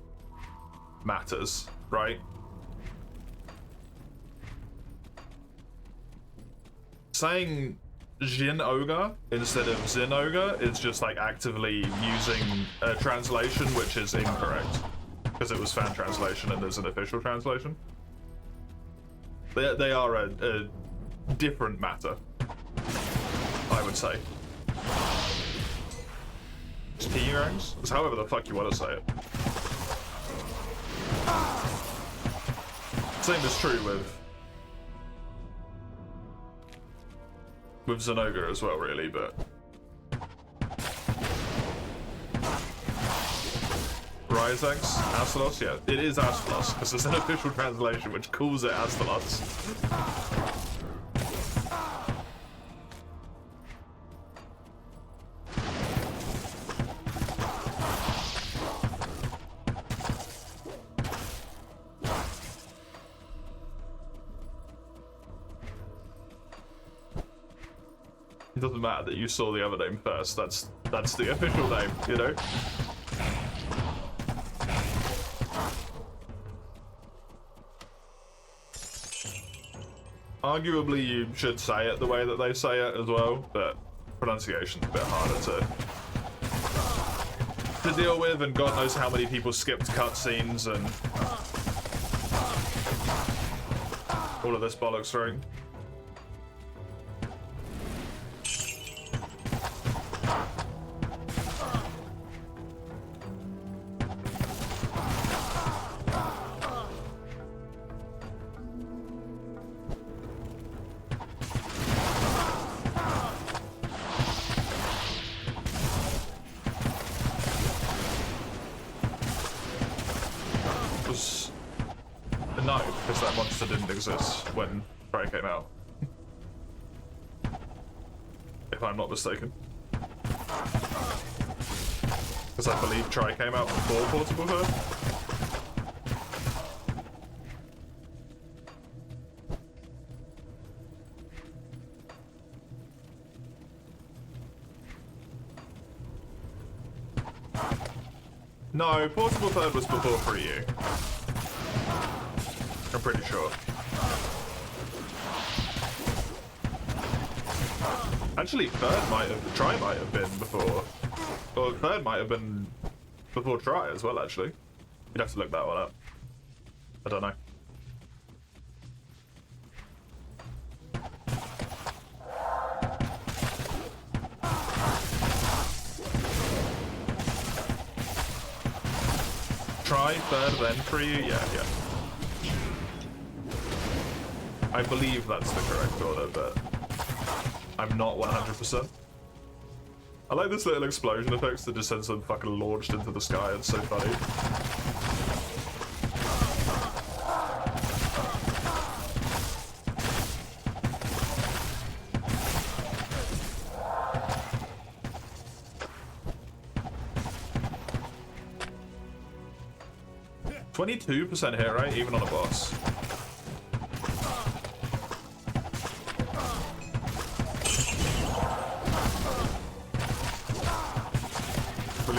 Speaker 1: matters, right? saying Jin Ogre instead of Zin Ogre is just like actively using a translation which is incorrect because it was fan translation and there's an official translation. They are a different matter, I would say. T-Rangs? It's however the fuck you want to say it. Same is true with Zenoga as well, really, but Ryzex, Astalos, yeah, it is Astalos because there's an official translation which calls it Astalos. It doesn't matter that you saw the other name first. That's the official name, you know. Arguably, you should say it the way that they say it as well, but pronunciation's a bit harder to deal with, and God knows how many people skipped cutscenes and all of this bollocks, right? No, because that monster didn't exist when Tri came out. If I'm not mistaken. Because I believe Tri came out before Portable Herd. No, Portable Third was before 3U. I'm pretty sure. Actually, Tri might have been before. Or Third might have been before Tri as well, actually. You'd have to look that one up. I don't know. Tri, Third, then 3U? Yeah. I believe that's the correct order, but I'm not 100%. I like this little explosion effects that just sends them fucking launched into the sky. It's so funny. %22 hit rate, even on a boss.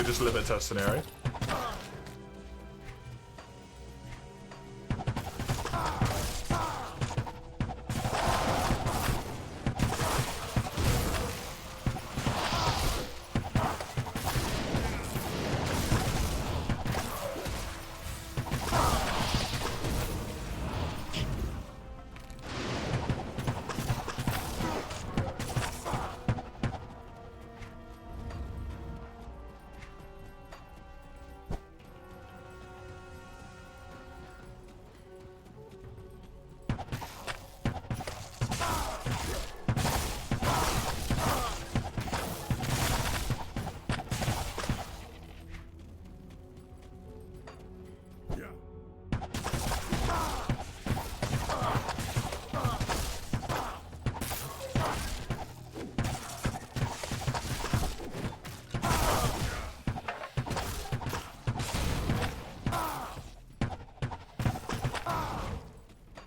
Speaker 1: Just limit test scenario.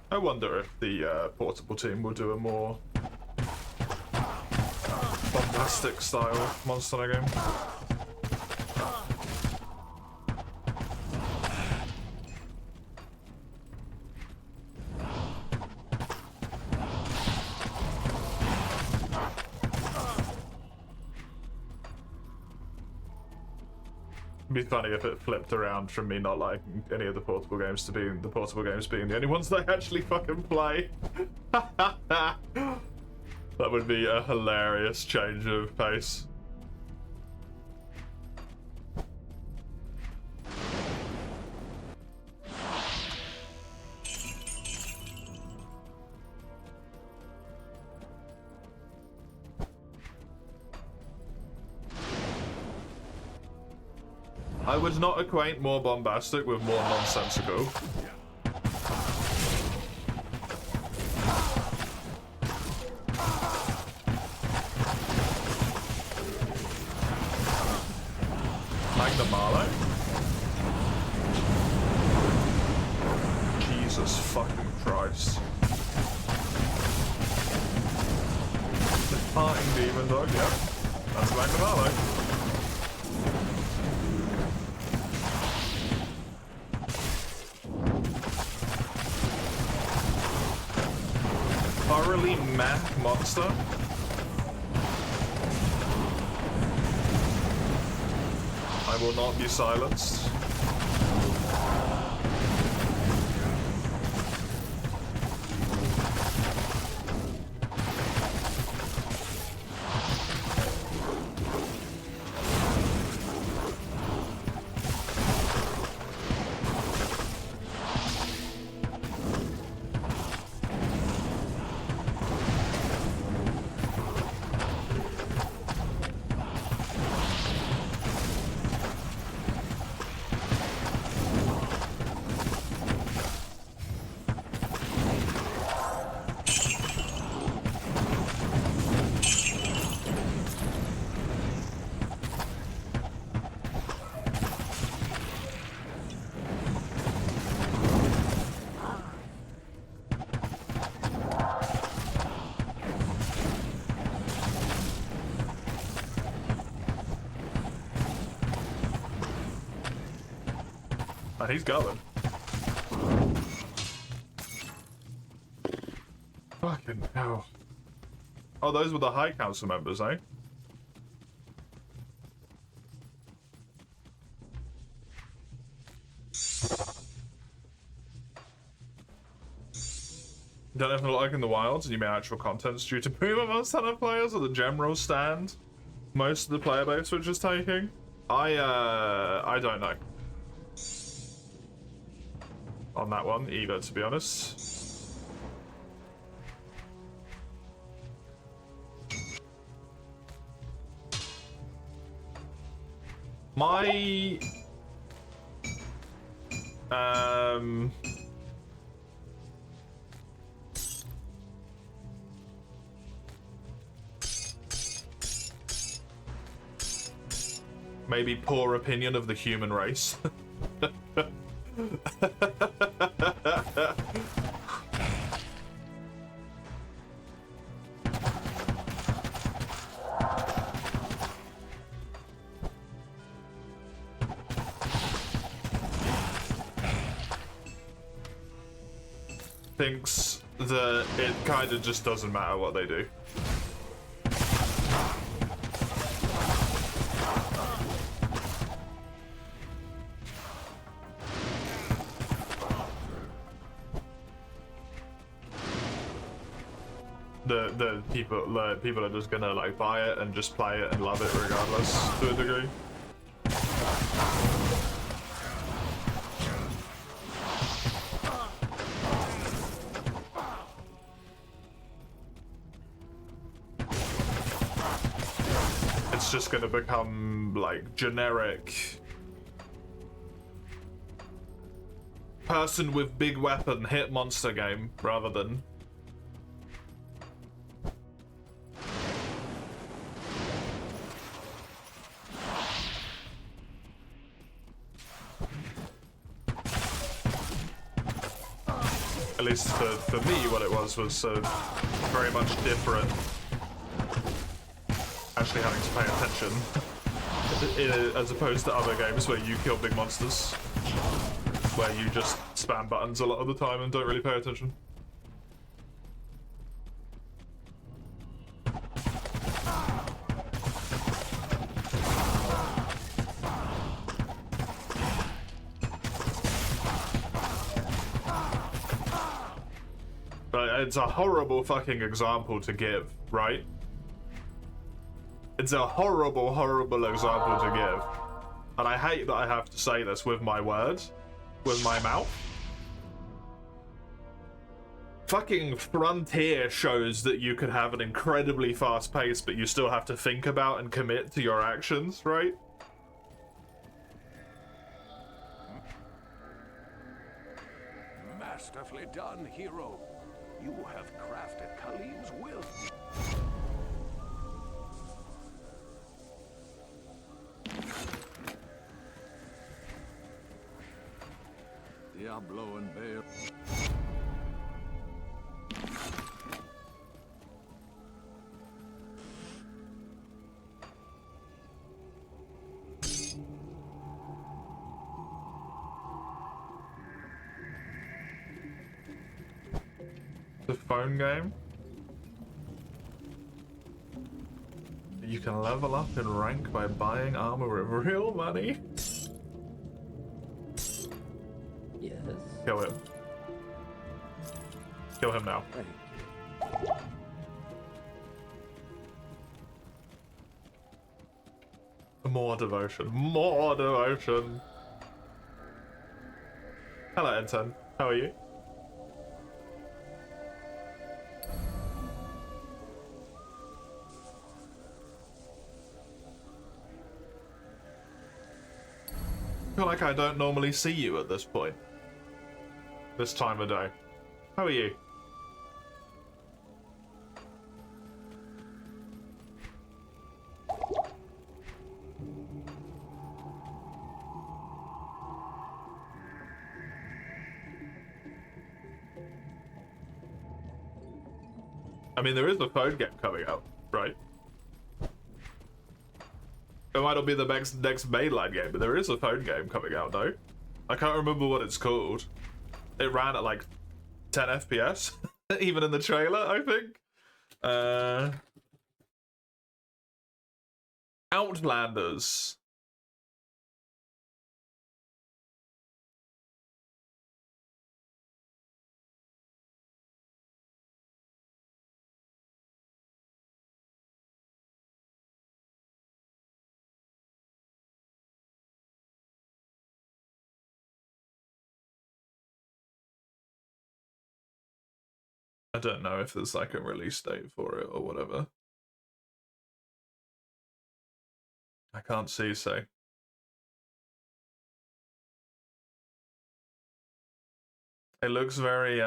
Speaker 1: I wonder if the Portable team will do a more bombastic style Monster Hunter game. be funny if it flipped around from me not liking any of the portable games to being the portable games being the only ones that I actually fucking play. That would be a hilarious change of pace. I would not acquaint more bombastic with more nonsensical. Magnum Marlowe? Jesus fucking Christ. The farting demon dog, yeah. That's Magnum Marlowe. Thoroughly meh monster. I will not be silenced. And he's going. Fucking hell. Oh, those were the High Council members, eh? Don't have to like in the wilds, and you may actual contents due to movement amongst ton of players or the general stand most of the player base which is taking. I don't know. On that one either, to be honest. My maybe poor opinion of the human race. Thinks that it kind of just doesn't matter what they do. The people are just gonna like buy it and just play it and love it regardless to a degree. It's just gonna become like generic person with big weapon hit monster game rather than at least for me what it was very much different. Actually having to pay attention as opposed to other games where you kill big monsters, where you just spam buttons a lot of the time and don't really pay attention. But it's a horrible fucking example to give, right? It's a horrible, horrible example to give. And I hate that I have to say this with my words, with my mouth. Fucking Frontier shows that you can have an incredibly fast pace, but you still have to think about and commit to your actions, right?
Speaker 5: Masterfully done, hero. You have crafted Khalim's will. Diablo and Baal.
Speaker 1: The phone game. You can level up in rank by buying armor with real money.
Speaker 2: Yes.
Speaker 1: Kill him. Kill him now.
Speaker 2: Right.
Speaker 1: More devotion. More devotion. Hello, N10. How are you? I feel like I don't normally see you at this point. This time of day. How are you? I mean, there is a phone game coming out, right? It might not be the next mainline game, but there is a phone game coming out, though. I can't remember what it's called. It ran at like 10 FPS, even in the trailer, I think. Outlanders. I don't know if there's like a release date for it or whatever. I can't see, so. It looks very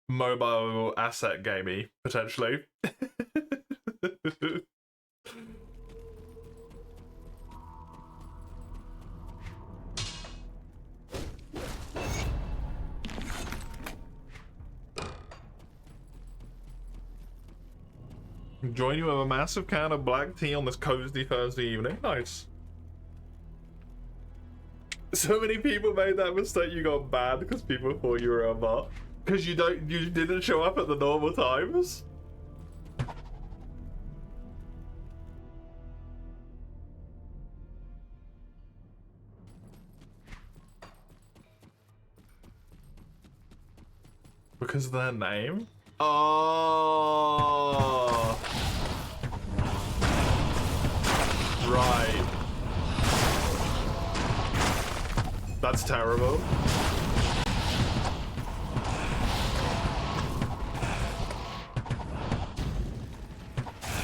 Speaker 1: mobile asset gamey, potentially. Join you with a massive can of black tea on this cozy Thursday evening. Nice. So many people made that mistake. You got banned because people thought you were a bot. Because you didn't show up at the normal times. Because of their name? Oh. Right. That's terrible.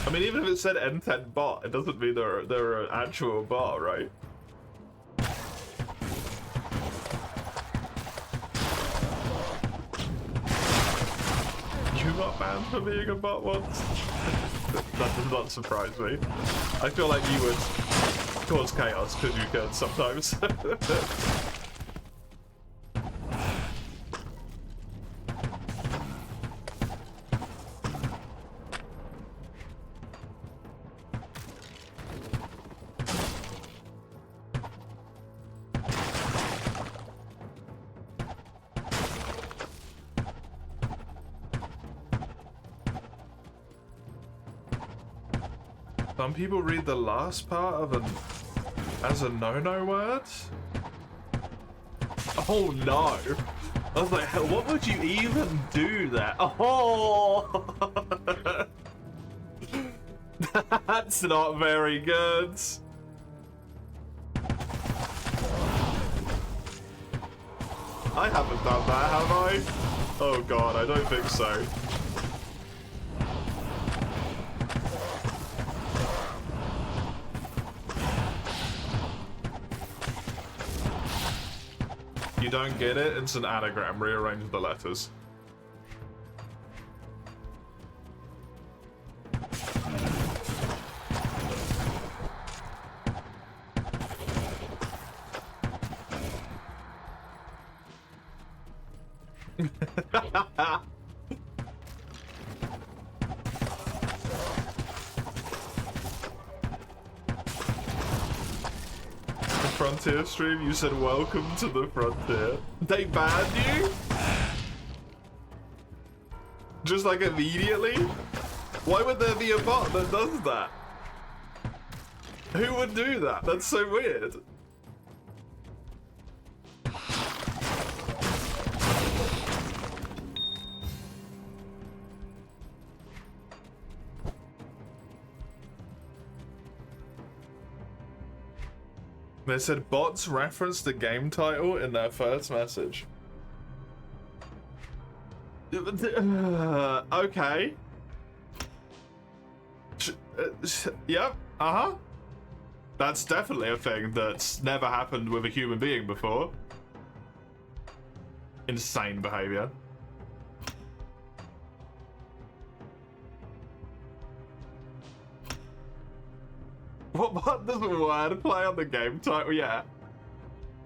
Speaker 1: I mean, even if it said N10 bot, it doesn't mean they're an actual bot, right? You got banned for being a bot once? That does not surprise me. I feel like you would cause chaos because you can sometimes. Some people read the last part of an as a no-no word? Oh no! I was like, what would you even do there? Oh! That's not very good. I haven't done that, have I? Oh god, I don't think so. You don't get it? It's an anagram. Rearrange the letters. Frontier stream, you said welcome to the frontier. They banned you? Just like immediately? Why would there be a bot that does that? Who would do that? That's so weird. They said bots referenced the game title in their first message. Okay. Yep. Uh-huh. That's definitely a thing that's never happened with a human being before. Insane behavior. What does wordplay on the game title? Yeah.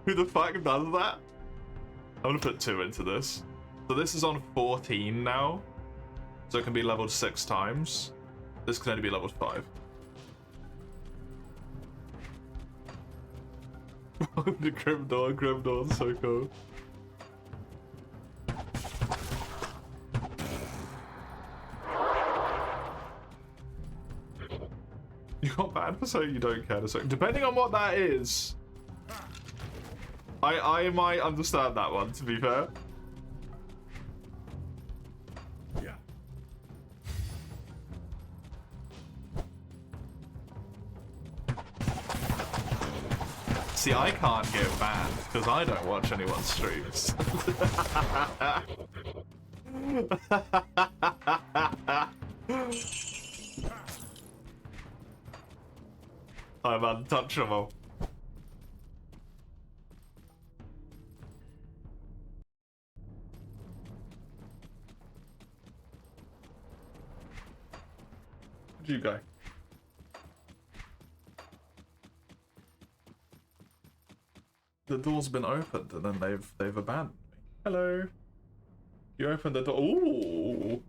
Speaker 1: Who the fuck does that? I'm gonna put 2 into this. So this is on 14 now. So it can be leveled 6 times. This can only be leveled 5. The Grimdawn, so cool. You got banned for saying you don't care. So depending on what that is, I might understand that one, to be fair.
Speaker 5: Yeah.
Speaker 1: See, I can't get banned because I don't watch anyone's streams. I'm untouchable. Where'd you go? The door's been opened and then they've abandoned me. Hello. You opened the door. Ooh.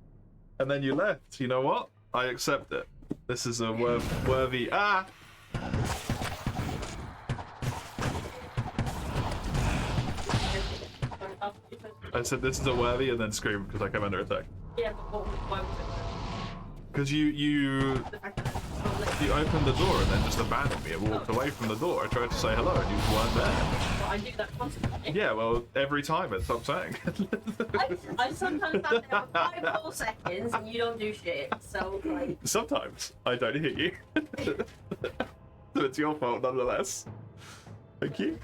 Speaker 1: And then you left. You know what? I accept it. This is a worthy. Ah. I said this is a worthy and then screamed because I came under attack.
Speaker 2: Yeah, but why was it?
Speaker 1: Because you opened the door and then just abandoned me and walked away from the door. I tried to say hello and you weren't there.
Speaker 2: Well, I do that constantly.
Speaker 1: Yeah, well, every time it's upsetting.
Speaker 2: I sometimes stand there for 5 whole seconds and you don't do shit. So, like...
Speaker 1: Sometimes I don't hear you. So it's your fault nonetheless. Thank you.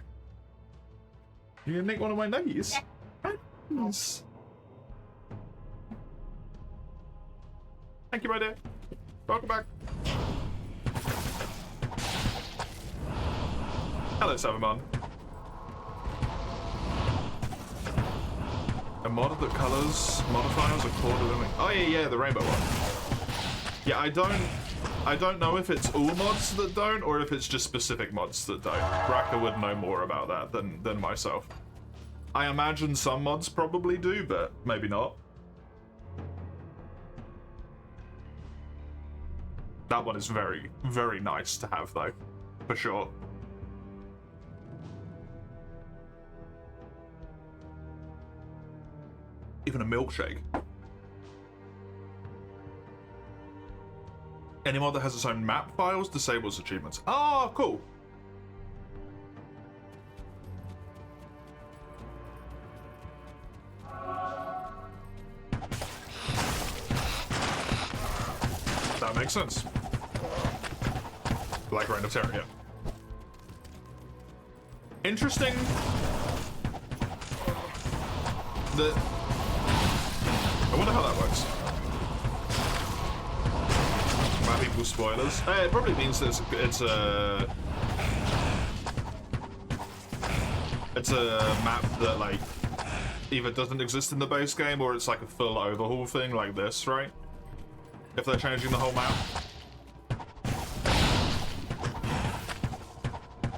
Speaker 1: You gonna nick one of my nuggies? Nice. Thank you, my dear. Welcome back. Hello, Saverman. A mod that colors modifiers according to... Oh yeah, the rainbow one. Yeah, I don't know if it's all mods that don't or if it's just specific mods that don't. Raka would know more about that than myself. I imagine some mods probably do, but maybe not. That one is very, very nice to have though, for sure. Even a milkshake. Any mod that has its own map files disables achievements. Oh, cool. Makes sense. Like Reign of Terror, yeah. Interesting. I wonder how that works. Map equals spoilers. It probably means that it's a map that like either doesn't exist in the base game or it's like a full overhaul thing like this, right? If they're changing the whole map.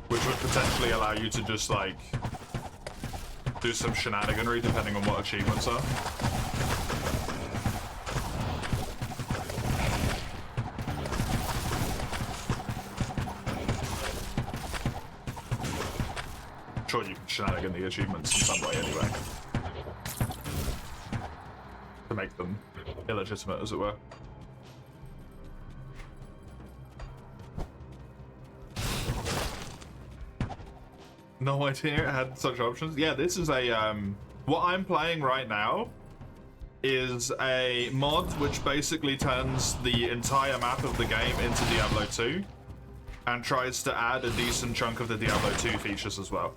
Speaker 1: Which would potentially allow you to just like do some shenaniganry depending on what achievements are. Sure, you can shenanigan the achievements in some way anyway. To make them illegitimate, as it were. No idea it had such options. Yeah, this is a, what I'm playing right now is a mod which basically turns the entire map of the game into Diablo 2 and tries to add a decent chunk of the Diablo 2 features as well.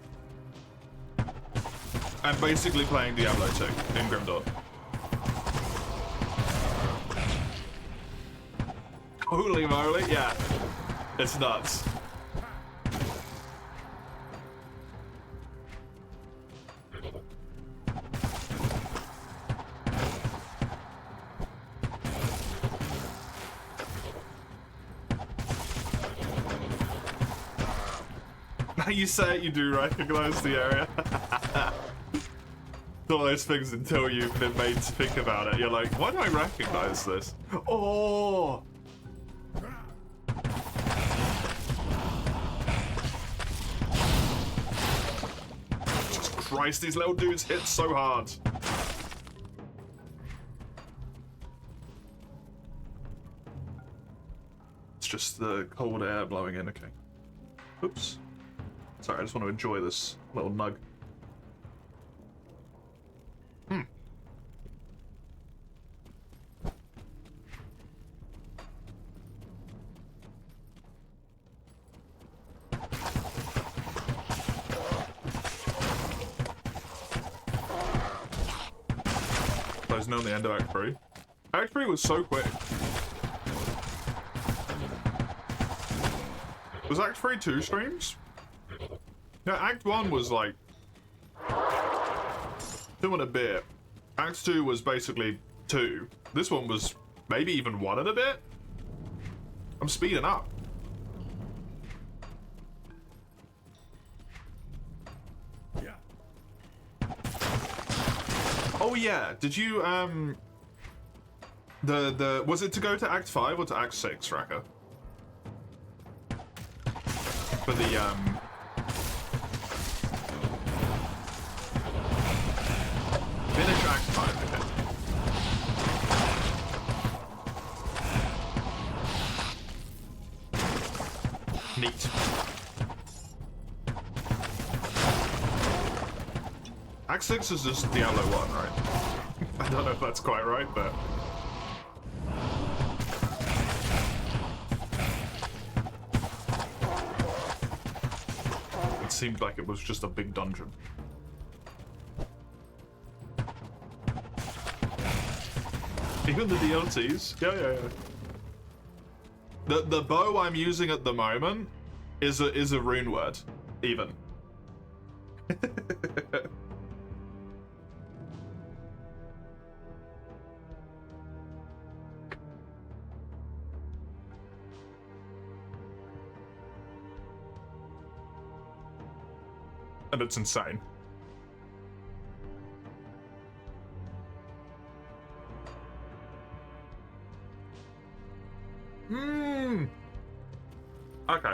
Speaker 1: I'm basically playing Diablo 2 in Grim Dawn. Holy moly, yeah. It's nuts. Now you say it, you do recognize the area. All those things until you've been made to think about it. You're like, why do I recognize this? Oh! Jesus Christ, these little dudes hit so hard. It's just the cold air blowing in, okay. Oops. Sorry, I just want to enjoy this little nug. Closing on the end of Act 3. Act 3 was so quick. Was Act 3 2 streams? Yeah, Act 1 was like 2 and a bit. Act 2 was basically 2. This one was maybe even 1 and a bit. I'm speeding up.
Speaker 5: Yeah.
Speaker 1: Oh yeah, did you was it to go to Act 5 or to Act 6, Raka? For the finish Act 5, okay. Neat. Act 6 is just Diablo 1, right? I don't know if that's quite right, but... It seemed like it was just a big dungeon. Even the DLCs? Yeah. The bow I'm using at the moment is a rune word, even. And it's insane. Okay.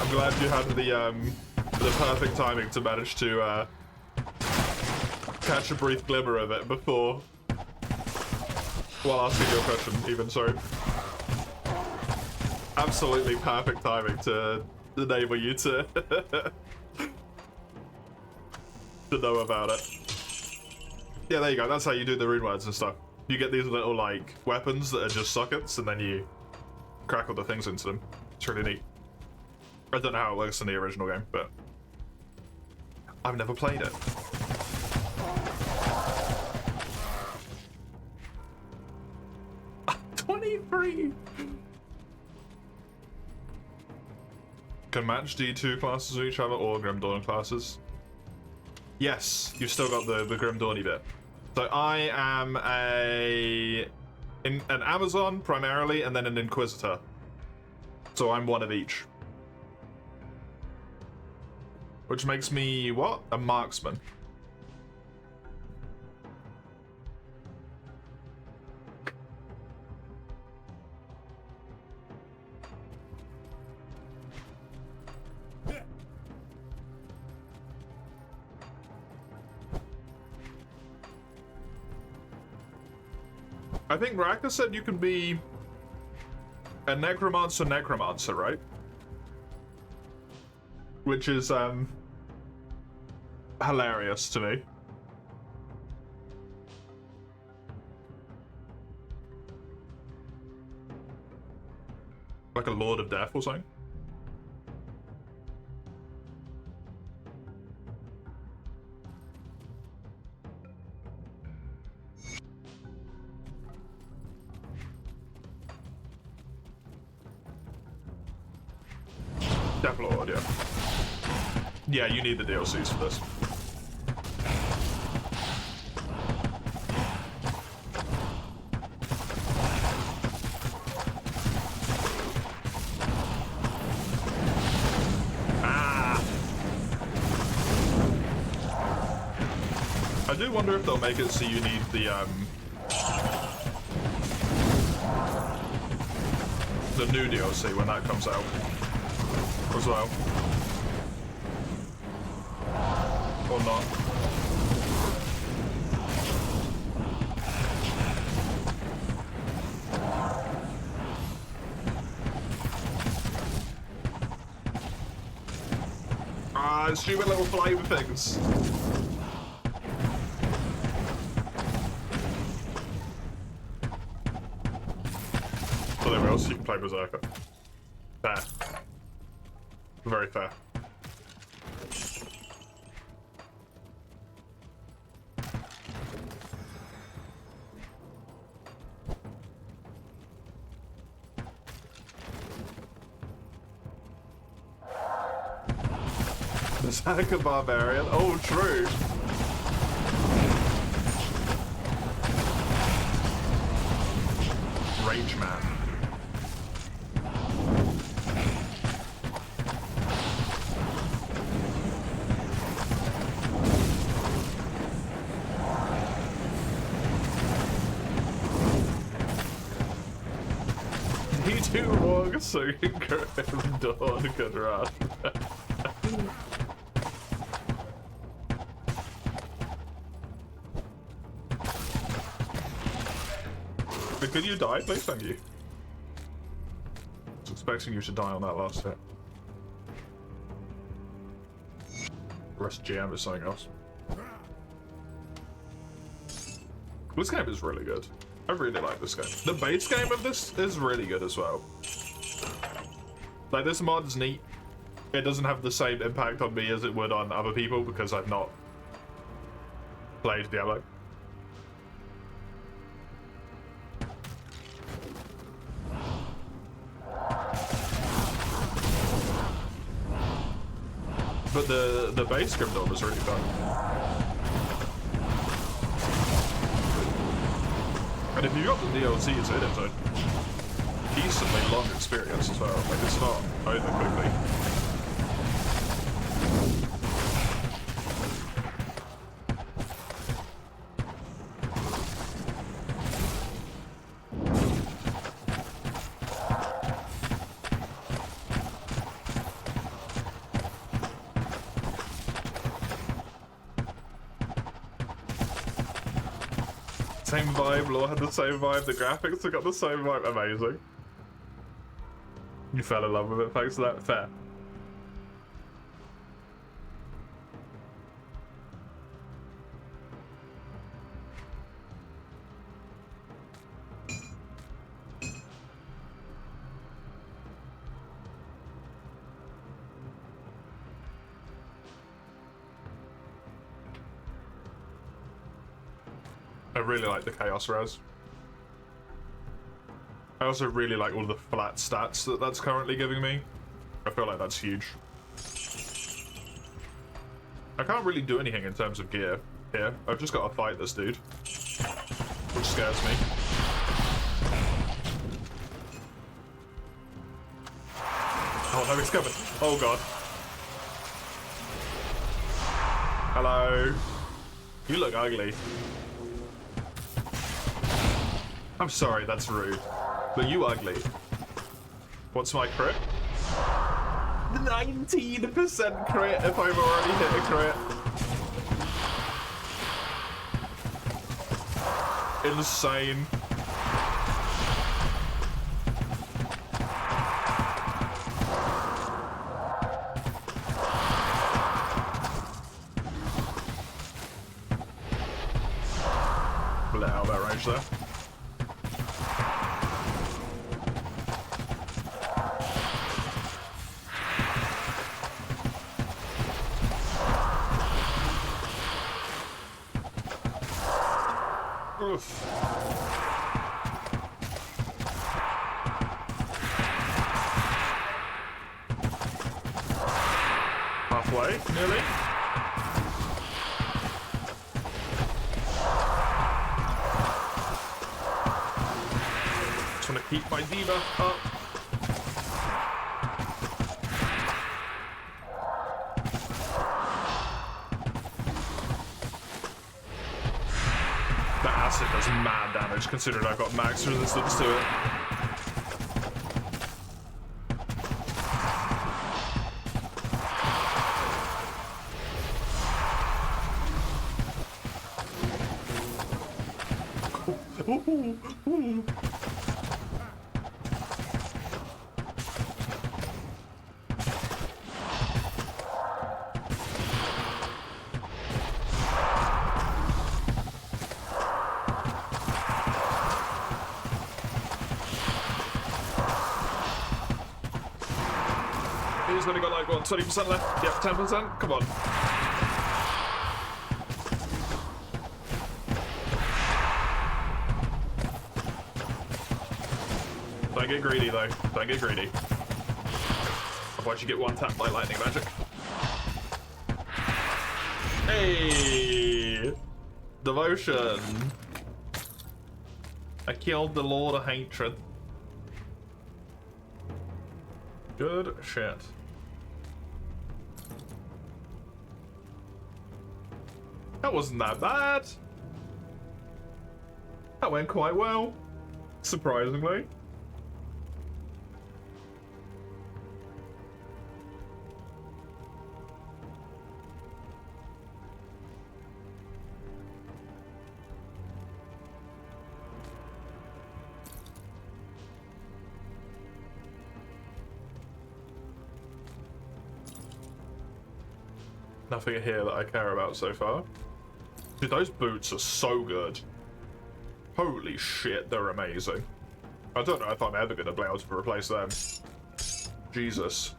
Speaker 1: I'm glad you had the perfect timing to manage to catch a brief glimmer of it before while asking your question, even, sorry. Absolutely perfect timing to enable you to to know about it. Yeah, there you go. That's how you do the rune words and stuff. You get these little, like, weapons that are just sockets, and then you crack all the things into them. It's really neat. I don't know how it works in the original game, but I've never played it. $23! Can match D2 classes with each other or Grim Dawn classes? Yes, you've still got the Grim Dawny bit. So I am an Amazon primarily, and then an Inquisitor. So I'm one of each. Which makes me, what? A marksman. I think Raka said you can be a necromancer, right? Which is hilarious to me. Like a Lord of Death or something. Death Lord, yeah. Yeah, you need the DLCs for this. I do wonder if they'll make it so you need the new DLC when that comes out as well. Or not. Stupid little flame things. Well, anyway else you can play Berserker. Fair. Very fair. Berserker Barbarian? Oh, true. Rage Man. He too walks so you can Grim Dawn could run. Could you die? Please, thank you. I was expecting you to die on that last hit. Rest GM is something else. This game is really good. I really like this game. The base game of this is really good as well. Like, this mod's neat. It doesn't have the same impact on me as it would on other people because I've not played Diablo. But the base Grim Dawn was really fun. And if you got the DLCs in it, it's a decently long experience as well. Like, it's not over quickly. Same vibe, lore had the same vibe, the graphics have got the same vibe. Amazing. You fell in love with it, thanks for that. Fair. really like the Chaos Res. I also really like all the flat stats that that's currently giving me. I feel like that's huge. I can't really do anything in terms of gear here. I've just got to fight this dude, which scares me. Oh no, he's coming. Oh god. Hello. You look ugly. I'm sorry, that's rude. But you ugly. What's my crit? 19% crit if I've already hit a crit. Insane. Let out that range there. Oof. Halfway, nearly. Just want to keep my diva up. That acid does mad damage considering I've got max resistance to it. He's only got like, what, 20% left? Yep, 10%? Come on. Don't get greedy though. Don't get greedy. Otherwise you get one tap by lightning magic. Hey! Devotion! I killed the Lord of Hatred. Good shit. That wasn't that bad. That went quite well, surprisingly. Nothing here that I care about so far. Dude, those boots are so good. Holy shit, they're amazing. I don't know if I'm ever going to be able to replace them. Jesus.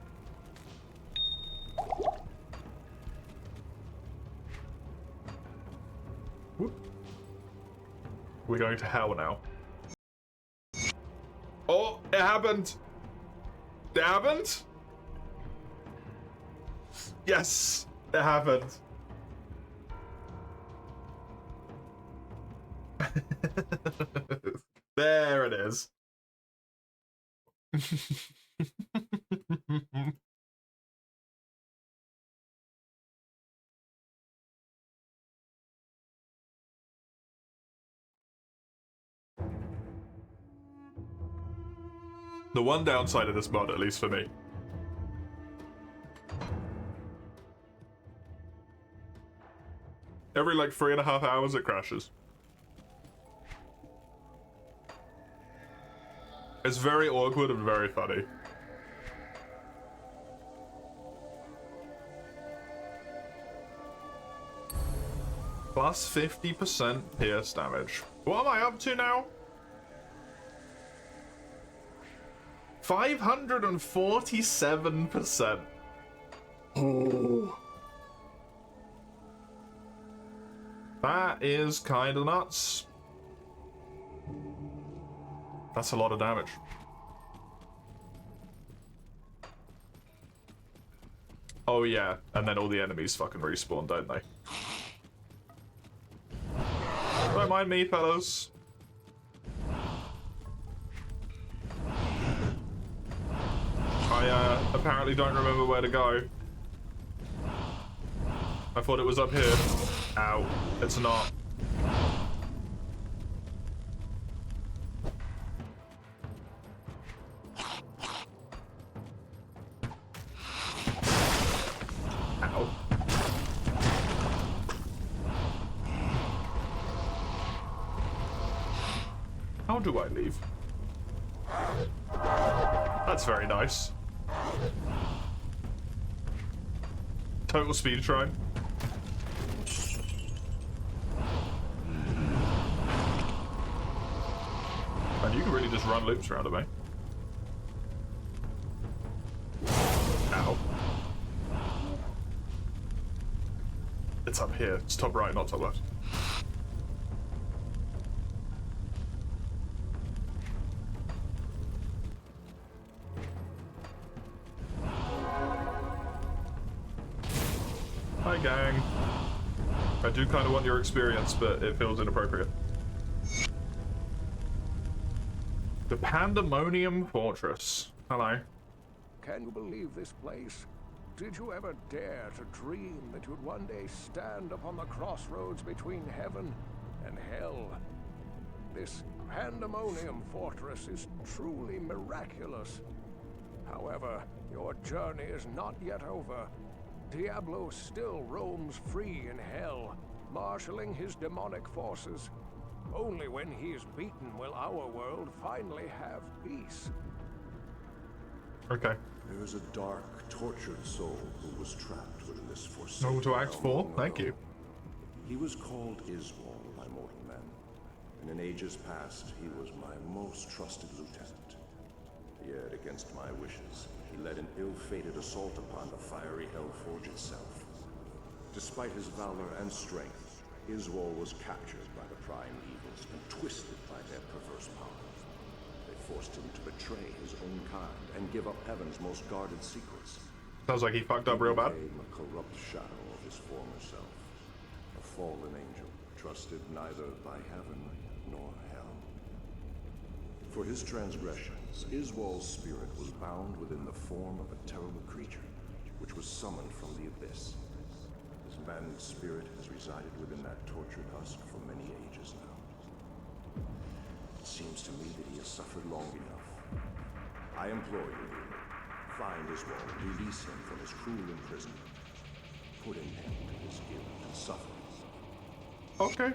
Speaker 1: Whoop. We're going to hell now. Oh, it happened! It happened? Yes, it happened. There it is. The one downside of this mod, at least for me, every like 3.5 hours it crashes. It's very awkward and very funny. Plus 50% pierce damage. What am I up to now? 547%. Oh. That is kind of nuts. That's a lot of damage. Oh yeah, and then all the enemies fucking respawn, don't they? Don't mind me, fellas. I apparently don't remember where to go. I thought it was up here. Ow, it's not. Ow. How do I leave? That's very nice. Total speed shrine. And you can really just run loops around it, mate. Ow. It's up here. It's top right, not top left. Hi, gang. I do kind of want your experience, but it feels inappropriate. The Pandemonium Fortress. Hello.
Speaker 5: Can you believe this place? Did you ever dare to dream that you'd one day stand upon the crossroads between heaven and hell? This Pandemonium Fortress is truly miraculous. However, your journey is not yet over. Diablo still roams free in hell, marshaling his demonic forces. Only when he is beaten will our world finally have peace.
Speaker 1: Okay.
Speaker 7: There is a dark, tortured soul who was trapped within this forsaken
Speaker 1: Over to Act 4.
Speaker 7: realm
Speaker 1: Thank
Speaker 7: ago.
Speaker 1: you.
Speaker 7: He was called Iswal by mortal men, and in ages past he was my most trusted lieutenant. Yet, against my wishes, he led an ill-fated assault upon the fiery Hellforge itself. Despite his valor and strength, Iswal was captured by the Prime Evils and twisted by their perverse power. They forced him to betray his own kind and give up heaven's most guarded secrets.
Speaker 1: Sounds like he fucked up real bad.
Speaker 7: He became a corrupt shadow of his former self, a fallen angel, trusted neither by heaven nor hell. For his transgressions, Iswal's spirit was bound within the form of a terrible creature, which was summoned from the abyss. His maddened spirit has resided within that tortured husk for many ages now. It seems to me that he has suffered long enough. I implore you, find Iswal and release him from his cruel imprisonment. Put an end to his guilt and suffering.
Speaker 1: Okay.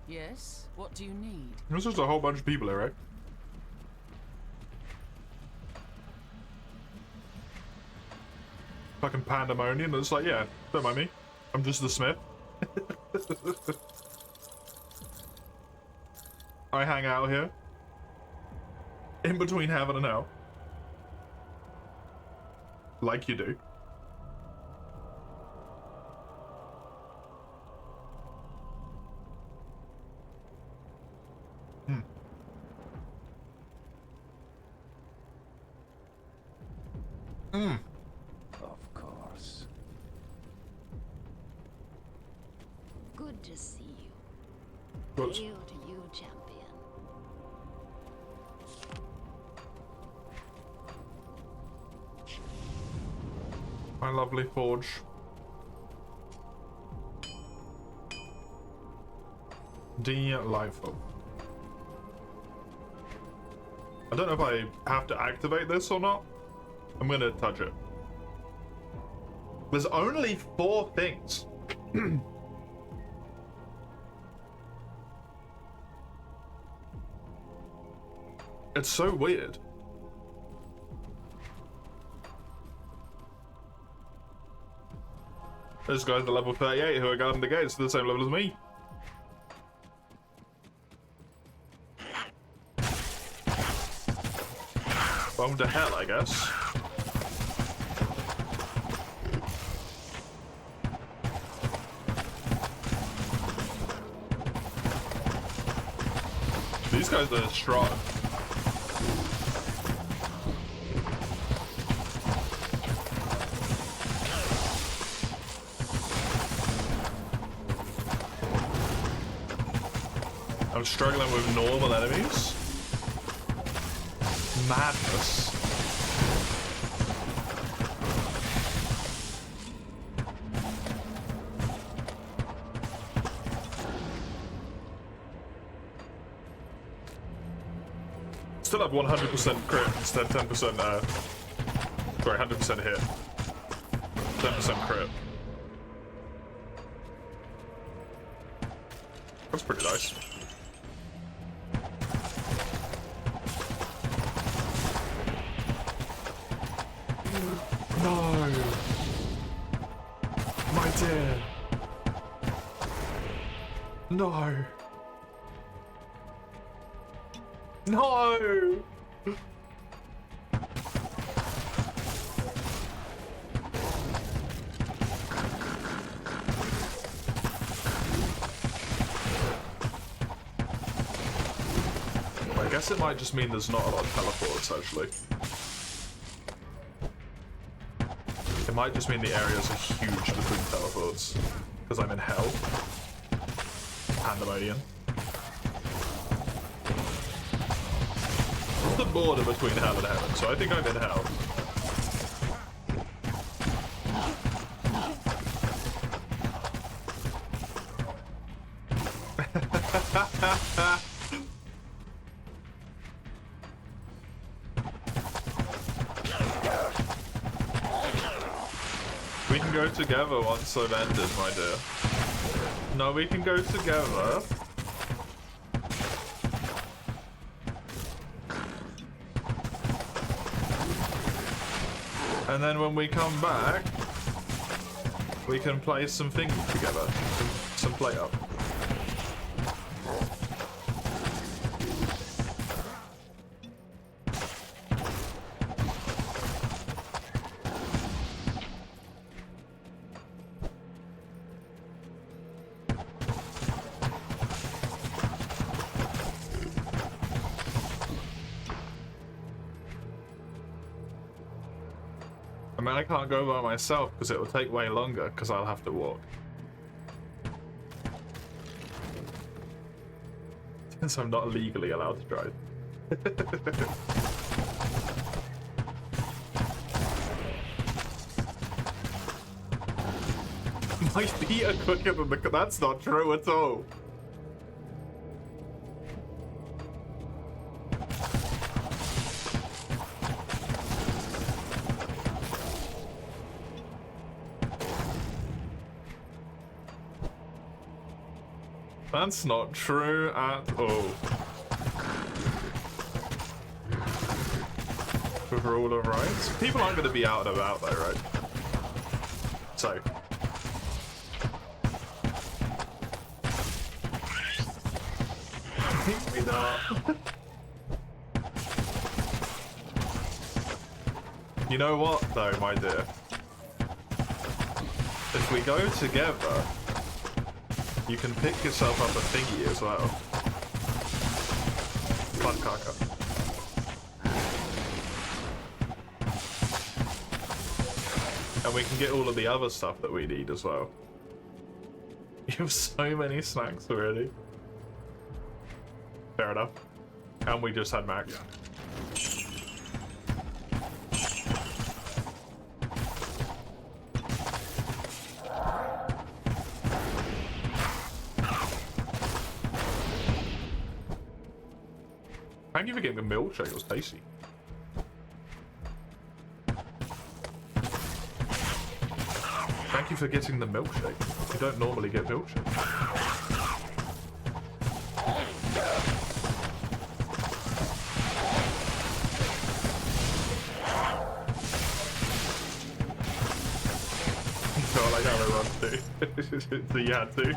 Speaker 8: Yes? What do you need?
Speaker 1: There's just a whole bunch of people here, right? Fucking pandemonium. It's like, yeah, don't mind me. I'm just the smith. I hang out here. In between heaven and hell. Like you do.
Speaker 5: Of course.
Speaker 6: Good to see you.
Speaker 1: Good.
Speaker 6: Hail to you, champion.
Speaker 1: My lovely forge. Delightful. I don't know if I have to activate this or not. I'm gonna touch it. There's only 4 things. It's so weird. This guy's the level 38 who are guarding the gates, the same level as me. Welcome to hell, I guess. These guys are strong. I'm struggling with normal enemies. Madness. Still have 100% crit instead of 10%, sorry, 100% hit. 10% crit. That's pretty nice. No! My dear! No! No! I guess it might just mean there's not a lot of teleports, actually. It might just mean the areas are huge between teleports. Because I'm in hell. Pandemonium. What's the border between hell and heaven? So I think I'm in hell. We can go together once I've ended, my dear. No, we can go together. And then when we come back, we can play some things together. Some play up. I mean, I can't go by myself because it will take way longer because I'll have to walk. Since I'm not legally allowed to drive. My feet are quicker than the... That's not true at all. That's not true at all. With rule of rights. People aren't going to be out and about though, right? So. Maybe not. You know what though, my dear? If we go together, you can pick yourself up a thingy as well. Fun caca. And we can get all of the other stuff that we need as well. You have so many snacks already. Fair enough. And we just had Max. Thank you for getting the milkshake, it was tasty. Thank you for getting the milkshake. You don't normally get milkshake. Felt like how I run too. So you had to.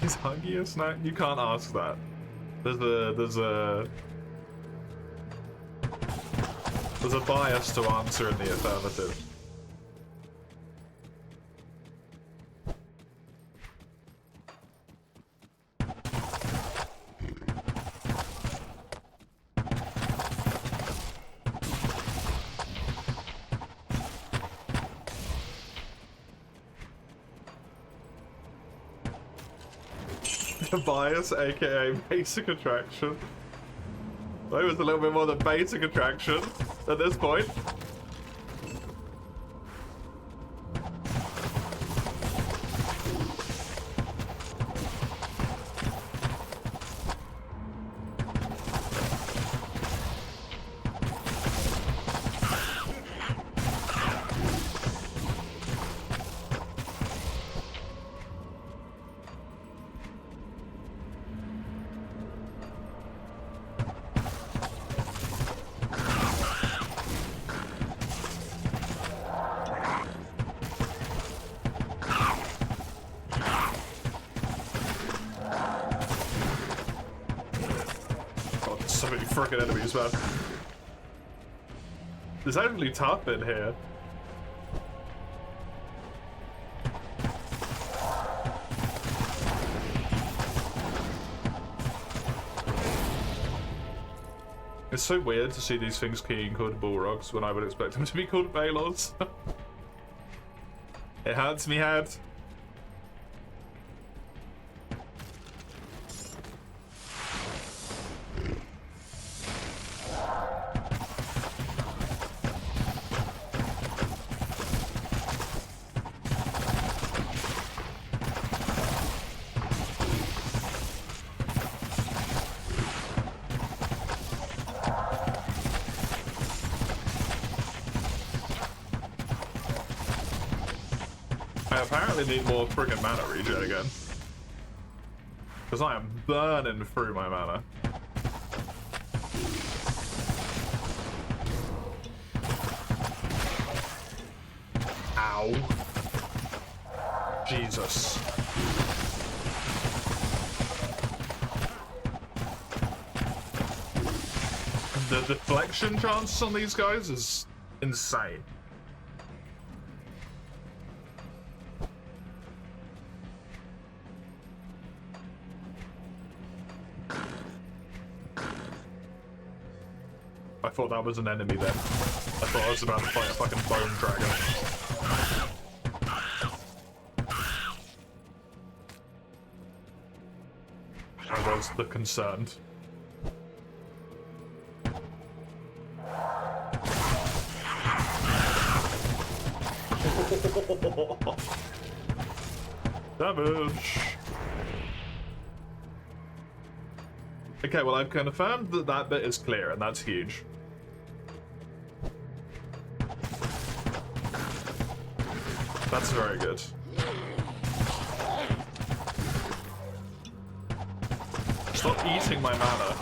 Speaker 1: Is Huggy a snack? You can't ask that. There's a bias to answer in the affirmative. Bias, aka basic attraction. It was a little bit more than basic attraction at this point. So many frickin' enemies, man. It's actually tough in here. It's so weird to see these things being called Balrogs when I would expect them to be called Balors. It hurts me head. I apparently need more friggin' mana regen again. Because I am burning through my mana. Ow. Jesus. The deflection chance on these guys is insane. I thought that was an enemy then. I thought I was about to fight a fucking bone dragon. I was the concerned. Damage! Okay, well I've confirmed that that bit is clear, and that's huge. That's very good. Stop eating my mana.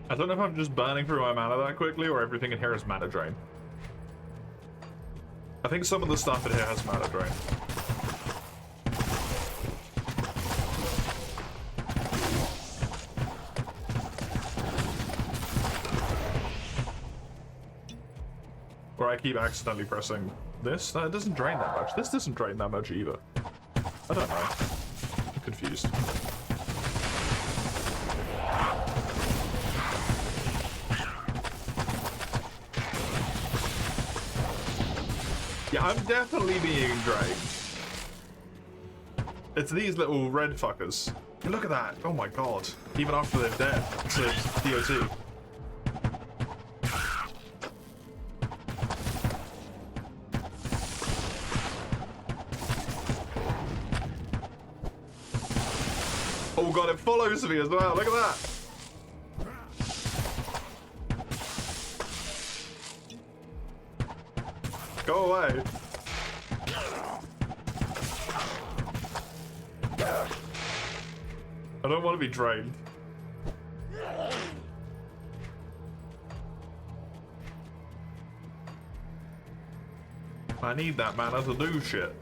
Speaker 1: I don't know if I'm just burning through my mana that quickly or everything in here is mana drain. I think some of the stuff in here has mana drain. Or I keep accidentally pressing this. No, it doesn't drain that much. This doesn't drain that much either. I don't know. I'm confused. Yeah, I'm definitely being drained. It's these little red fuckers. Look at that. Oh my god. Even after they're dead, it's a DOT. Oh god, it follows me as well. Look at that. Go away. I don't want to be drained. I need that mana to do shit.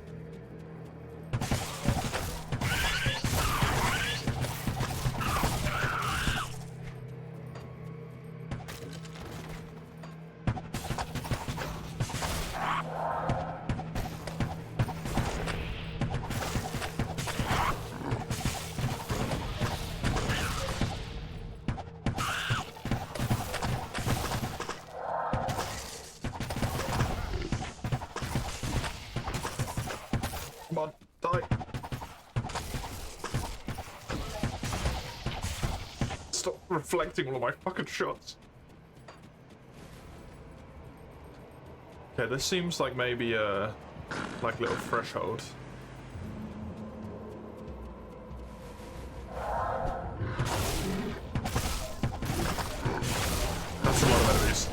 Speaker 1: Come on, die. Stop reflecting all of my fucking shots. Okay, this seems like maybe a like little threshold. That's a lot of enemies.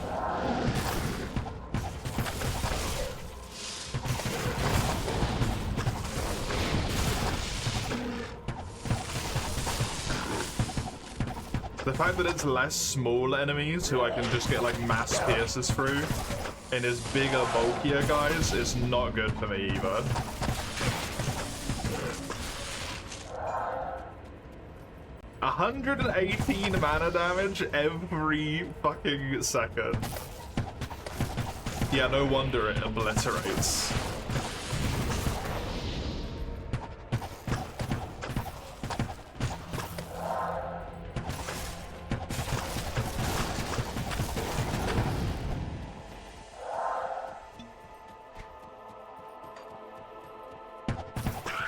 Speaker 1: The fact that it's less small enemies who I can just get like mass pierces through and his bigger, bulkier guys is not good for me either. $118 mana damage every fucking second. Yeah, no wonder it obliterates.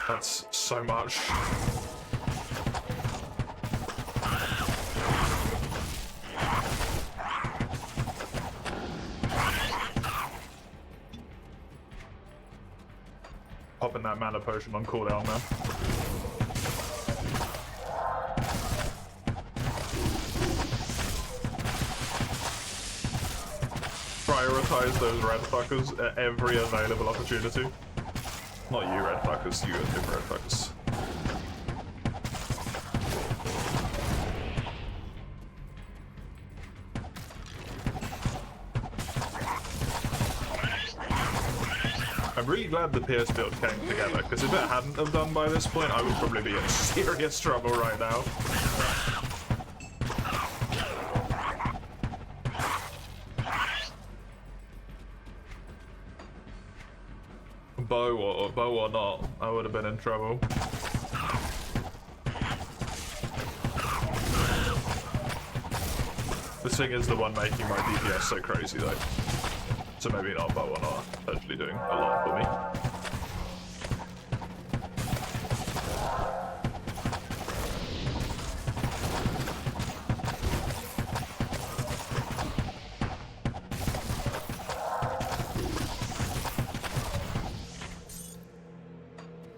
Speaker 1: That's so much. Popping that mana potion on cooldown now. Prioritize those red fuckers at every available opportunity. Not you red fuckers, you different red fuckers. I'm really glad the PS build came together, because if it hadn't have done by this point, I would probably be in serious trouble right now. Bow or not, I would have been in trouble. This thing is the one making my DPS so crazy though. So maybe not bow or not, actually doing a lot for me.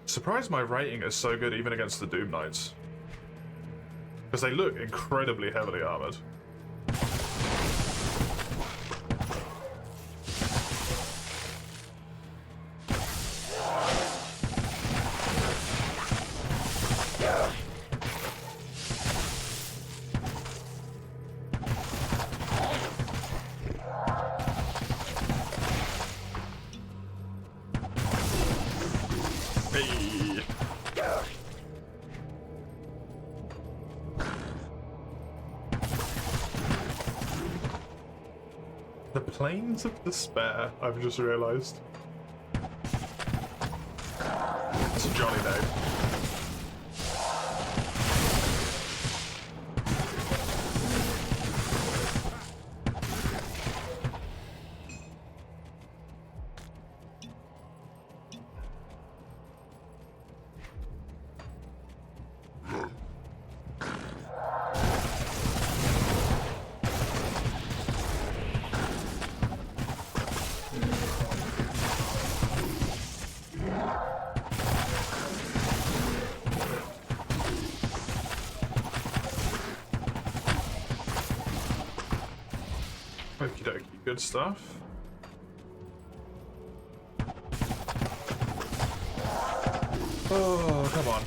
Speaker 1: Surprised my rating is so good even against the Doom Knights. Because they look incredibly heavily armored. The Plains of Despair, I've just realised. It's a jolly name. Okie dokie, good stuff. Oh, come on.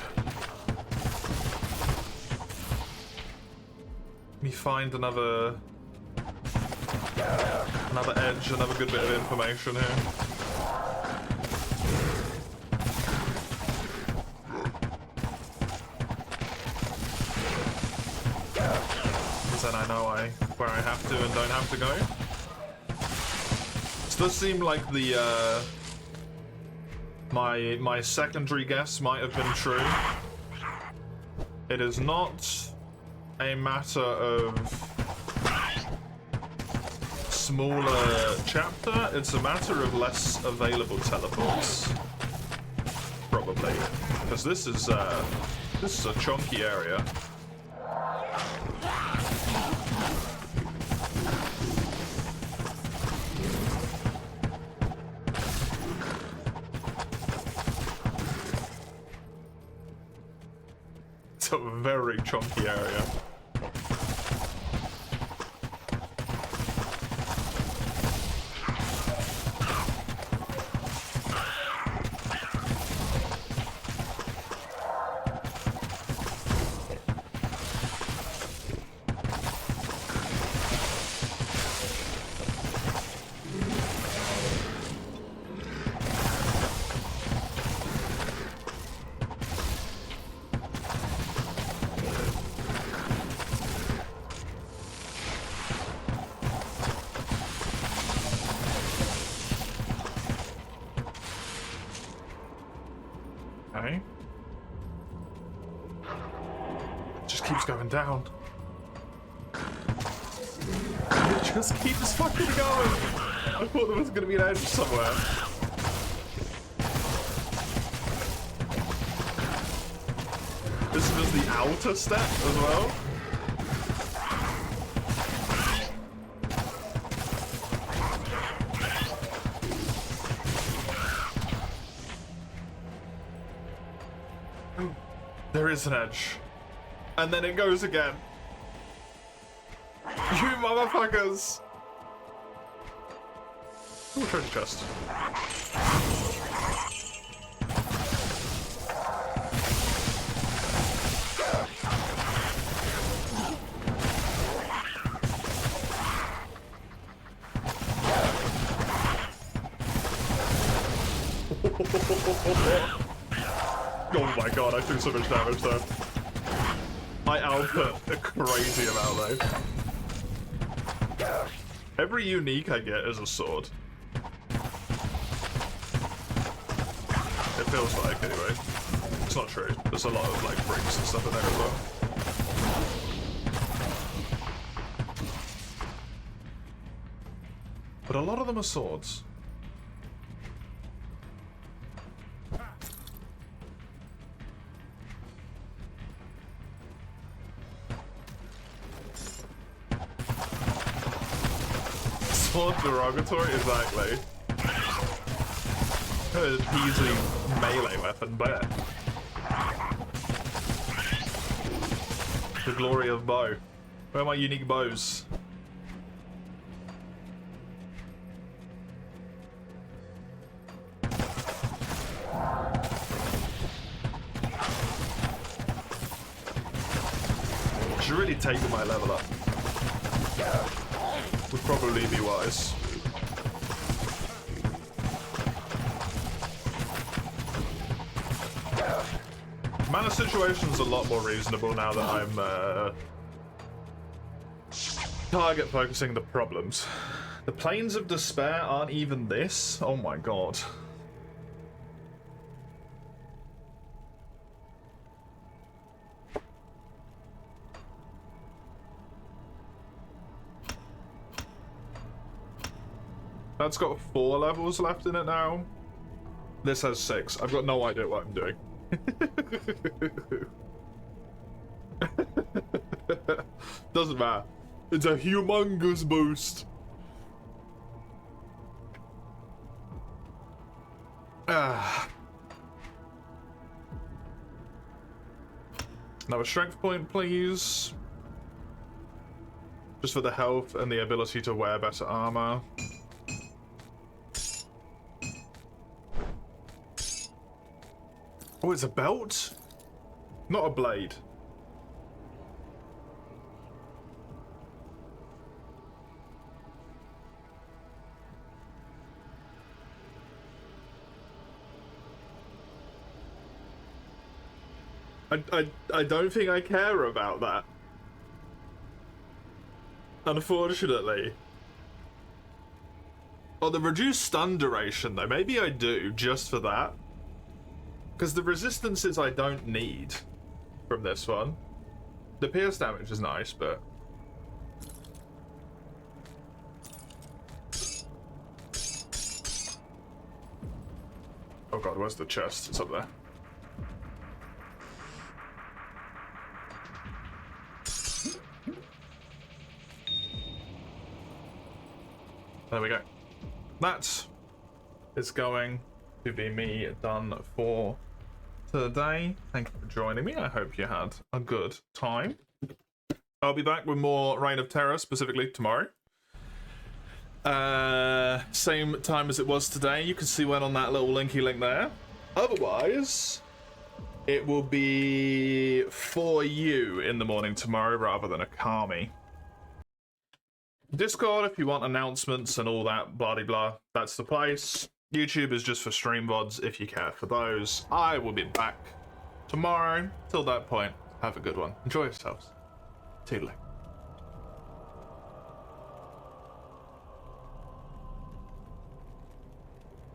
Speaker 1: Let me find another edge, another good bit of information here. Then I know where I have to and don't have to go. This does seem like the my secondary guess might have been true. It is not a matter of smaller chapter, it's a matter of less available teleports. probably, because this is a chunky area. It's a very chunky area. Okay. Just keeps going down. It just keeps fucking going. I thought there was gonna be an edge somewhere. This was the outer step as well. There is an edge. And then it goes again. You motherfuckers! Ooh, treasure chest. Oh my god, I took so much damage though. I output a crazy amount though. Every unique I get is a sword. It feels like, anyway. It's not true. There's a lot of like bricks and stuff in there as well. But a lot of them are swords. Sword derogatory, exactly. An easily melee weapon, but the glory of bow. Where are my unique bows? Should really take my level up. Would probably be wise. Mana situation's a lot more reasonable now that I'm target focusing the problems. The Plains of Despair aren't even this? Oh my god. That's got 4 levels left in it now. This has 6. I've got no idea what I'm doing. Doesn't matter. It's a humongous boost. Now a strength point, please. Just for the health and the ability to wear better armor. Oh, it's a belt? Not a blade. I don't think I care about that. Unfortunately. Oh, the reduced stun duration though. Maybe I do, just for that. Because the resistances I don't need from this one. The pierce damage is nice, but... Oh god, where's the chest? It's up there. There we go. That is going to be me done for today. Thank you for joining me. I hope you had a good time. I'll be back with more Reign of Terror, specifically tomorrow. Same time as it was today. You can see when on that little linky link there. Otherwise, it will be for you in the morning tomorrow rather than a Kami. Discord, if you want announcements and all that blah blah, that's the place. YouTube is just for stream VODs if you care for those. I will be back tomorrow. Till that point, have a good one. Enjoy yourselves. Toodaloo.